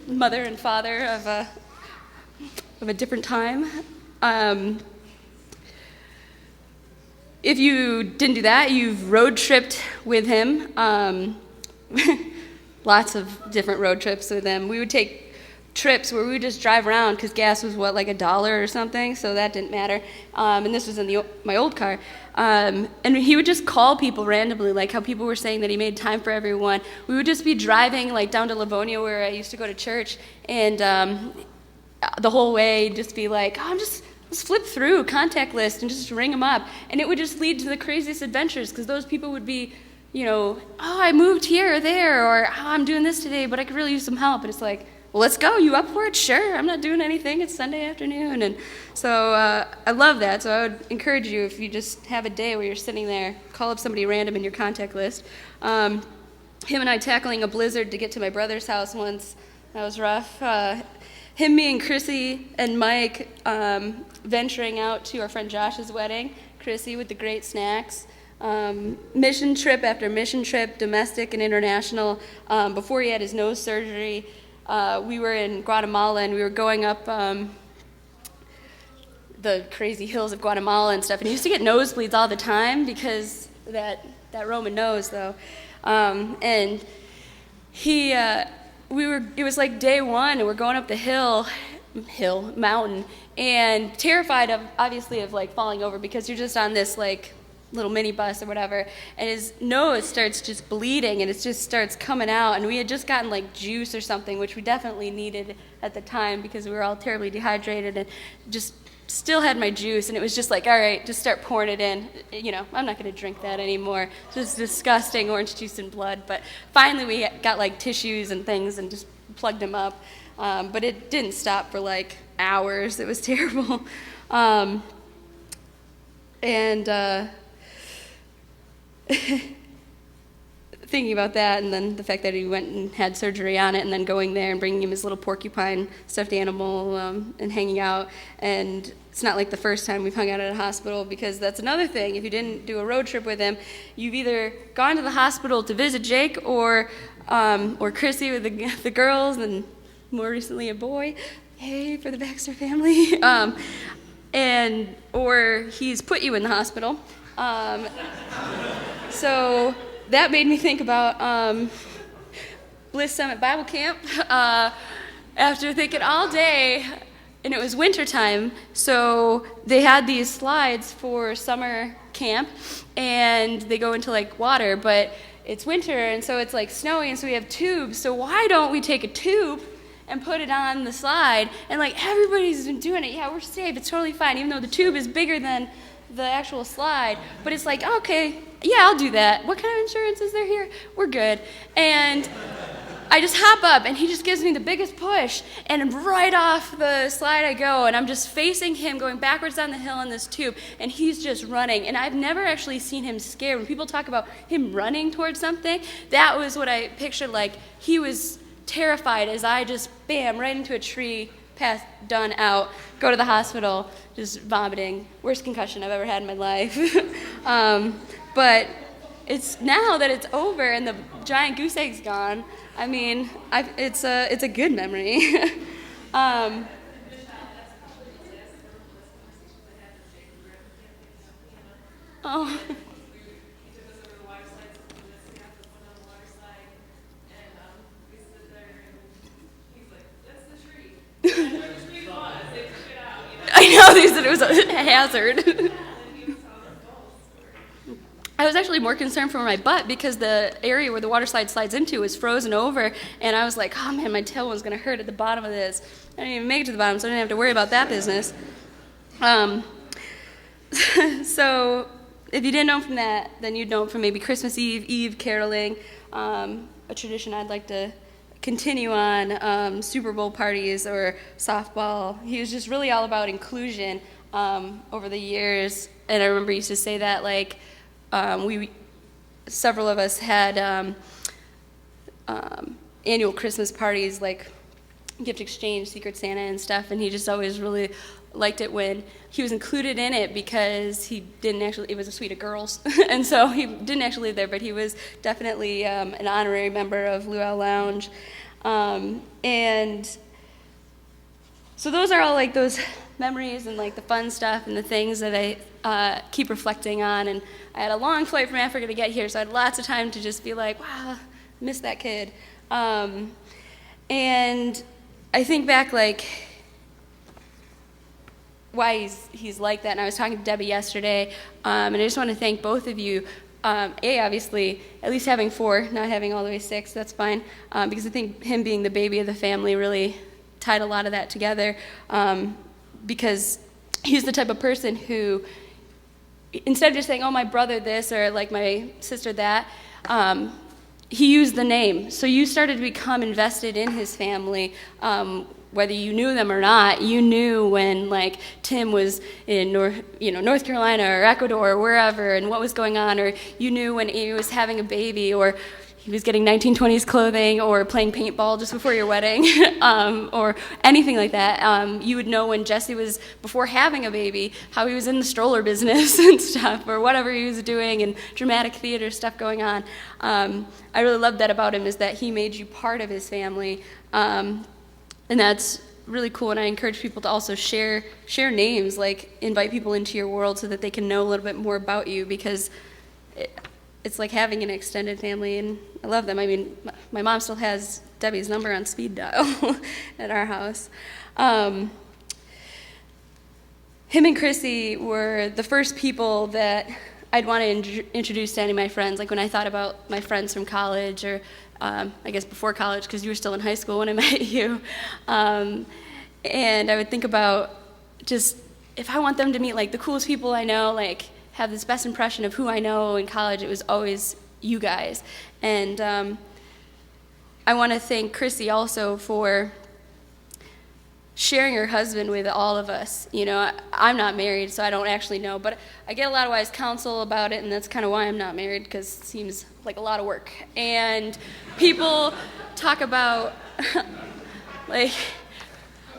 Mother and father of of a different time. If you didn't do that, you've road tripped with him. Lots of different road trips with him. We would take trips where we would just drive around because gas was like $1 or something, so that didn't matter. And this was in my old car. And he would just call people randomly, like how people were saying that he made time for everyone. We would just be driving like down to Livonia where I used to go to church, and the whole way just be like, oh, let's flip through contact list and just ring them up. And it would just lead to the craziest adventures because those people would be, oh, I moved here or there, or oh, I'm doing this today, but I could really use some help. And it's like, well, let's go. You up for it? Sure. I'm not doing anything. It's Sunday afternoon. And so I love that. So I would encourage you, if you just have a day where you're sitting there, call up somebody random in your contact list. Him and I tackling a blizzard to get to my brother's house once. That was rough. Him, me, and Chrissy and Mike venturing out to our friend Josh's wedding. Chrissy with the great snacks. Mission trip after mission trip, domestic and international. Before he had his nose surgery, we were in Guatemala, and we were going up the crazy hills of Guatemala and stuff. And he used to get nosebleeds all the time because of that Roman nose, though. And it was like day one, and we're going up the mountain, and terrified obviously of like falling over because you're just on this like little minibus or whatever, and his nose starts just bleeding, and it just starts coming out, and we had just gotten like juice or something, which we definitely needed at the time because we were all terribly dehydrated, and just still had my juice, and it was just like, all right, just start pouring it in. I'm not going to drink that anymore. It's just disgusting, orange juice and blood. But finally we got like tissues and things and just plugged him up, but it didn't stop for like hours. It was terrible. Thinking about that, and then the fact that he went and had surgery on it, and then going there and bringing him his little porcupine stuffed animal and hanging out. And it's not like the first time we've hung out at a hospital, because that's another thing. If you didn't do a road trip with him, you've either gone to the hospital to visit Jake or Chrissy with the girls, and more recently a boy. Hey, for the Baxter family. Or he's put you in the hospital. So that made me think about Bliss Summit Bible Camp. After thinking all day, and it was wintertime, so they had these slides for summer camp, and they go into like water, but it's winter, and so it's like snowy, and so we have tubes. So why don't we take a tube and put it on the slide? And like everybody's been doing it. Yeah, we're safe. It's totally fine, even though the tube is bigger than the actual slide. But it's like, okay, yeah, I'll do that. What kind of insurance is there here? We're good. And I just hop up, and he just gives me the biggest push, and right off the slide I go, and I'm just facing him going backwards down the hill in this tube, and he's just running. And I've never actually seen him scared. When people talk about him running towards something, that was what I pictured. Like, he was terrified as I just, bam, right into a tree, pass, done, out, go to the hospital, just vomiting. Worst concussion I've ever had in my life. But it's now that it's over and the giant goose egg's gone, I mean, it's a good memory. Oh. I know, they said it was a hazard. I was actually more concerned for my butt because the area where the water slide slides into is frozen over, and I was like, oh man, my tailbone's going to hurt at the bottom of this. I didn't even make it to the bottom, so I didn't have to worry about that business. So if you didn't know from that, then you'd know from maybe Christmas Eve caroling, a tradition I'd like to continue on, Super Bowl parties or softball. He was just really all about inclusion over the years, and I remember he used to say that, like, several of us had annual Christmas parties, like gift exchange, Secret Santa and stuff, and he just always really liked it when he was included in it because he didn't actually, it was a suite of girls, and so he didn't actually live there, but he was definitely an honorary member of Luau Lounge. And So those are all like those memories and like the fun stuff and the things that I keep reflecting on. And I had a long flight from Africa to get here, so I had lots of time to just be like, wow, miss that kid. And I think back like why he's like that. And I was talking to Debbie yesterday, and I just want to thank both of you. Obviously, at least having 4, not having all the way 6, that's fine, because I think him being the baby of the family really tied a lot of that together, because he's the type of person who, instead of just saying, oh, my brother this, or like my sister that, he used the name. So you started to become invested in his family, whether you knew them or not. You knew when like Tim was in North Carolina or Ecuador or wherever and what was going on, or you knew when Amy was having a baby, or he was getting 1920s clothing, or playing paintball just before your wedding, or anything like that. You would know when Jesse was, before having a baby, how he was in the stroller business and stuff, or whatever he was doing, and dramatic theater stuff going on. I really loved that about him, is that he made you part of his family. And that's really cool, and I encourage people to also share names, like invite people into your world so that they can know a little bit more about you, because it's like having an extended family, and I love them. I mean, my mom still has Debbie's number on speed dial at our house. Him and Chrissy were the first people that I'd want to introduce to any of my friends, like when I thought about my friends from college, or I guess before college, because you were still in high school when I met you. And I would think about just, if I want them to meet like the coolest people I know, like have this best impression of who I know in college, it was always you guys. And I want to thank Chrissy also for sharing her husband with all of us. You know, I'm not married, so I don't actually know, but I get a lot of wise counsel about it, and that's kind of why I'm not married, because it seems like a lot of work. And people talk about like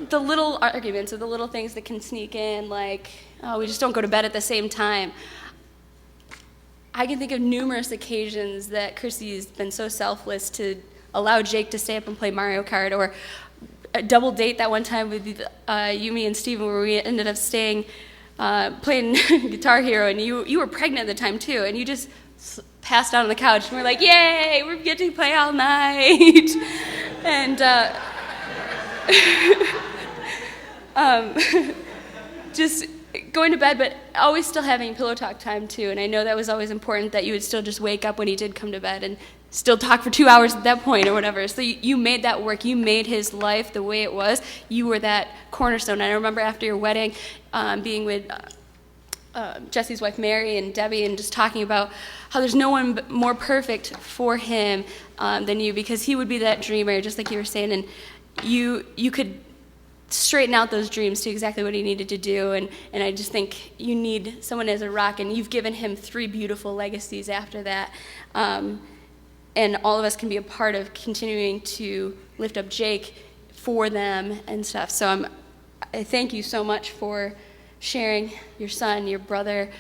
the little arguments or the little things that can sneak in, like, oh, we just don't go to bed at the same time. I can think of numerous occasions that Chrissy's been so selfless to allow Jake to stay up and play Mario Kart, or a double date that one time with you, me, and Steven, where we ended up staying, playing Guitar Hero, and you were pregnant at the time too, and you just passed out on the couch, and we're like, yay, we're getting to play all night. And just going to bed, but always still having pillow talk time too. And I know that was always important, that you would still just wake up when he did come to bed and still talk for 2 hours at that point or whatever. So you made that work. You made his life the way it was. You were that cornerstone. And I remember after your wedding, being with Jesse's wife Mary and Debbie, and just talking about how there's no one more perfect for him than you, because he would be that dreamer, just like you were saying, and you could straighten out those dreams to exactly what he needed to do. And I just think you need someone as a rock, and you've given him 3 beautiful legacies after that. And all of us can be a part of continuing to lift up Jake for them and stuff. So I thank you so much for sharing your son, your brother,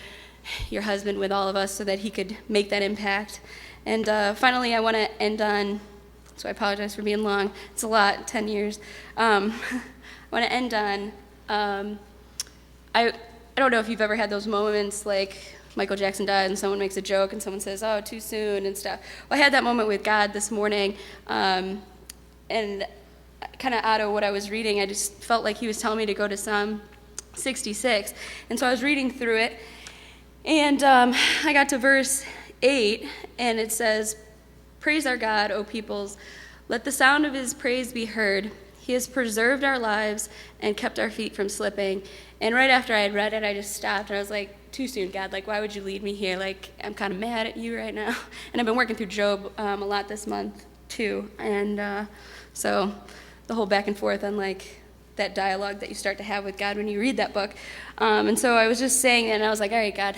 your husband with all of us, so that he could make that impact. And finally, I want to end on, so I apologize for being long. It's a lot, 10 years. I want to end on, I don't know if you've ever had those moments like Michael Jackson died and someone makes a joke and someone says, oh, too soon and stuff. Well, I had that moment with God this morning, and kind of out of what I was reading, I just felt like he was telling me to go to Psalm 66. And so I was reading through it, and I got to verse 8, and it says, praise our God, O peoples. Let the sound of his praise be heard. He has preserved our lives and kept our feet from slipping. And right after I had read it, I just stopped, and I was like, too soon, God. Like, why would you lead me here? Like, I'm kind of mad at you right now. And I've been working through Job a lot this month, too. And so the whole back and forth on, like, that dialogue that you start to have with God when you read that book. And so I was just saying that, and I was like, all right, God,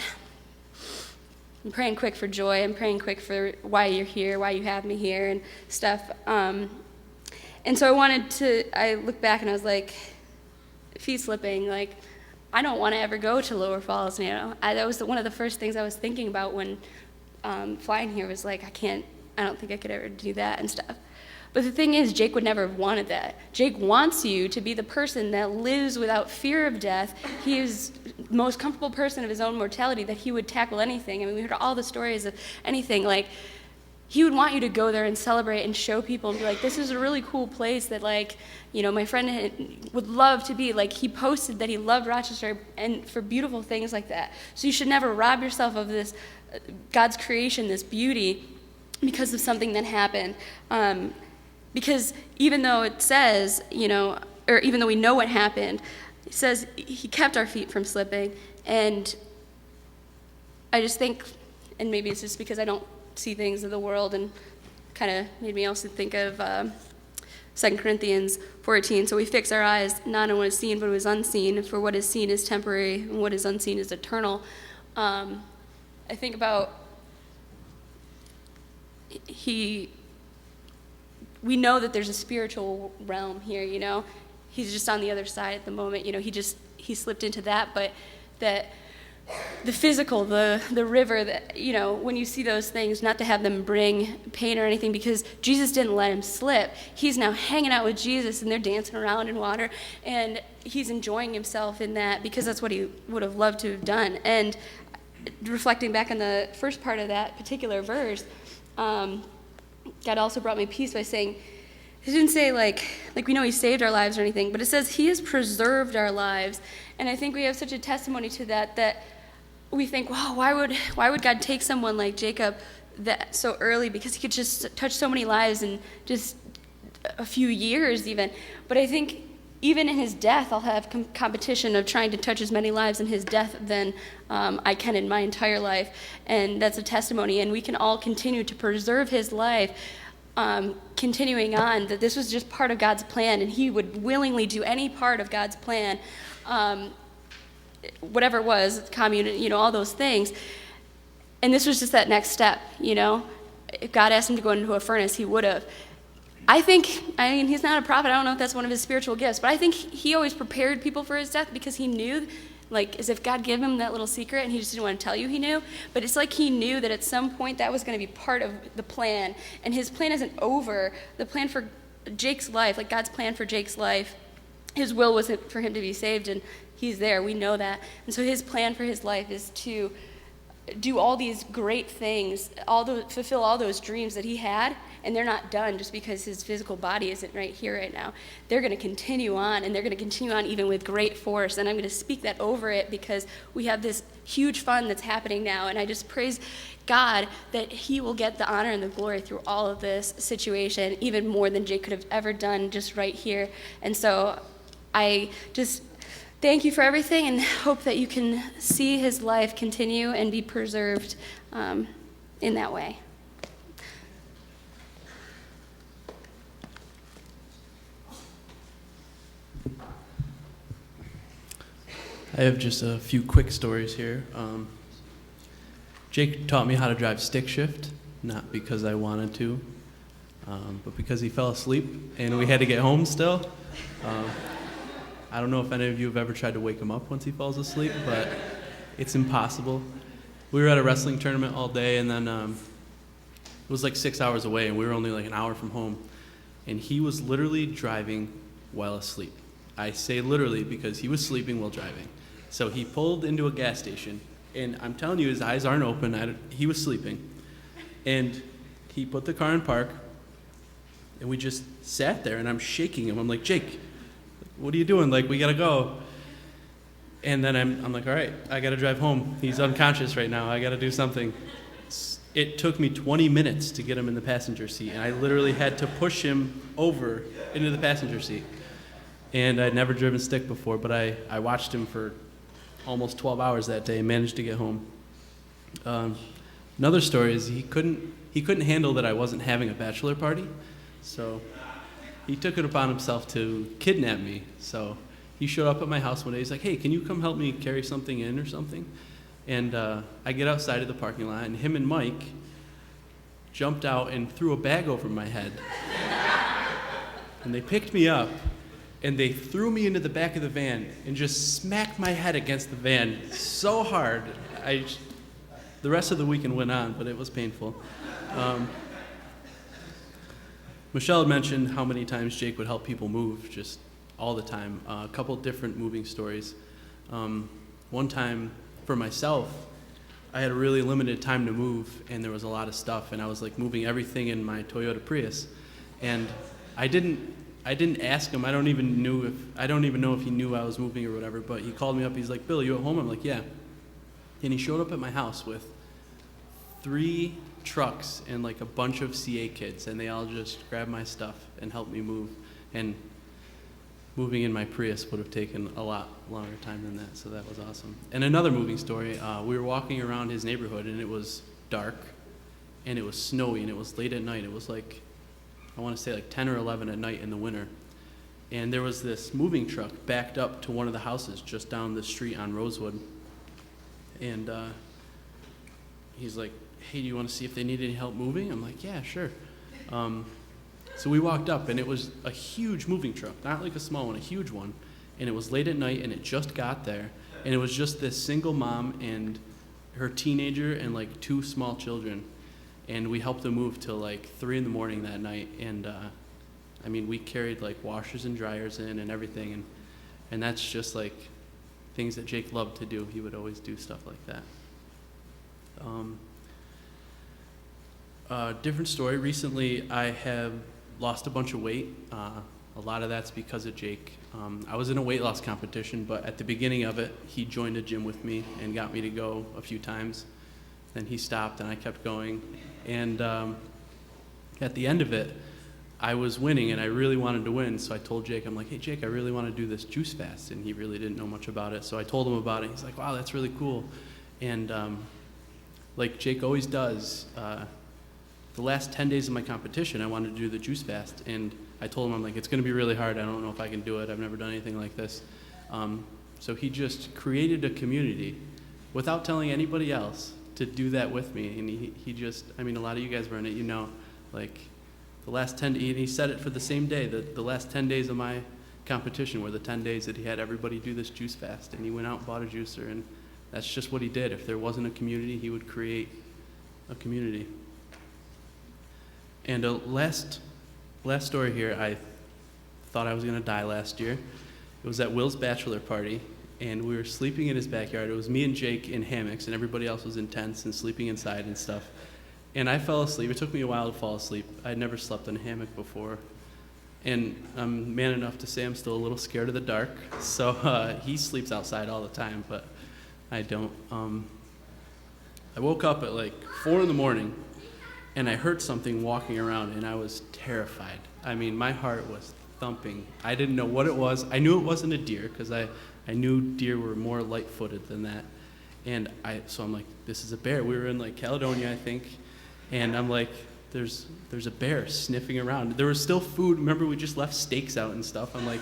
I'm praying quick for joy. I'm praying quick for why you're here, why you have me here and stuff. And so I looked back and I was like, feet slipping, like, I don't want to ever go to Lower Falls, you know. That was one of the first things I was thinking about when flying here, was like, I don't think I could ever do that and stuff. But the thing is, Jake would never have wanted that. Jake wants you to be the person that lives without fear of death. He is the most comfortable person of his own mortality, that he would tackle anything. I mean, we heard all the stories of anything. Like, he would want you to go there and celebrate and show people and be like, this is a really cool place that, like, you know, my friend would love to be. Like, he posted that he loved Rochester and for beautiful things like that. So you should never rob yourself of this, God's creation, this beauty, because of something that happened. Because even though it says, you know, or even though we know what happened, it says he kept our feet from slipping. And I just think, and maybe it's just because I don't see things of the world, and kind of made me also think of 2 Corinthians 14. So we fix our eyes not on what is seen, but what is unseen. For what is seen is temporary, and what is unseen is eternal. I think about we know that there's a spiritual realm here, you know. He's just on the other side at the moment, you know. He slipped into that, but that the physical, the river, that, you know, when you see those things, not to have them bring pain or anything, because Jesus didn't let him slip. He's now hanging out with Jesus, and they're dancing around in water, and he's enjoying himself in that, because that's what he would have loved to have done. And reflecting back on the first part of that particular verse, God also brought me peace by saying, he didn't say like we know he saved our lives or anything, but it says he has preserved our lives. And I think we have such a testimony to that we think, wow, why would God take someone like Jacob that so early, because he could just touch so many lives in just a few years even. But I think even in his death, I'll have competition of trying to touch as many lives in his death than I can in my entire life. And that's a testimony. And we can all continue to preserve his life, continuing on, that this was just part of God's plan, and he would willingly do any part of God's plan, whatever it was, community, you know, all those things. And this was just that next step, you know. If God asked him to go into a furnace, he would have. I mean, he's not a prophet. I don't know if that's one of his spiritual gifts, but I think he always prepared people for his death, because he knew, like, as if God gave him that little secret and he just didn't want to tell you he knew. But it's like he knew that at some point that was going to be part of the plan. And his plan isn't over. The plan for Jake's life, like God's plan for Jake's life, his will was for him to be saved, and he's there. We know that. And so his plan for his life is to do all these great things, fulfill all those dreams that he had, and they're not done just because his physical body isn't right here right now. They're going to continue on, and they're going to continue on even with great force, and I'm going to speak that over it, because we have this huge fun that's happening now, and I just praise God that he will get the honor and the glory through all of this situation, even more than Jake could have ever done just right here. And so I just thank you for everything, and hope that you can see his life continue and be preserved in that way. I have just a few quick stories here. Jake taught me how to drive stick shift, not because I wanted to, but because he fell asleep and we had to get home still. I don't know if any of you have ever tried to wake him up once he falls asleep, but it's impossible. We were at a wrestling tournament all day, and then it was like 6 hours away, and we were only like an hour from home. And he was literally driving while asleep. I say literally because he was sleeping while driving. So he pulled into a gas station, and I'm telling you, his eyes aren't open. He was sleeping. And he put the car in park, and we just sat there, and I'm shaking him. I'm like, Jake, what are you doing? Like, we gotta go. And then I'm like, all right, I gotta drive home. He's unconscious right now. I gotta do something. It took me 20 minutes to get him in the passenger seat, and I literally had to push him over into the passenger seat. And I'd never driven stick before, but I watched him for almost 12 hours that day and managed to get home. Another story is he couldn't handle that I wasn't having a bachelor party, so he took it upon himself to kidnap me. So he showed up at my house one day. He's like, hey, can you come help me carry something in or something? And I get outside of the parking lot, and him and Mike jumped out and threw a bag over my head. And they picked me up, and they threw me into the back of the van and just smacked my head against the van so hard. The rest of the weekend went on, but it was painful. Michelle had mentioned how many times Jake would help people move, just all the time. A couple different moving stories. One time, for myself, I had a really limited time to move, and there was a lot of stuff, and I was like moving everything in my Toyota Prius, and I didn't ask him. I don't even know if he knew I was moving or whatever. But he called me up. He's like, "Bill, you at home?" I'm like, "Yeah." And he showed up at my house with 3 trucks and like a bunch of CA kids, and they all just grabbed my stuff and helped me move. And moving in my Prius would have taken a lot longer time than that, so that was awesome. And another moving story, we were walking around his neighborhood, and it was dark, and it was snowy, and it was late at night. It was like, I want to say like 10 or 11 at night in the winter. And there was this moving truck backed up to one of the houses just down the street on Rosewood. And he's like, "Hey, do you want to see if they need any help moving?" I'm like, "Yeah, sure." So we walked up, and it was a huge moving truck, not like a small one, a huge one. And it was late at night, and it just got there. And it was just this single mom and her teenager and like 2 small children. And we helped them move till like 3 in the morning that night. And I mean, we carried like washers and dryers in and everything. And that's just like things that Jake loved to do. He would always do stuff like that. Different story. Recently, I have lost a bunch of weight. A lot of that's because of Jake. I was in a weight loss competition, but at the beginning of it, he joined a gym with me and got me to go a few times. Then he stopped, and I kept going. And at the end of it, I was winning, and I really wanted to win. So I told Jake, I'm like, "Hey, Jake, I really want to do this juice fast." And he really didn't know much about it. So I told him about it. He's like, "Wow, that's really cool." And like Jake always does, the last 10 days of my competition, I wanted to do the juice fast. And I told him, I'm like, "It's going to be really hard. I don't know if I can do it. I've never done anything like this." So he just created a community without telling anybody else to do that with me. And he just, I mean, a lot of you guys were in it, you know, like the last 10, and he said it for the same day, the last 10 days of my competition were the 10 days that he had everybody do this juice fast. And he went out and bought a juicer, and that's just what he did. If there wasn't a community, he would create a community. And a last story here, I thought I was going to die last year. It was at Will's bachelor party, and we were sleeping in his backyard. It was me and Jake in hammocks, and everybody else was in tents and sleeping inside and stuff. And I fell asleep. It took me a while to fall asleep. I'd never slept in a hammock before. And I'm man enough to say I'm still a little scared of the dark. So he sleeps outside all the time, but I don't. I woke up at like 4 in the morning, and I heard something walking around, and I was terrified. I mean, my heart was thumping. I didn't know what it was. I knew it wasn't a deer, because I knew deer were more light-footed than that. And so I'm like, this is a bear. We were in like Caledonia, I think. And I'm like, there's a bear sniffing around. There was still food. Remember, we just left steaks out and stuff. I'm like,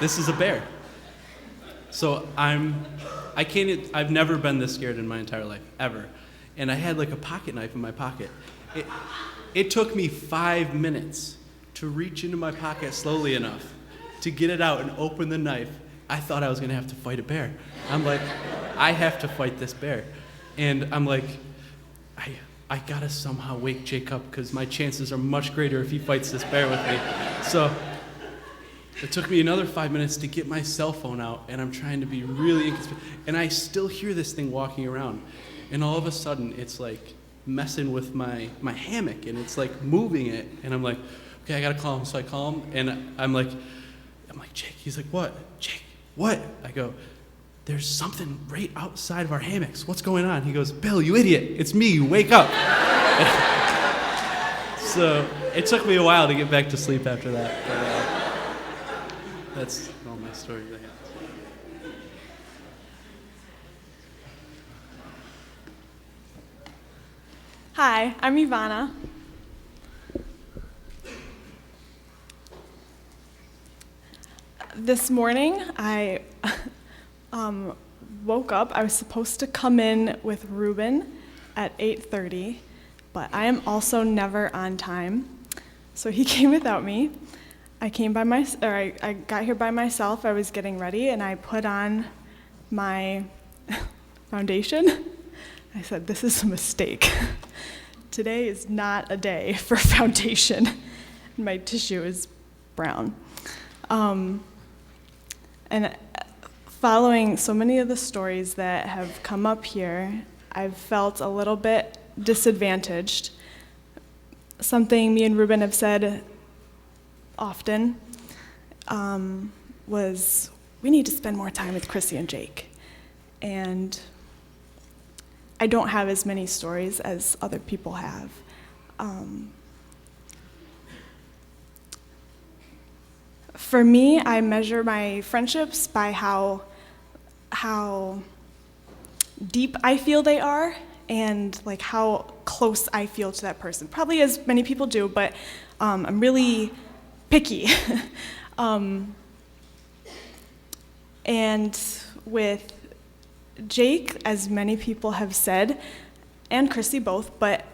this is a bear. So I've never been this scared in my entire life, ever. And I had like a pocket knife in my pocket. It took me 5 minutes to reach into my pocket slowly enough to get it out and open the knife. I thought I was gonna have to fight a bear. I'm like, I have to fight this bear. And I'm like, I gotta somehow wake Jake up, because my chances are much greater if he fights this bear with me. So it took me another 5 minutes to get my cell phone out, and I'm trying to be really inconspicuous. And I still hear this thing walking around. And all of a sudden, it's like messing with my hammock, and it's like moving it. And I'm like, okay, I gotta call him. So I call him, and I'm like, Jake. He's like, what? Jake, what? I go, there's something right outside of our hammocks. What's going on? He goes, Bill, you idiot. It's me. Wake up. So it took me a while to get back to sleep after that. But, that's all my stories I have. Hi, I'm Ivana. This morning, I woke up. I was supposed to come in with Ruben at 8:30, but I am also never on time. So he came without me. I got here by myself. I was getting ready, and I put on my foundation. I said, this is a mistake. today is not a day for foundation. My tissue is brown. And following so many of the stories that have come up here, I've felt a little bit disadvantaged. Something me and Ruben have said often was, we need to spend more time with Chrissy and Jake. And I don't have as many stories as other people have. For me, I measure my friendships by how deep I feel they are and like how close I feel to that person. Probably as many people do, but I'm really picky. And with Jake, as many people have said, and Chrissy both, but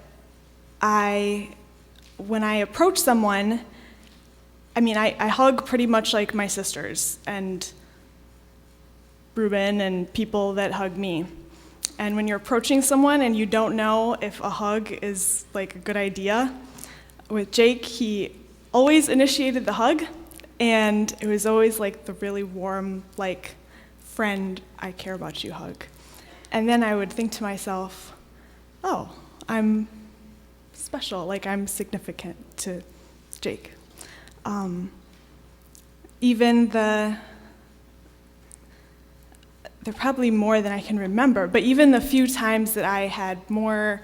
when I approach someone, I hug pretty much like my sisters and Ruben and people that hug me. And when you're approaching someone and you don't know if a hug is like a good idea, with Jake, he always initiated the hug, and it was always like the really warm, like, friend, I care about you hug. And then I would think to myself, oh, I'm special, like I'm significant to Jake. Even there are probably more than I can remember, but even the few times that I had more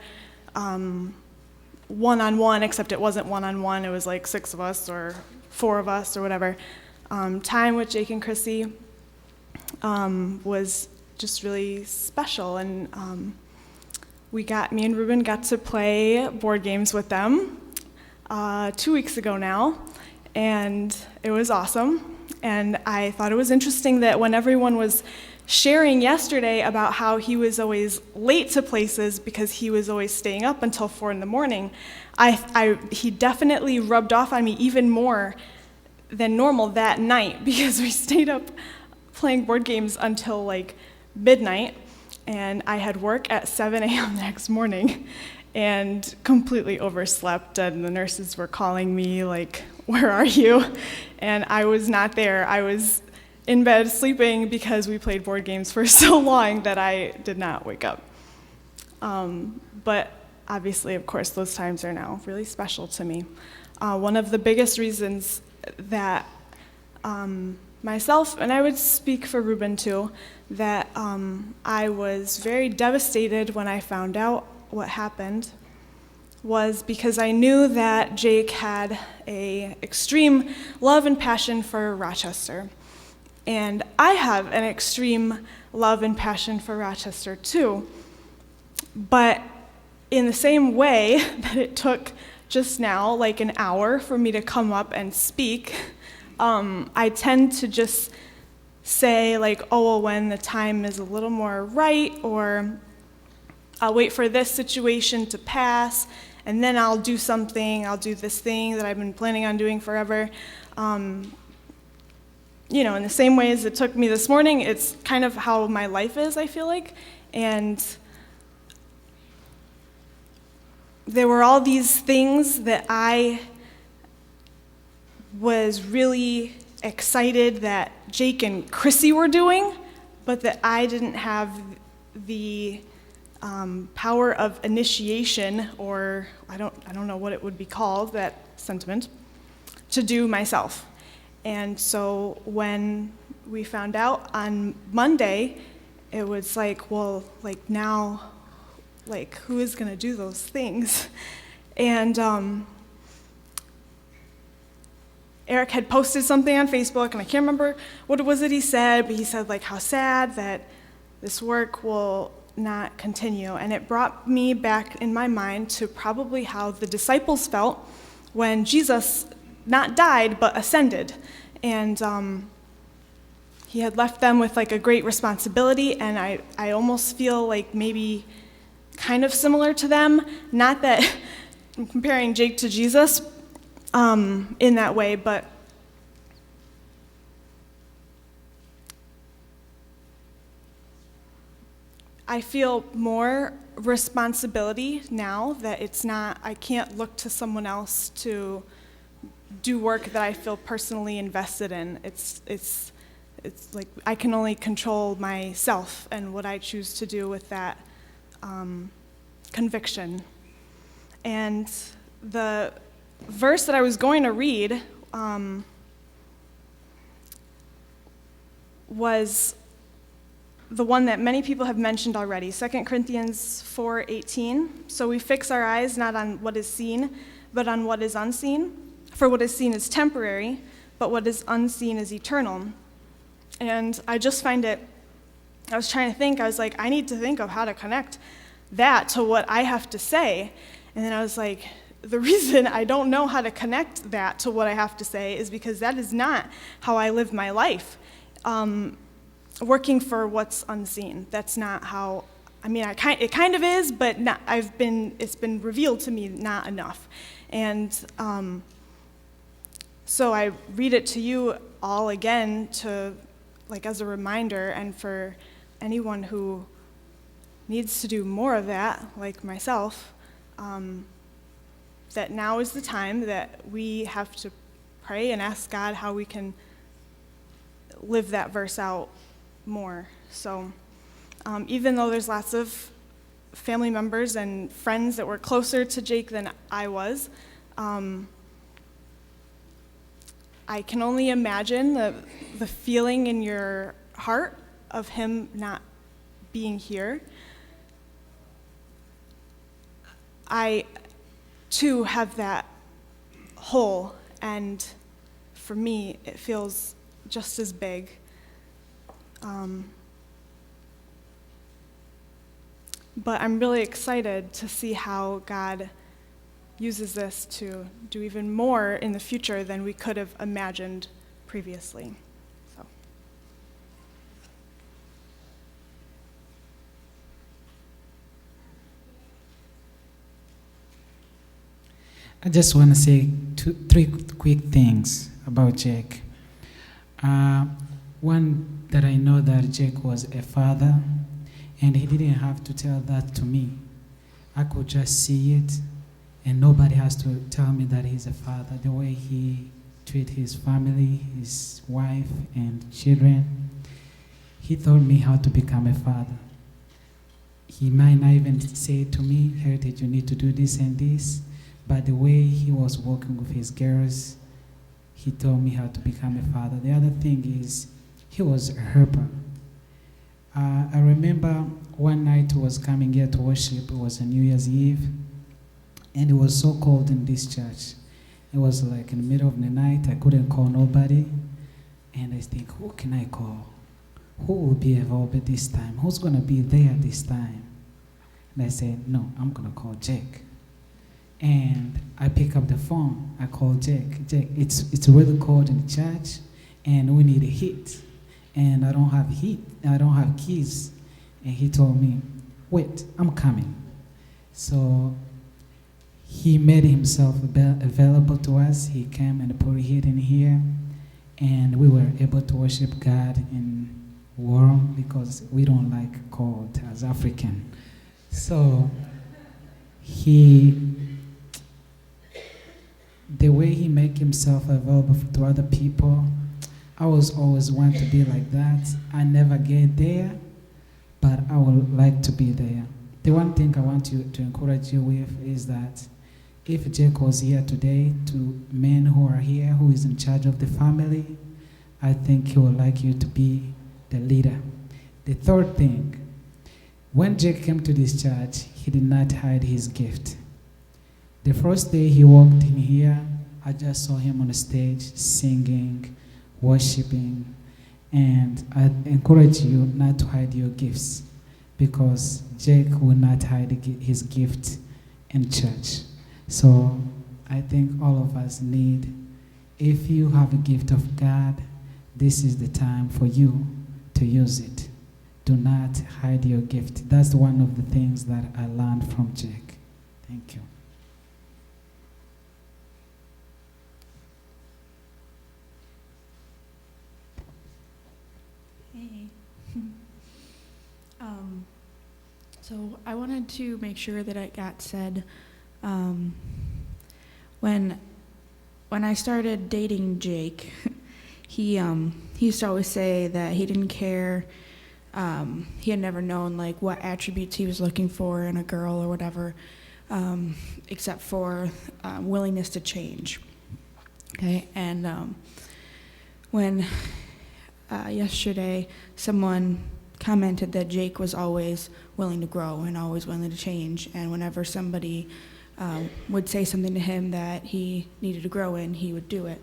one-on-one, except it wasn't one-on-one, it was like 6 of us or 4 of us or whatever, time with Jake and Chrissy was just really special. And me and Ruben got to play board games with them 2 weeks ago now, and it was awesome. And I thought it was interesting that when everyone was sharing yesterday about how he was always late to places because he was always staying up until 4 a.m, he definitely rubbed off on me even more than normal that night, because we stayed up playing board games until like midnight, and I had work at 7 a.m. the next morning and completely overslept, and the nurses were calling me like, where are you? And I was not there. I was in bed sleeping because we played board games for so long that I did not wake up. But obviously, of course, those times are now really special to me. One of the biggest reasons that myself, and I would speak for Ruben too, that I was very devastated when I found out what happened was because I knew that Jake had an extreme love and passion for Rochester. And I have an extreme love and passion for Rochester too. But in the same way that it took just now, like an hour for me to come up and speak, I tend to just say like, oh, well, when the time is a little more right, or I'll wait for this situation to pass, and then I'll do something, I'll do this thing that I've been planning on doing forever. In the same way as it took me this morning, it's kind of how my life is, I feel like. And there were all these things that I was really excited that Jake and Chrissy were doing, but that I didn't have the power of initiation, or I don't know what it would be called, that sentiment, to do myself. And so when we found out on Monday, it was like, well, like now, like who is going to do those things? And Eric had posted something on Facebook, and I can't remember what it was that he said, but he said like how sad that this work will not continue. And it brought me back in my mind to probably how the disciples felt when Jesus not died, but ascended. And he had left them with like a great responsibility, and I almost feel like maybe kind of similar to them. Not that I'm comparing Jake to Jesus in that way, but I feel more responsibility now that it's not, I can't look to someone else to do work that I feel personally invested in. It's like I can only control myself and what I choose to do with that conviction. And the verse that I was going to read was the one that many people have mentioned already, 2 Corinthians 4:18. So we fix our eyes not on what is seen, but on what is unseen. For what is seen is temporary, but what is unseen is eternal. And I just find it, I was trying to think, I was like, I need to think of how to connect that to what I have to say. And then I was like, the reason I don't know how to connect that to what I have to say is because that is not how I live my life. Working for what's unseen. That's not how, I mean, it kind of is, but not, it's been revealed to me not enough. And so I read it to you all again to, like, as a reminder, and for anyone who needs to do more of that, like myself, that now is the time that we have to pray and ask God how we can live that verse out more. So even though there's lots of family members and friends that were closer to Jake than I was, I can only imagine the feeling in your heart of him not being here. I, too, have that hole, and for me, it feels just as big. But I'm really excited to see how God uses this to do even more in the future than we could have imagined previously. So. I just want to say three quick things about Jake. One, that I know that Jake was a father, and he didn't have to tell that to me. I could just see it, and nobody has to tell me that he's a father. The way he treats his family, his wife, and children, he taught me how to become a father. He might not even say to me, Heritage, you need to do this and this, but the way he was working with his girls, he taught me how to become a father. The other thing is, he was a helper. I remember one night I was coming here to worship. It was a New Year's Eve, and it was so cold in this church. It was like in the middle of the night. I couldn't call nobody, and I think, who can I call? Who will be available this time? Who's going to be there this time? And I said, no, I'm going to call Jake. And I pick up the phone. I call Jake. Jake, it's really cold in the church, and we need a heat. And I don't have heat. I don't have keys. And he told me, wait, I'm coming. So he made himself available to us. He came and put heat in here, and we were able to worship God in warm because we don't like cold as African. So the way he make himself available to other people, I was always want to be like that. I never get there, but I would like to be there. The one thing I want to encourage you with is that if Jake was here today, to men who are here, who is in charge of the family, I think he would like you to be the leader. The third thing, when Jake came to this church, he did not hide his gift. The first day he walked in here, I just saw him on the stage singing, worshiping, and I encourage you not to hide your gifts, because Jake will not hide his gift in church. So I think all of us need, if you have a gift of God, this is the time for you to use it. Do not hide your gift. That's one of the things that I learned from Jake. Thank you. So I wanted to make sure that it got said when I started dating Jake, he used to always say that he didn't care. He had never known like what attributes he was looking for in a girl or whatever, except for willingness to change. Okay, and when yesterday someone commented that Jake was always willing to grow and always willing to change, and whenever somebody would say something to him that he needed to grow in, he would do it.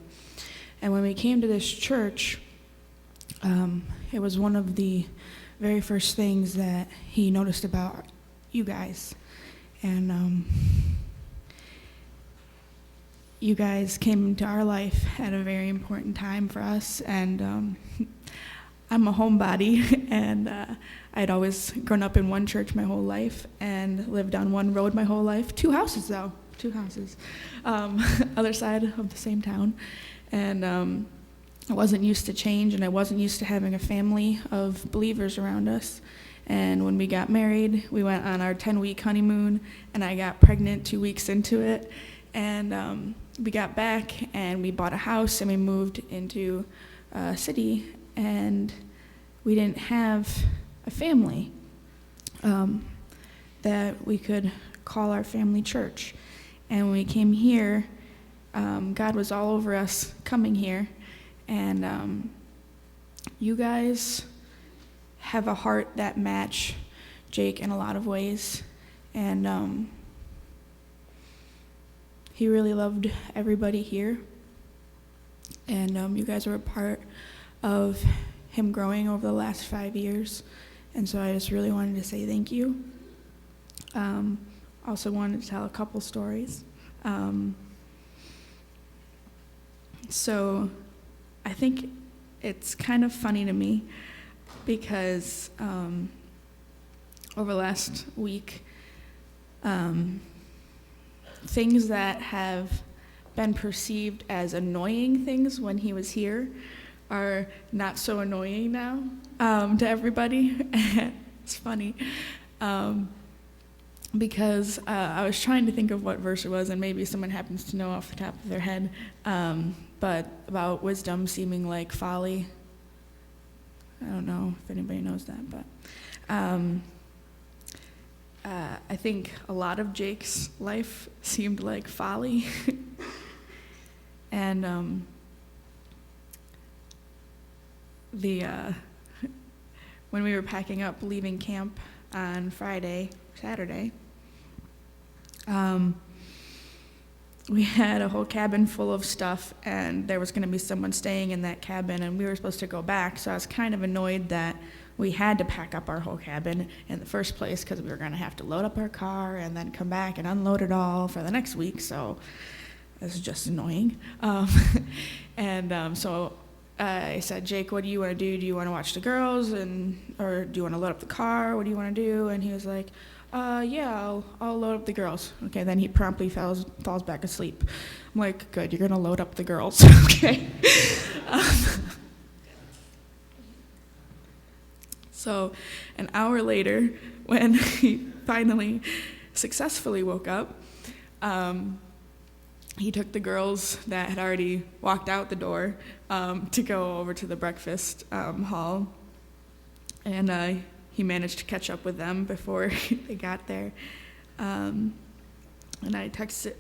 And when we came to this church, it was one of the very first things that he noticed about you guys. And you guys came into our life at a very important time for us, and I'm a homebody, and I'd always grown up in one church my whole life and lived on one road my whole life. 2 houses, though. 2 houses. Other side of the same town. And I wasn't used to change, and I wasn't used to having a family of believers around us. And when we got married, we went on our 10-week honeymoon, and I got pregnant 2 weeks into it. And we got back, and we bought a house, and we moved into a city, and we didn't have a family that we could call our family church. And when we came here, God was all over us coming here, and you guys have a heart that match Jake in a lot of ways, and he really loved everybody here, and you guys were a part of him growing over the last 5 years, and so I just really wanted to say thank you. Also wanted to tell a couple stories. So I think it's kind of funny to me because over the last week, things that have been perceived as annoying things when he was here are not so annoying now to everybody. It's funny. Because I was trying to think of what verse it was, and maybe someone happens to know off the top of their head, but about wisdom seeming like folly. I don't know if anybody knows that, but I think a lot of Jake's life seemed like folly. And when we were packing up, leaving camp on Saturday, we had a whole cabin full of stuff, and there was going to be someone staying in that cabin, and we were supposed to go back, so I was kind of annoyed that we had to pack up our whole cabin in the first place because we were going to have to load up our car and then come back and unload it all for the next week, so this is just annoying. So I said, Jake, what do you want to do? Do you want to watch the girls, or do you want to load up the car? What do you want to do? And he was like, yeah, I'll load up the girls. Okay, then he promptly falls back asleep. I'm like, good, you're gonna load up the girls. Okay. So an hour later, when he finally successfully woke up, he took the girls that had already walked out the door to go over to the breakfast hall, and he managed to catch up with them before they got there. And I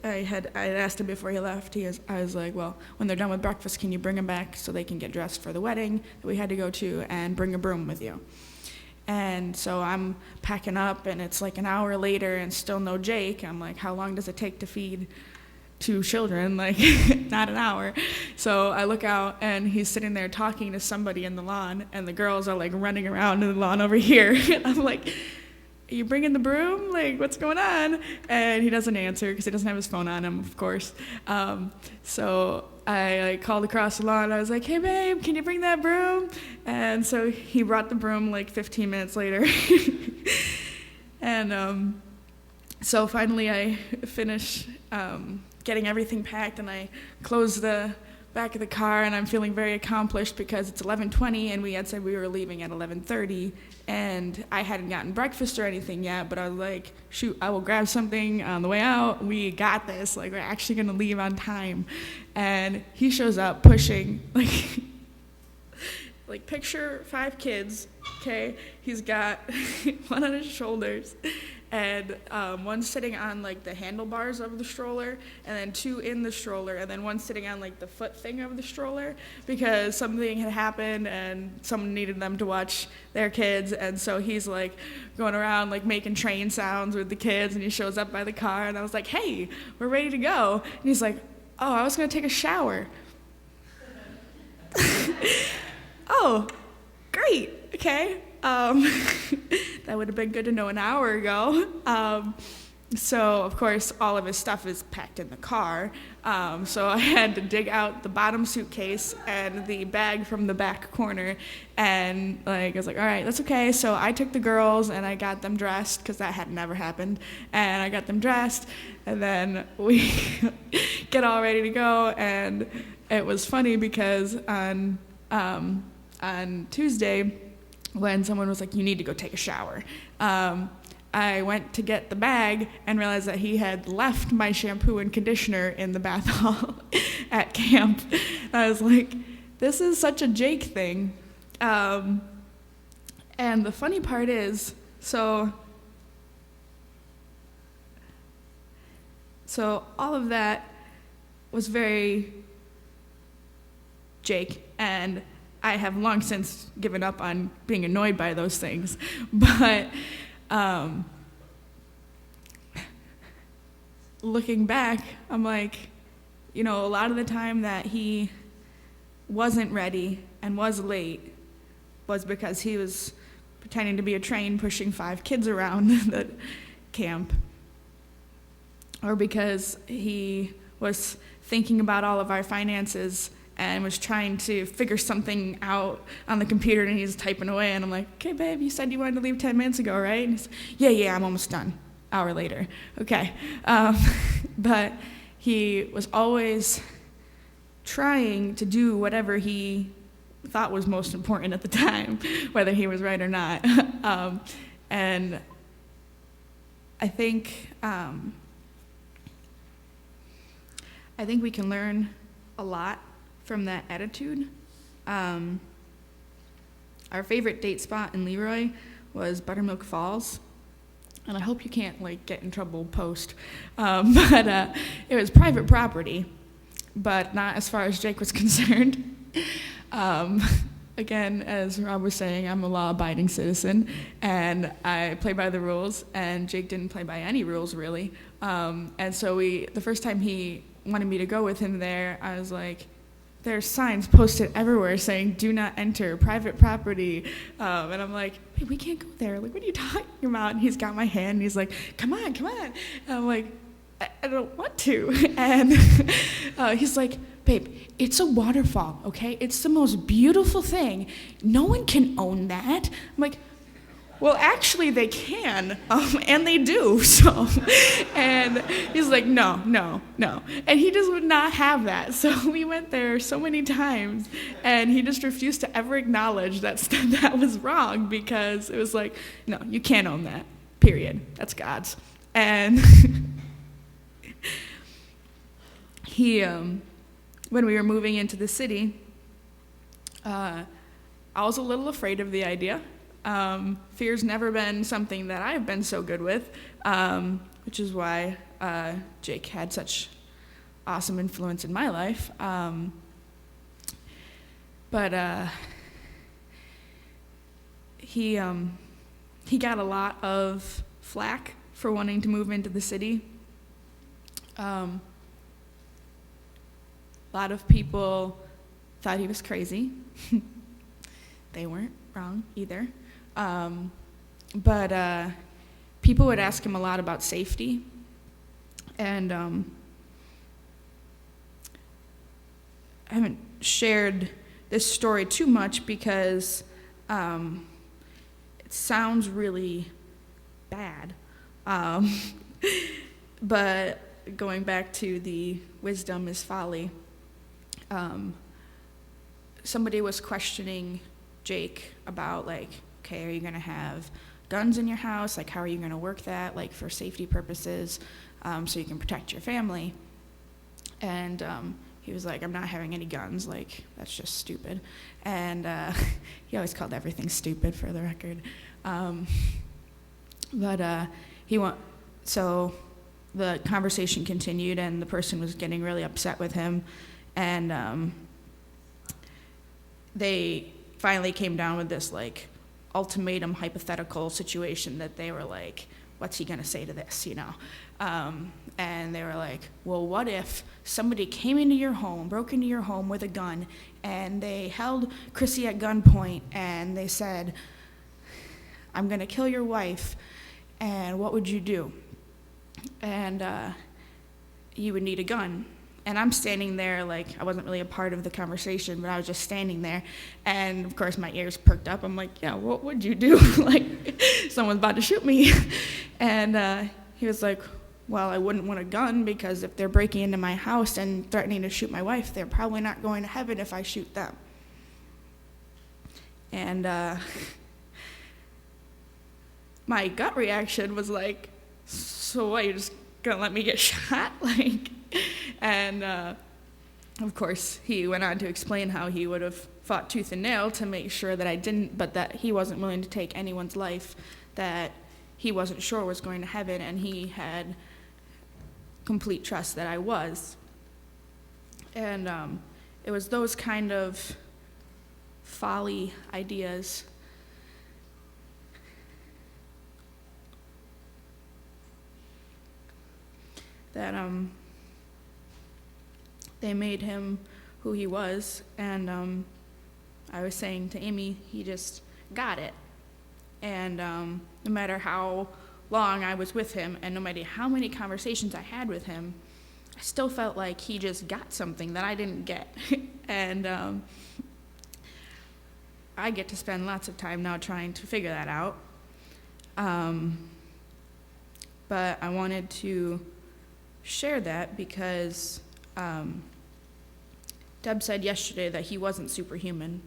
had asked him before he left. I was like, well, when they're done with breakfast, can you bring them back so they can get dressed for the wedding that we had to go to, and bring a broom with you? And so I'm packing up, and it's like an hour later and still no Jake. I'm like, how long does it take to feed 2 children? Like, not an hour. So I look out, and he's sitting there talking to somebody in the lawn, and the girls are like running around in the lawn over here. And I'm like, are you bringing the broom? Like, what's going on? And he doesn't answer because he doesn't have his phone on him, of course. So I called across the lawn. I was like, hey, babe, can you bring that broom? And so he brought the broom like 15 minutes later. And so finally I finished getting everything packed, and I closed the back of the car, and I'm feeling very accomplished because it's 11:20, and we had said we were leaving at 11:30, and I hadn't gotten breakfast or anything yet, but I was like, shoot, I will grab something on the way out. We got this. Like, we're actually going to leave on time. And he shows up pushing, like picture 5 kids, okay? He's got one on his shoulders, and one sitting on like the handlebars of the stroller, and then 2 in the stroller, and then one sitting on like the foot thing of the stroller, because something had happened and someone needed them to watch their kids. And so he's like going around like making train sounds with the kids, and he shows up by the car, and I was like, hey, we're ready to go. And he's like, oh, I was gonna take a shower. Oh, great, okay. That would have been good to know an hour ago. So, of course, all of his stuff is packed in the car. So I had to dig out the bottom suitcase and the bag from the back corner. And I was like, all right, that's okay. So I took the girls and I got them dressed, because that had never happened. And I got them dressed, and then we get all ready to go. And it was funny because on Tuesday, when someone was like, you need to go take a shower, I went to get the bag and realized that he had left my shampoo and conditioner in the bath hall at camp. I was like, this is such a Jake thing. And the funny part is, so all of that was very Jake, and I have long since given up on being annoyed by those things. But looking back, I'm like, a lot of the time that he wasn't ready and was late was because he was pretending to be a train pushing 5 kids around the camp, or because he was thinking about all of our finances and was trying to figure something out on the computer, and he's typing away, and I'm like, okay, babe, you said you wanted to leave 10 minutes ago, right? And he's, yeah, I'm almost done. Hour later. Okay. But he was always trying to do whatever he thought was most important at the time, whether he was right or not. And I think we can learn a lot from that attitude. Our favorite date spot in Leroy was Buttermilk Falls, and I hope you can't get in trouble post, but it was private property, but not as far as Jake was concerned. Again, as Rob was saying, I'm a law-abiding citizen, and I play by the rules, and Jake didn't play by any rules, really. And so the first time he wanted me to go with him there, I was like, there's signs posted everywhere saying, do not enter private property. And I'm like, hey, we can't go there. Like, what are you talking about? And he's got my hand, and he's like, come on. And I'm like, I don't want to. And he's like, babe, it's a waterfall, okay? It's the most beautiful thing. No one can own that. I'm like, well, actually, they can, and they do, so. And he's like, no. And he just would not have that. So we went there so many times, and he just refused to ever acknowledge that that was wrong, because it was like, no, you can't own that, period. That's God's. And he, when we were moving into the city, I was a little afraid of the idea. Fear's never been something that I've been so good with, which is why Jake had such awesome influence in my life. But he got a lot of flack for wanting to move into the city. A lot of people thought he was crazy. They weren't wrong either. But people would ask him a lot about safety. And I haven't shared this story too much because it sounds really bad. But going back to the wisdom is folly, somebody was questioning Jake about, like, okay, are you going to have guns in your house? Like, how are you going to work that, like, for safety purposes, so you can protect your family? And he was like, I'm not having any guns. Like, that's just stupid. And he always called everything stupid, for the record. So the conversation continued, and the person was getting really upset with him. And they finally came down with this, like, ultimatum hypothetical situation that they were like, what's he going to say to this, you know? And they were like, well, what if somebody came into your home, broke into your home with a gun, and they held Chrissy at gunpoint, and they said, I'm going to kill your wife, and what would you do? And you would need a gun. And I'm standing there, like, I wasn't really a part of the conversation, but I was just standing there. And, of course, my ears perked up. I'm like, yeah, what would you do? Like, someone's about to shoot me. And he was like, well, I wouldn't want a gun, because if they're breaking into my house and threatening to shoot my wife, they're probably not going to heaven if I shoot them. And my gut reaction was like, so what, you're just going to let me get shot? Like, and of course, he went on to explain how he would have fought tooth and nail to make sure that I didn't, but that he wasn't willing to take anyone's life that he wasn't sure was going to heaven, and he had complete trust that I was. And it was those kind of folly ideas that they made him who he was. And I was saying to Amy, he just got it. And no matter how long I was with him, and no matter how many conversations I had with him, I still felt like he just got something that I didn't get. And I get to spend lots of time now trying to figure that out. But I wanted to share that because Deb said yesterday that he wasn't superhuman.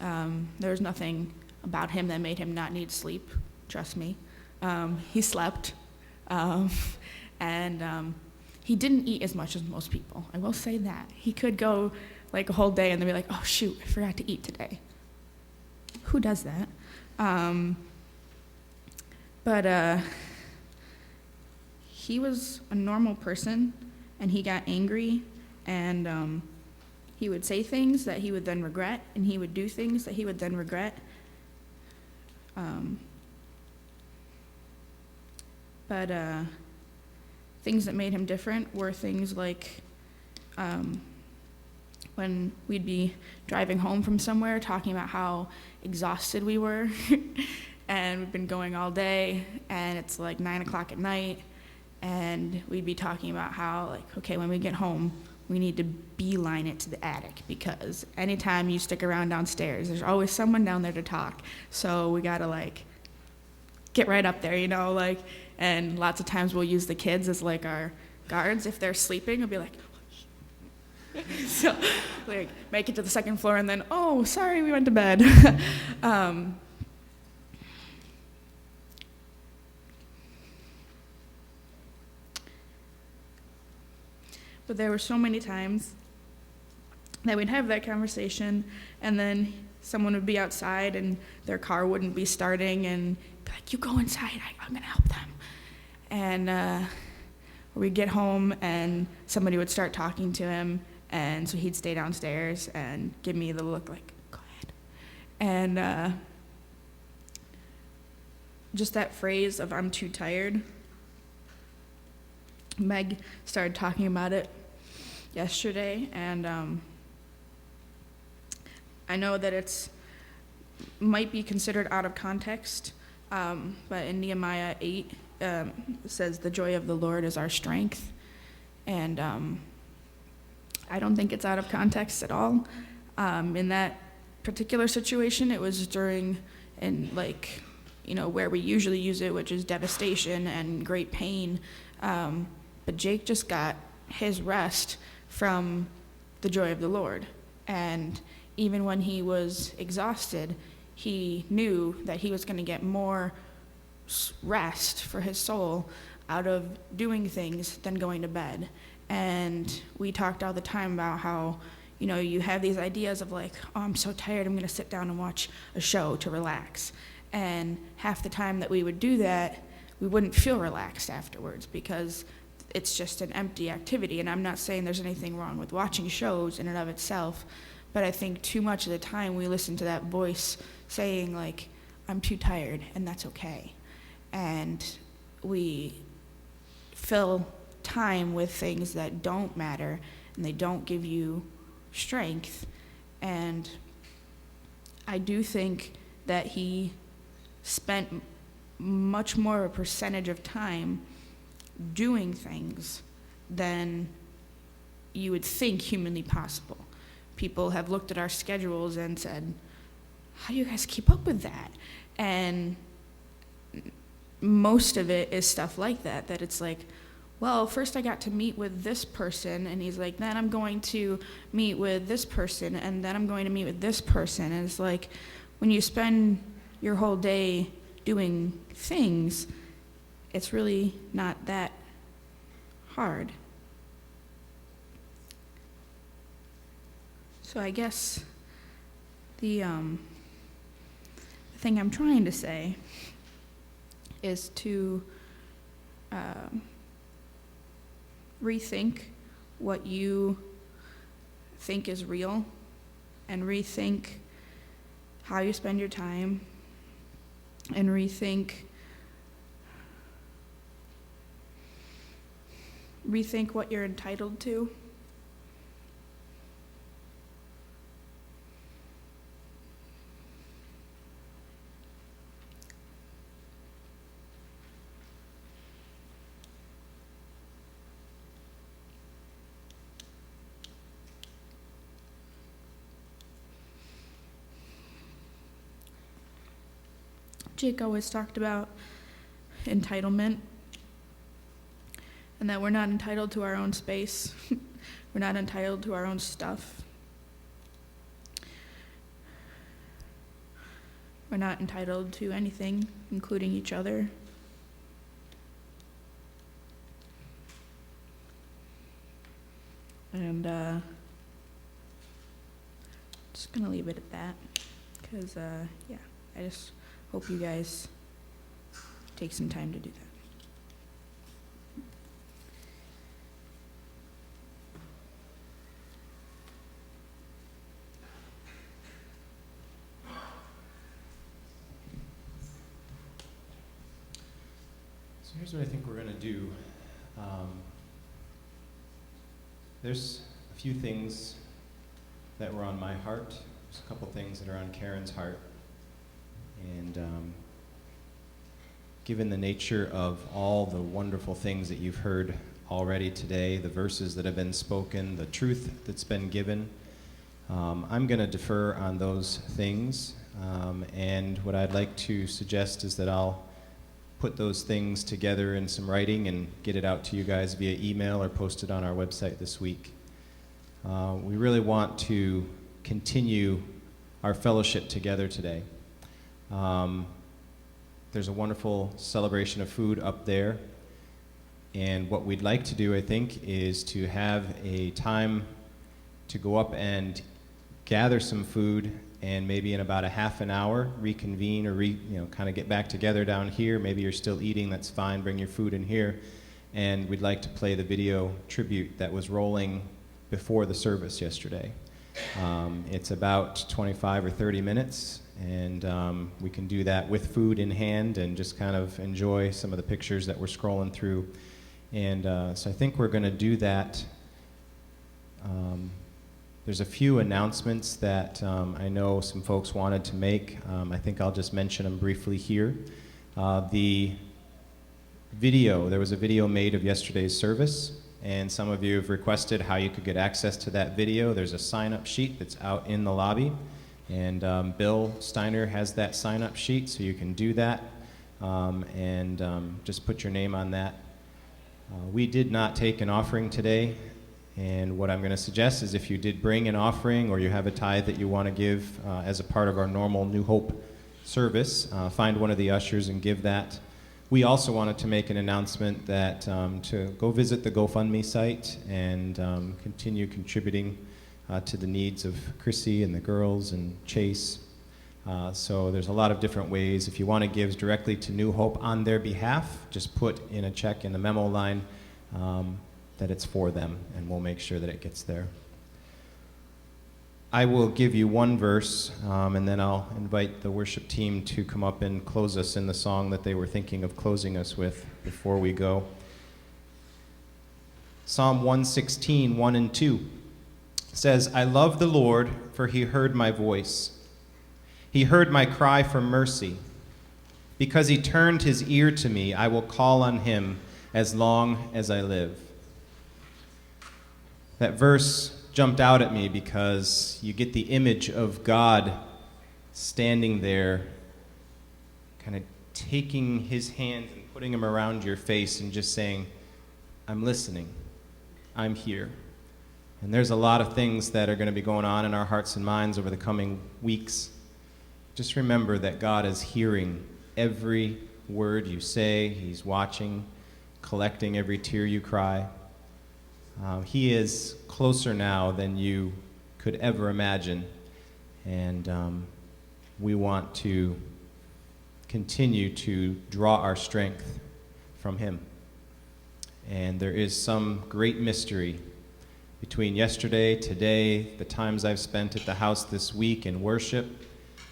There was nothing about him that made him not need sleep, trust me. He slept, and he didn't eat as much as most people. I will say that. He could go like a whole day and then be like, oh shoot, I forgot to eat today. Who does that? But he was a normal person, and he got angry, and he would say things that he would then regret, and he would do things that he would then regret. But things that made him different were things like when we'd be driving home from somewhere talking about how exhausted we were and we've been going all day, and it's like 9 o'clock at night, and we'd be talking about how, like, okay, when we get home, we need to beeline it to the attic, because anytime you stick around downstairs, there's always someone down there to talk. So we gotta, like, get right up there, you know, like, and lots of times we'll use the kids as, like, our guards. If they're sleeping, we'll be like, so, like, make it to the second floor, and then, oh, sorry, we went to bed. But there were so many times that we'd have that conversation, and then someone would be outside and their car wouldn't be starting, and be like, you go inside, I'm going to help them. And we'd get home and somebody would start talking to him, and so he'd stay downstairs and give me the look like, go ahead. And just that phrase of I'm too tired, Meg started talking about it yesterday, and I know that it's might be considered out of context, but in Nehemiah 8 it says the joy of the Lord is our strength, and I don't think it's out of context at all. In that particular situation, it was during, and like, you know, where we usually use it, which is devastation and great pain. But Jake just got his rest from the joy of the Lord. And even when he was exhausted, he knew that he was going to get more rest for his soul out of doing things than going to bed. And we talked all the time about how, you know, you have these ideas of like, oh, I'm so tired, I'm going to sit down and watch a show to relax. And half the time that we would do that, we wouldn't feel relaxed afterwards because it's just an empty activity. And I'm not saying there's anything wrong with watching shows in and of itself, but I think too much of the time we listen to that voice saying like, I'm too tired, and that's okay. And we fill time with things that don't matter and they don't give you strength. And I do think that he spent much more of a percentage of time doing things than you would think humanly possible. People have looked at our schedules and said, how do you guys keep up with that? And most of it is stuff like that, that it's like, well, first I got to meet with this person, and he's like, then I'm going to meet with this person, and then I'm going to meet with this person. And it's like, when you spend your whole day doing things, it's really not that hard. So I guess the thing I'm trying to say is to rethink what you think is real and rethink how you spend your time and rethink what you're entitled to. Jake always talked about entitlement and that we're not entitled to our own space. We're not entitled to our own stuff. We're not entitled to anything, including each other. And just gonna leave it at that, because yeah, I just hope you guys take some time to do that. So here's what I think we're going to do. There's a few things that were on my heart. There's a couple things that are on Karen's heart. And given the nature of all the wonderful things that you've heard already today, the verses that have been spoken, the truth that's been given, I'm going to defer on those things. And what I'd like to suggest is that I'll put those things together in some writing and get it out to you guys via email or post it on our website this week. We really want to continue our fellowship together today. There's a wonderful celebration of food up there, and what we'd like to do, I think, is to have a time to go up and gather some food, and maybe in about a half an hour reconvene or kind of get back together down here. Maybe you're still eating, that's fine, bring your food in here, and we'd like to play the video tribute that was rolling before the service yesterday. It's about 25 or 30 minutes, and we can do that with food in hand and just kind of enjoy some of the pictures that we're scrolling through. And so I think we're going to do that. There's a few announcements that I know some folks wanted to make. I think I'll just mention them briefly here. The video, there was a video made of yesterday's service, and some of you have requested how you could get access to that video. There's a sign-up sheet that's out in the lobby, and Bill Steiner has that sign-up sheet, so you can do that, and just put your name on that. We did not take an offering today. And what I'm going to suggest is if you did bring an offering or you have a tithe that you want to give as a part of our normal New Hope service, find one of the ushers and give that. We also wanted to make an announcement that to go visit the GoFundMe site and continue contributing to the needs of Chrissy and the girls and Chase. So there's a lot of different ways. If you want to give directly to New Hope on their behalf, just put in a check in the memo line that it's for them, and we'll make sure that it gets there. I will give you one verse, and then I'll invite the worship team to come up and close us in the song that they were thinking of closing us with before we go. Psalm 116, 1 and 2 says, I love the Lord, for he heard my voice. He heard my cry for mercy. Because he turned his ear to me, I will call on him as long as I live. That verse jumped out at me because you get the image of God standing there, kind of taking his hands and putting them around your face and just saying, I'm listening, I'm here. And there's a lot of things that are going to be going on in our hearts and minds over the coming weeks. Just remember that God is hearing every word you say. He's watching, collecting every tear you cry. He is closer now than you could ever imagine, and we want to continue to draw our strength from him. And there is some great mystery between yesterday, today, the times I've spent at the house this week in worship.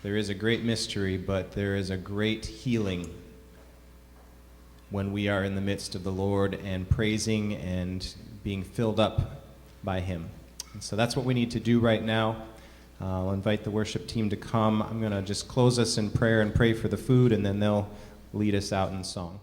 There is a great mystery, but there is a great healing when we are in the midst of the Lord and praising and being filled up by him. And so that's what we need to do right now. I'll invite the worship team to come. I'm going to just close us in prayer and pray for the food, and then they'll lead us out in song.